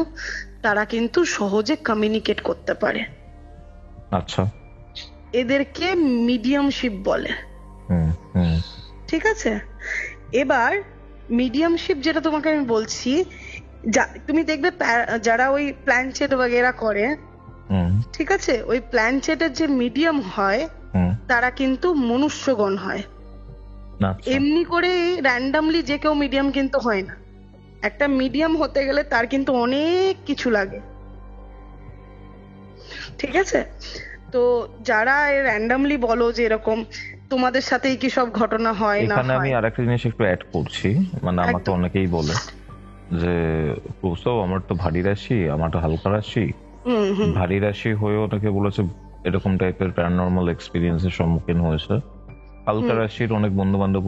তারা কিন্তু সহজে কমিউনিকেট করতে পারে। আচ্ছা, এদেরকে মিডিয়ামশিপ বলে। ঠিক আছে, এবার মিডিয়ামশিপ যেটা তোমাকে আমি বলছি, তুমি দেখবে যারা ওই প্ল্যানচেট বগেরা করে, ঠিক আছে, ওই প্ল্যানচেটের যে মিডিয়াম হয় তারা কিন্তু মনুষ্যগণ হয়। এমনি করে র্যান্ডামলি যে কেউ মিডিয়াম কিন্তু হয় না। একটা মিডিয়াম হতে গেলে তার কিন্তু অনেক কিছু লাগে। ঠিক আছে, তো যারা র্যান্ডামলি বলো যে এরকম তোমাদের সাথেই কি সব ঘটনা হয় না, এখানে আমি আরেকটা জিনিস একটু অ্যাড করছি। মানে আমাকে অনেকেই বলে যে কৌস্তব আমার তো ভারী রাশি, আমার তো হালকা রাশি। ভারী রাশি হয়ে অনেকে বলেছে এরকম টাইপের প্যারানর্মাল এক্সপিরিয়েন্সের সম্মুখীন হয়েছে। হালকা রাশির অনেক বন্ধু বান্ধব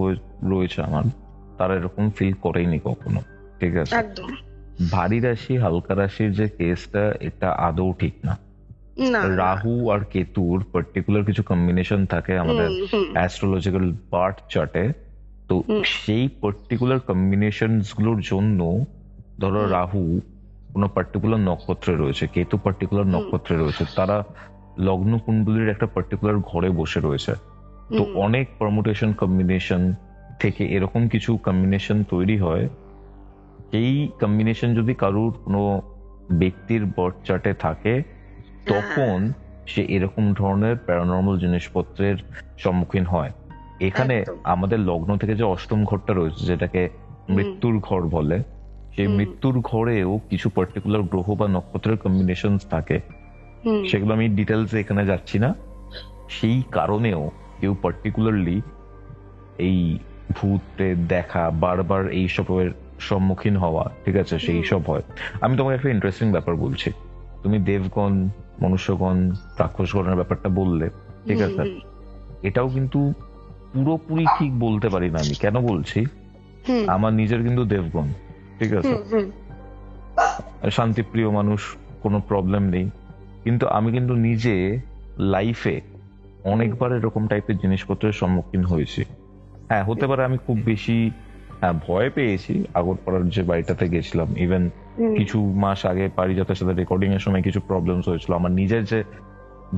রয়েছে আমার, তারা এরকম ফিল করেইনি কখনো। ঠিক আছে, ভারী রাশি হালকা রাশির যে কেসটা, এটা আদৌ ঠিক না। রাহু আর কেতুর পার্টিকুলার কিছু কম্বিনেশন থাকে আমাদের অ্যাস্ট্রোলজিক্যাল বার্থ চার্টে। তো সেই পার্টিকুলার কম্বিনেশনস গুলোর জন্য, ধরো রাহু কোনো পার্টিকুলার নক্ষত্রে রয়েছে, কেতু পার্টিকুলার নক্ষত্রে রয়েছে, তারা লগ্ন কুণ্ডলীর একটা পার্টিকুলার ঘরে বসে রয়েছে। তো অনেক পারমুটেশন কম্বিনেশন থেকে এরকম কিছু কম্বিনেশন তৈরি হয়। এই কম্বিনেশন যদি কারুর কোনো ব্যক্তির বার্থ চার্টে থাকে, তখন সে এরকম ধরনের প্যারানর্মাল জিনিসপত্রের সম্মুখীন হয়। এখানে আমাদের লগ্ন থেকে যে অষ্টম ঘরটা রয়েছে, যেটাকে মৃত্যুর ঘর বলে, সেই মৃত্যুর ঘরেও কিছু পার্টিকুলার গ্রহ বা নক্ষত্রের কম্বিনেশন থাকে। সেগুলো আমি ডিটেলসে এখানে যাচ্ছি না। সেই কারণেও কেউ পার্টিকুলারলি এই ভূতের দেখা, বারবার এইসবের সম্মুখীন হওয়া, ঠিক আছে, সেই সব হয়। আমি তোমাকে একটা ইন্টারেস্টিং ব্যাপার বলছি। তুমি দেবগণ, মনুষ্যগণ, রাক্ষসগণের ব্যাপারটা বললে, ঠিক আছে, এটাও কিন্তু পুরোপুরি ঠিক বলতে পারি না আমি। কেন বলছি, আমার নিজের কিন্তু দেবগণ, ঠিক আছে, শান্তিপ্রিয় মানুষ, কোনো প্রবলেম নেই। কিন্তু আমি কিন্তু নিজে লাইফে অনেকবার এরকম টাইপের জিনিসপত্রের সম্মুখীন হয়েছি। হ্যাঁ, হতে পারে আমি খুব বেশি ভয় পেয়েছি। আগরপাড়ার যে বাড়িটাতে গেছিলাম, ইভেন কিছু মাস আগে পারিজাতের সাথে রেকর্ডিং এর সময় কিছু প্রবলেমস হয়েছিল। আমার নিজের যে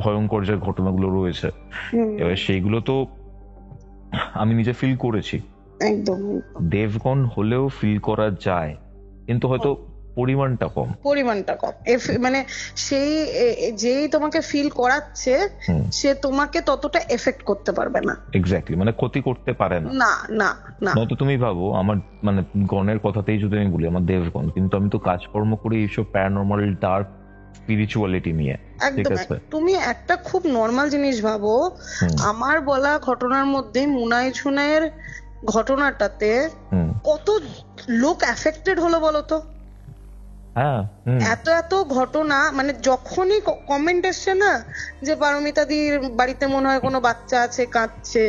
ভয়ঙ্কর যে ঘটনাগুলো রয়েছে, এবার সেইগুলো তো আমি নিজে ফিল করেছি। দেবগণ হলেও ফিল করা যায়, কিন্তু হয়তো পরিমাণটা কম। মানে সেই যেই তোমাকে ফিল করাচ্ছে সে তোমাকে ততটা এফেক্ট করতে পারবে না। এক্স্যাক্টলি, মানে ক্ষতি করতে পারে না। না না না। নয়তো তুমি ভাবো আমার মানে গণের কথাতেই যদি আমি বলি, আমার দেবগণ, কিন্তু আমি তো কাজকর্ম করি এইসব প্যারানর্মাল ডার্ক স্পিরিচুয়ালিটি নিয়ে, ঠিক আছে? তুমি একটা খুব নর্মাল জিনিস ভাবো, আমার বলা ঘটনার মধ্যে মুনাই ঝুনাইয়ের ঘটনাটাতে কত লোক এফেক্টেড হলো বলতো। এত এত ঘটনা, মানে যখনই কমেন্ট এসছে না যে পারমিতা দির বাড়িতে মনে হয় কোনো বাচ্চা আছে কাঁদছে,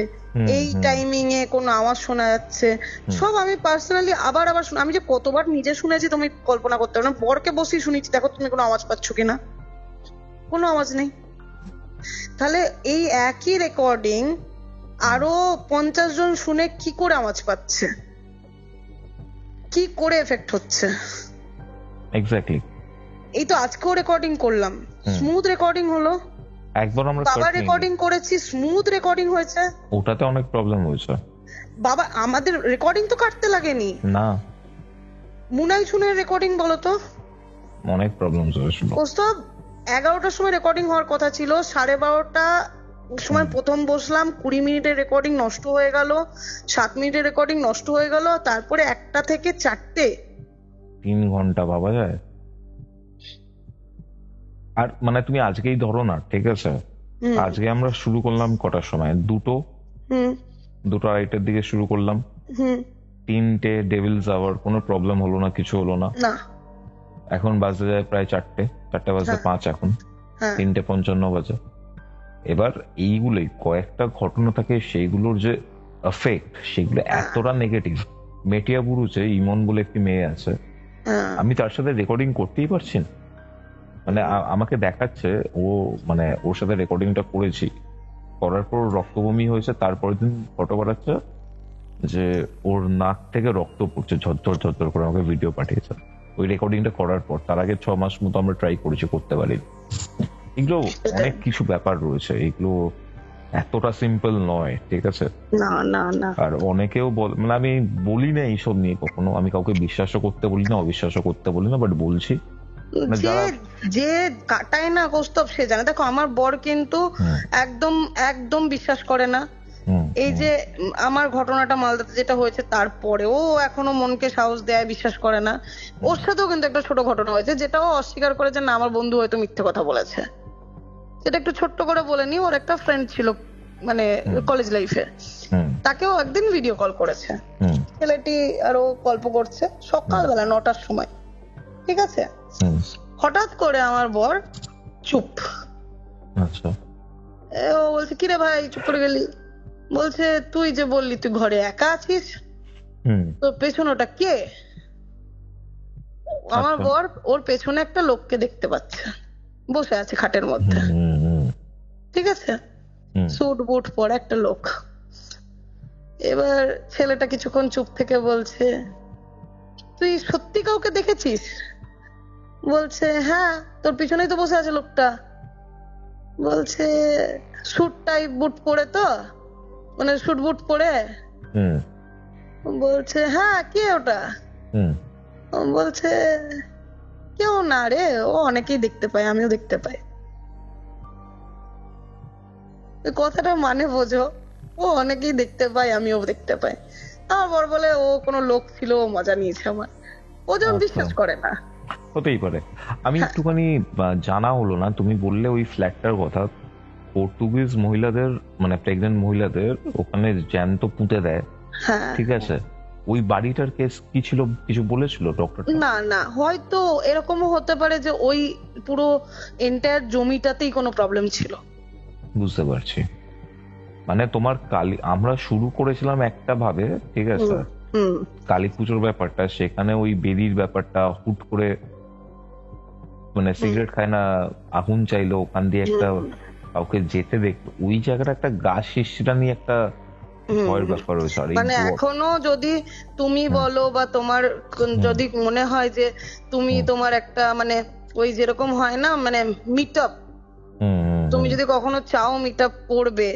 এই টাইমিং এ কোনো আওয়াজ শোনা যাচ্ছে, সব আমি পার্সোনালি আবার আমি যে কতবার নিজে শুনেছি তুমি কল্পনা করতে পারো না। বরকে বসেই শুনেছি, দেখো তুমি কোনো আওয়াজ পাচ্ছ কিনা, কোনো আওয়াজ নেই। তাহলে এই একই রেকর্ডিং আরো 50 জন শুনে কি করে আওয়াজ পাচ্ছে, কি করে এফেক্ট হচ্ছে? এক্স্যাক্টলি। এই তো আজকেও রেকর্ডিং করলাম, স্মুথ রেকর্ডিং হলো। একবার আমরা বাবা রেকর্ডিং করেছি, স্মুথ রেকর্ডিং হয়েছে। ওটাতে অনেক প্রবলেম হয়েছে বাবা, আমাদের রেকর্ডিং তো কাটতে লাগেনি না। মুনাই ঝুনের রেকর্ডিং বলো তো, অনেক প্রবলেম হয়েছিল। ওসব 11টার সময় রেকর্ডিং হওয়ার কথা ছিল, 12:30 সময় প্রথম বসলাম, 20 মিনিটের রেকর্ডিং নষ্ট হয়ে গেল, 7 মিনিটের রেকর্ডিং নষ্ট হয়ে গেল, তারপরে 1টা থেকে 4টে 3 ঘন্টা ভাবা যায়। আর মানে তুমি আজকেই ধরো না, ঠিক আছে, আজকে আমরা শুরু করলাম কটার সময়? 2:30 দিকে শুরু করলাম, 3টে ডেভিলস আওয়ার, কোনো প্রবলেম হলো না, কিছু হলো না। এখন বাজতে যায় প্রায় 4টে বাজতে 5, এখন 3:55 বাজে। এবার এইগুলোই কয়েকটা ঘটনা থাকে, সেইগুলোর যে এফেক্ট সেগুলো এতটা নেগেটিভ। মেটিয়াবুরুতে ইমন বলে একটি মেয়ে আছে, আমি তার সাথে রেকর্ডিং করতেই পারছি না। মানে আমাকে দেখাচ্ছে ও, মানে ওর সাথে রেকর্ডিংটা করেছি, করার পর রক্তবমি হয়েছে, তারপরের দিন ফটো পাঠাচ্ছে যে ওর নাক থেকে রক্ত পড়ছে ঝরঝর ঝরঝর করে, আমাকে ভিডিও পাঠিয়েছে ওই রেকর্ডিংটা করার পর। তার আগে 6 মাস মতো আমরা ট্রাই করেছি, করতে পারি। এগুলো অনেক কিছু ব্যাপার রয়েছে, এগুলো এতটা সিম্পল নয়, ঠিক আছে? না না না। আর অনেকেও মানে আমি বলি না এইসব নিয়ে কখনো, আমি কাউকে বিশ্বাসও করতে বলি না, অবিশ্বাসও করতে বলি না, বাট বলছি যে কাটায় না কৌস্তব সে জানে। দেখো আমার বর কিন্তু একদম একদম বিশ্বাস করে না। এই যে আমার ঘটনাটা মালদাতে যেটা হয়েছে, তারপরেও এখনো মনকে সাহস দেয়, বিশ্বাস করে না। ওর সাথেও কিন্তু একটা ছোট ঘটনা হয়েছে, যেটাও অস্বীকার করে যে না আমার বন্ধু হয়তো মিথ্যে কথা বলেছে। সেটা একটু ছোট্ট করে বলে নি। ওর একটা ফ্রেন্ড ছিল মানে কলেজ লাইফে, তাকেও একদিন ভিডিও কল করেছে ছেলেটি, আরো গল্প করছে সকালবেলা 9টার সময়, ঠিক আছে? হঠাৎ করে আমার বর চুপ। আচ্ছা। ও বলছে কিরে ভাই চুপ করে গেলি? বলছে তুই যে বললি তুই ঘরে একা আছিস, তো পেছনে ওটা কে? আমার বর ওর পেছনে একটা লোককে দেখতে পাচ্ছে, বসে আছে খাটের মধ্যে, ঠিক আছে, স্যুট বুট পরে একটা লোক। এবার ছেলেটা কিছুক্ষণ চুপ থেকে বলছে তুই সত্যি কাউকে দেখেছিস? বলছে হ্যাঁ, তোর পিছনেই তো বসে আছে লোকটা। বলছে স্যুট টাইপ বুট পরে, তো মানে স্যুট বুট পরে? বলছে হ্যাঁ, কে ওটা? বলছে কেউ না রে, ও অনেকেই দেখতে পায়, আমিও দেখতে পাই। কথাটা মানে বোঝো, ও অনেকেই দেখতে পায়, আমিও দেখতে পাই। আমার বর বলে ও কোনো লোক ছিল, ও মজা নিয়েছে আমার। ও যেমন বিশ্বাস করে না। হতেই পারে। আমি একটুখানি জানা হলো না, তুমি বললে ওই ফ্ল্যাটটার কথা, পর্তুগিজ মহিলাদের মানে প্রেগনেন্ট মহিলাদের ওখানে জ্যান্ত পুঁতে দেয়, ঠিক আছে? ওই বাড়িটার কেস কি ছিল, কিছু বলেছিল ডক্টর? না না, হয়তো এরকমও হতে পারে যে ওই পুরো এন্টায়ার জমিটাতেই কোনো প্রবলেম ছিল। বুঝতে পারছি। মানে তোমার আমরা শুরু করেছিলাম একটা ভাবে, ঠিক আছে, কালী পুজোর ব্যাপারটা, সেখানে ওই বেদির ব্যাপারটা, হুট করে মানে সিগারেট খায় না, আগুন চাইলো, ওখান দিয়ে একটা কাউকে যেতে দেখলো, ওই জায়গাটা একটা গাছ শিষ্টিটা নিয়ে একটা ভয়ের ব্যাপার রয়েছে। মানে এখনো যদি তুমি বলো বা তোমার যদি মনে হয় যে তুমি তোমার একটা মানে ওই যেরকম হয় না মানে মিট আপ, তুমি যদি কখনো চাও মিট আপ করবে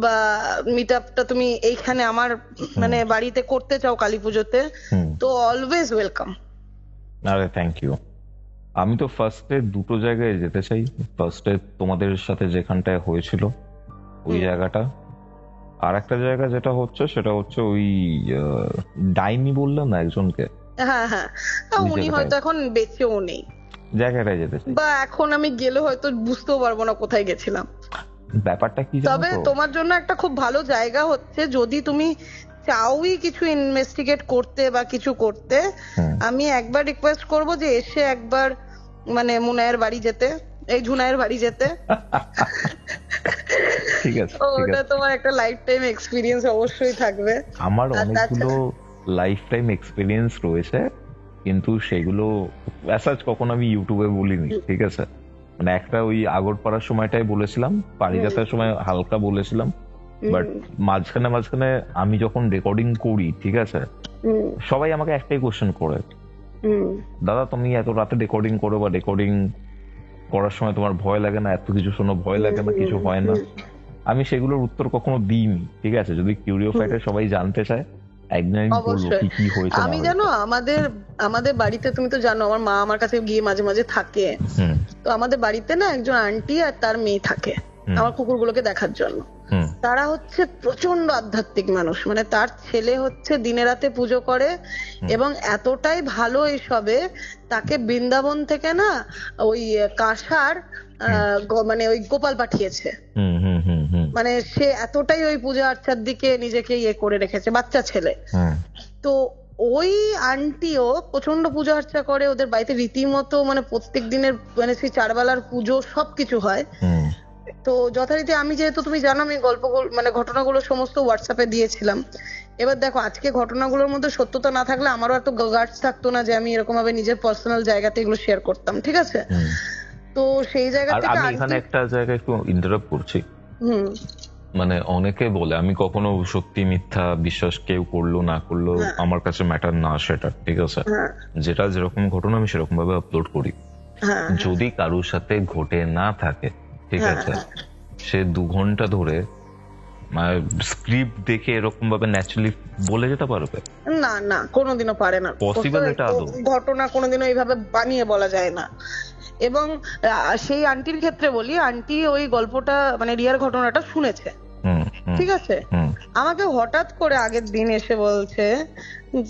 বা মিট আপটা তুমি এইখানে আমার মানে বাড়িতে করতে চাও কালী পুজোতে, তো অলওয়েজ ওয়েলকাম। আরে থ্যাংক ইউ। আমি তো ফার্স্টে দুটো জায়গায় যেতে চাই। ফার্স্টে তোমাদের সাথে যেখানটায় হয়েছিল ওই জায়গাটা, আর একটা জায়গা যেটা হচ্ছে সেটা হচ্ছে ওই ডাইনি বললাম না একজনকে, হ্যাঁ হ্যাঁ, উনি হয়তো এখন বেঁচেও নেই, জায়গাটায় যেতে চাই। বা এখন আমি গেলে হয়তো বুঝতেও পারবো না কোথায় গেছিলাম। ব্যাপারটা কি তবে তোমার জন্য একটা খুব ভালো জায়গা হচ্ছে, যদি তুমি চাওই কিছু ইনভেস্টিগেট করতে বা কিছু করতে, আমি একবার রিকোয়েস্ট করব যে এসে একবার মানে মুনায়ের বাড়ি যেতে, এই ঝুনায়ের বাড়ি যেতে। ঠিক আছে, ওটা তোমার একটা লাইফ টাইম এক্সপিরিয়েন্স অবশ্যই থাকবে। আমার অনেকগুলো লাইফ টাইম এক্সপিরিয়েন্স রয়েছে, কিন্তু সেগুলো অ্যাসাজ কখনো আমি ইউটিউবে বলিনি, ঠিক আছে? মানে একটা ওই আগরপাড়ার সময়টাই বলেছিলাম, পারিজাতের সময় হালকা বলেছিলাম, বাট মাঝখানে আমি যখন রেকর্ডিং করি, ঠিক আছে, সবাই আমাকে একটাই কোশ্চেন করে, দাদা তুমি এত রাতে রেকর্ডিং করো বা রেকর্ডিং করার সময় তোমার ভয় লাগে না, এত কিছু শোনো ভয় লাগে না, কিছু হয় না? আমি সেগুলোর উত্তর কখনো দিইনি, ঠিক আছে? যদি কিউরিওফাইটার সবাই জানতে চায় একদিন আমি বলবো কি কি হয়েছে। আমি জানো আমাদের বাড়িতে, তুমি তো জানো আমার মা আমার কাছে গিয়ে মাঝে মাঝে থাকে, তো আমাদের বাড়িতে না একজন আন্টি আর তার মেয়ে থাকে আমার কুকুরগুলোকে দেখার জন্য। তারা হচ্ছে প্রচন্ড আধ্যাত্মিক মানুষ, মানে তার ছেলে হচ্ছে দিনে রাতে পুজো করে এবং এতটাই ভালো এইসবে, তাকে বৃন্দাবন থেকে না ওই কাঁসার মানে ওই গোপাল পাঠিয়েছে, মানে সে এতটাই ওই পূজা আর্চার দিকে নিজেকে ইয়ে করে রেখেছে, বাচ্চা ছেলে। তো ওই আন্টিও প্রচন্ড পূজা আর্চা করে, ওদের বাড়িতে রীতিমতো মানে প্রত্যেক দিনের মানে সেই 4 বেলার পুজো সবকিছু হয়। তো যথারীতি আমি যেহেতু তুমি জানো আমি মানে ঘটনাগুলো সমস্ত হোয়াটসঅ্যাপে দিয়েছিলাম। এবার দেখো আজকে ঘটনাগুলোর মধ্যে সত্যতা না থাকলে আমারও এত গার্ডস থাকতো না যে আমি এরকম ভাবে নিজের পার্সোনাল জায়গাতে এগুলো শেয়ার করতাম, ঠিক আছে? তো সেই জায়গা থেকে আমি এখানে একটা জায়গায় একটু ইন্টারাপ্ট করছি। মানে অনেকে বলে, আমি কখনো সত্যি মিথ্যা বিশ্বাস কেউ করলো না করলো আমার কাছে ম্যাটার না সেটা, ঠিক আছে? যেটা যেরকম ঘটনা আমি সেরকম ভাবে আপলোড করি। যদি কারোর সাথে ঘটে না থাকে, ঠিক আছে, সে 2 ঘন্টা ধরে স্ক্রিপ্ট দেখে এরকম ভাবে ন্যাচারালি বলে যেতে পারবে না? না, কোনোদিনও পারে না। পসিবল এটা আদৌ ঘটনা কোনোদিনও এইভাবে বানিয়ে বলা যায় না। এবং সেই আন্টির ক্ষেত্রে বলি, আন্টি ওই গল্পটা মানে রিয়ার ঘটনাটা শুনেছে, ঠিক আছে? আমাকে হঠাৎ করে আগের দিন এসে বলছে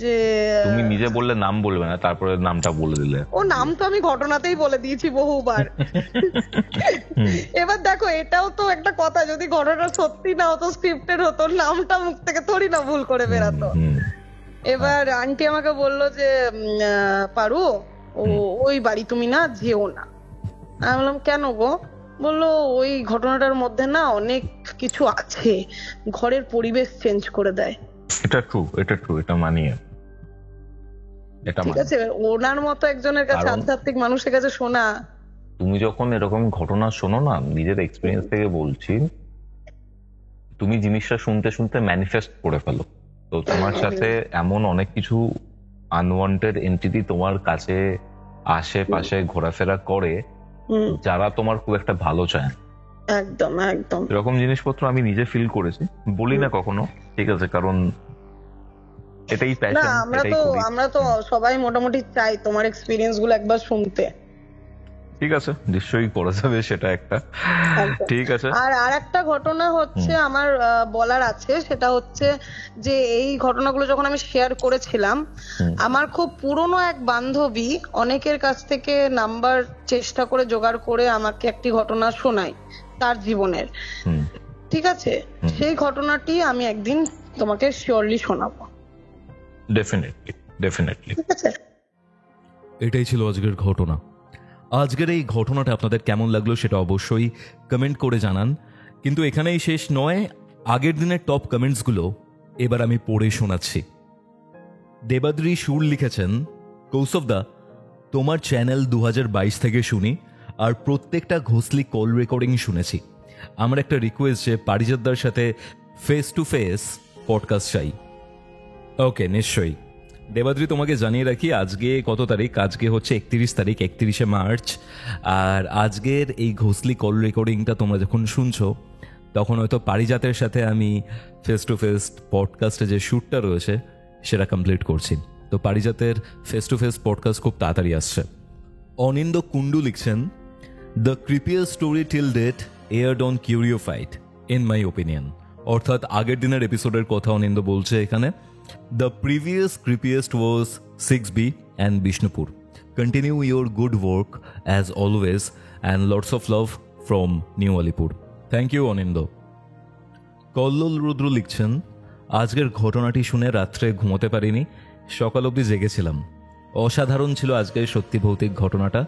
যে তুমি নিজে বললে নাম বলবে না, তারপরে নামটা বলে দিলে। ও নাম তো আমি ঘটনাতেই বলে দিয়েছি বহুবার। এবার দেখো এটাও তো একটা কথা, যদি ঘটনা সত্যি না হতো স্ক্রিপ্টেড হতো, নামটা মুখ থেকে থোড়ি না ভুল করে বেরাতো। এবার আন্টি আমাকে বললো যে পারু ওই বাড়ি তুমি না যেও না। আমি বললাম কেন গো? বললো ওই ঘটনাটার মধ্যে না অনেক কিছু আছে, ঘরের পরিবেশ চেঞ্জ করে দেয়। এটা ট্রু, এটা মানিয়ে, ঠিক আছে? ওনার মতো একজনের কাছে, আধ্যাত্মিক মানুষের কাছে শোনা। তুমি যখন এরকম ঘটনা শোনো না, নিজের এক্সপিরিয়েন্স থেকে বলছি, তুমি জিনিসটা শুনতে শুনতে ম্যানিফেস্ট করে ফেলো। তো তোমার সাথে এমন অনেক কিছু আনওয়ান্টেড এন্টিটি তোমার কাছে আশেপাশে ঘোরাফেরা করে যারা তোমার খুব একটা ভালো চায়। একদম একদম এরকম জিনিসপত্র আমি নিজে ফিল করেছি, বলি না কখনো, ঠিক আছে? কারণ এটাই প্যাশন। আমরা তো সবাই মোটামুটি চাই তোমার এক্সপেরিয়েন্স গুলো একবার শুনতে। ঠিক আছে, নিশ্চয়ই করা যাবে সেটা একটা। ঠিক আছে। আর একটা ঘটনা হচ্ছে আমার বলার আছে, সেটা হচ্ছে যে এই ঘটনাগুলো যখন আমি শেয়ার করেছিলাম, আমার খুব পুরনো এক বান্ধবী অনেকের কাছ থেকে নাম্বার চেষ্টা করে জোগাড় করে আমাকে একটি ঘটনা শোনায় তার জীবনের, ঠিক আছে? সেই ঘটনাটি আমি একদিন তোমাকে শিওরলি শোনাবো। ডেফিনেটলি। ঠিক আছে, এটাই ছিল আজকের ঘটনা। আজকের এই ঘটনাটা আপনাদের কেমন লাগলো সেটা অবশ্যই কমেন্ট করে জানান। কিন্তু এখানেই শেষ নয়, আগের দিনের টপ কমেন্টসগুলো এবার আমি পড়ে শোনাচ্ছি। দেবাদ্রি সুর লিখেছেন, কৌশবদা তোমার চ্যানেল 2022 থেকে শুনি আর প্রত্যেকটা ঘোষলি কল রেকর্ডিং শুনেছি। আমার একটা রিকোয়েস্ট যে পারিজাতদার সাথে ফেস টু ফেস পডকাস্ট চাই। ওকে, নিশ্চয়ই। দেবাদ্রি তোমাকে জানিয়ে রাখি আজকে কত তারিখ? আজকে হচ্ছে 31 তারিখ, 31শে মার্চ। আর আজকের এই ঘোষলি কল রেকর্ডিংটা তোমরা যখন শুনছো তখন হয়তো পারিজাতের সাথে আমি ফেস টু ফেস পডকাস্টে যে শ্যুটটা রয়েছে সেটা কমপ্লিট করছি। তো পারিজাতের ফেস টু ফেস পডকাস্ট খুব তাড়াতাড়ি আসছে। অনিন্দ কুন্ডু লিখছেন, the creepiest story till date aired on Curiophile in my opinion. অর্থাৎ আগের দিনের এপিসোডের কথা অনিন্দ বলছে এখানে। The previous creepiest was 6B and Bishnupur. Continue your good work as always and lots of love from New Alipore. Thank you Anindo. Kallol Rudra লিখছেন, আজকের ঘটনাটি শুনে রাত্রে ঘুমোতে পারিনি, সকাল অবধি জেগেছিলাম। অসাধারণ ছিল আজকের সত্যি ভৌতিক ঘটনাটা।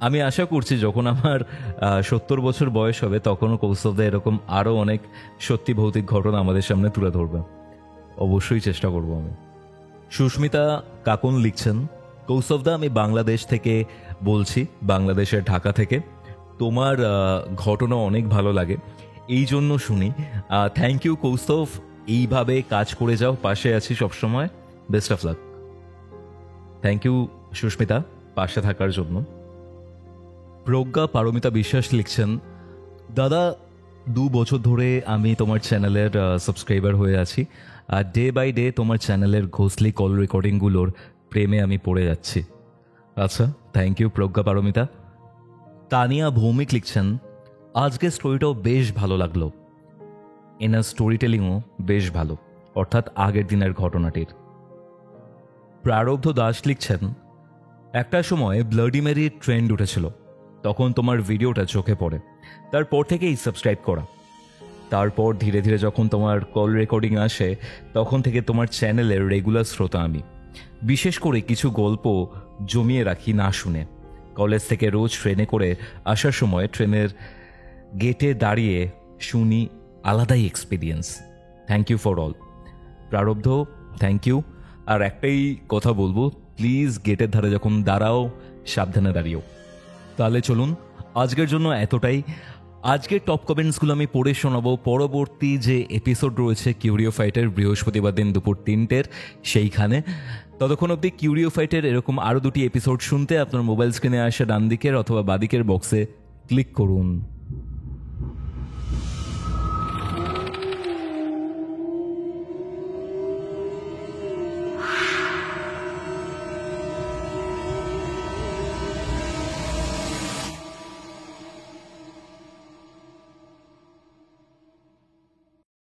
আমি আশা করছি যখন আমার 70 বছর বয়স হবে তখনও কৌস্তবদা এরকম আরও অনেক সত্যি ভৌতিক ঘটনা আমাদের সামনে তুলে ধরবে। অবশ্যই চেষ্টা করব আমি। সুস্মিতা কাকুন লিখছেন, কৌস্তবদা আমি বাংলাদেশ থেকে বলছি, বাংলাদেশের ঢাকা থেকে। তোমার ঘটনা অনেক ভালো লাগে, এই জন্য শুনি। থ্যাংক ইউ কৌস্তব, এইভাবে কাজ করে যাও, পাশে আছি সবসময়। Best of luck. Thank you Susmita পাশে থাকার জন্য। প্রজ্ঞা পারমিতা বিশ্বাস লিখছেন, দাদা 2 বছর ধরে আমি তোমার চ্যানেলের সাবস্ক্রাইবার হয়ে আছি, আর ডে বাই ডে তোমার চ্যানেলের ঘোষলি কল রেকর্ডিংগুলোর প্রেমে আমি পড়ে যাচ্ছি। আচ্ছা, থ্যাংক ইউ প্রজ্ঞা পারমিতা। তানিয়া ভৌমিক লিখছেন, আজকের স্টোরিটাও বেশ ভালো লাগলো, এনার স্টোরি টেলিংও বেশ ভালো, অর্থাৎ আগের দিনের ঘটনাটির। প্রারব্ধ দাস লিখছেন, একটা সময় ব্লাডি মেরির ট্রেন্ড উঠেছিল, তখন তোমার ভিডিওটা চোখে পড়ে, তারপর থেকেই সাবস্ক্রাইব করা। তারপর ধীরে ধীরে যখন তোমার কল রেকর্ডিং আসে তখন থেকে তোমার চ্যানেলের রেগুলার শ্রোতা আমি। বিশেষ করে কিছু গল্প জমিয়ে রাখি না শুনে। কলেজ থেকে রোজ ট্রেনে করে আসার সময় ট্রেনের গেটে দাঁড়িয়ে শুনি, আলাদাই experience. Thank you for all. Prarabdha, thank you. আর একটাই কথা বলবো, প্লিজ গেটের ধারে যখন দাঁড়াও সাবধানে দাঁড়িও। তাহলে চলুন, আজকের জন্য এতটাই। আজকের টপ কমেন্টসগুলো আমি পড়ে শোনাবো পরবর্তী যে এপিসোড রয়েছে কিউরিওফাইটের, বৃহস্পতিবার দিন দুপুর 3টের, সেইখানে। ততক্ষণ অবধি কিউরিওফাইটের এরকম আরও 2টি এপিসোড শুনতে আপনার মোবাইল স্ক্রিনে আসা ডান দিকের অথবা বাদিকের বক্সে ক্লিক করুন।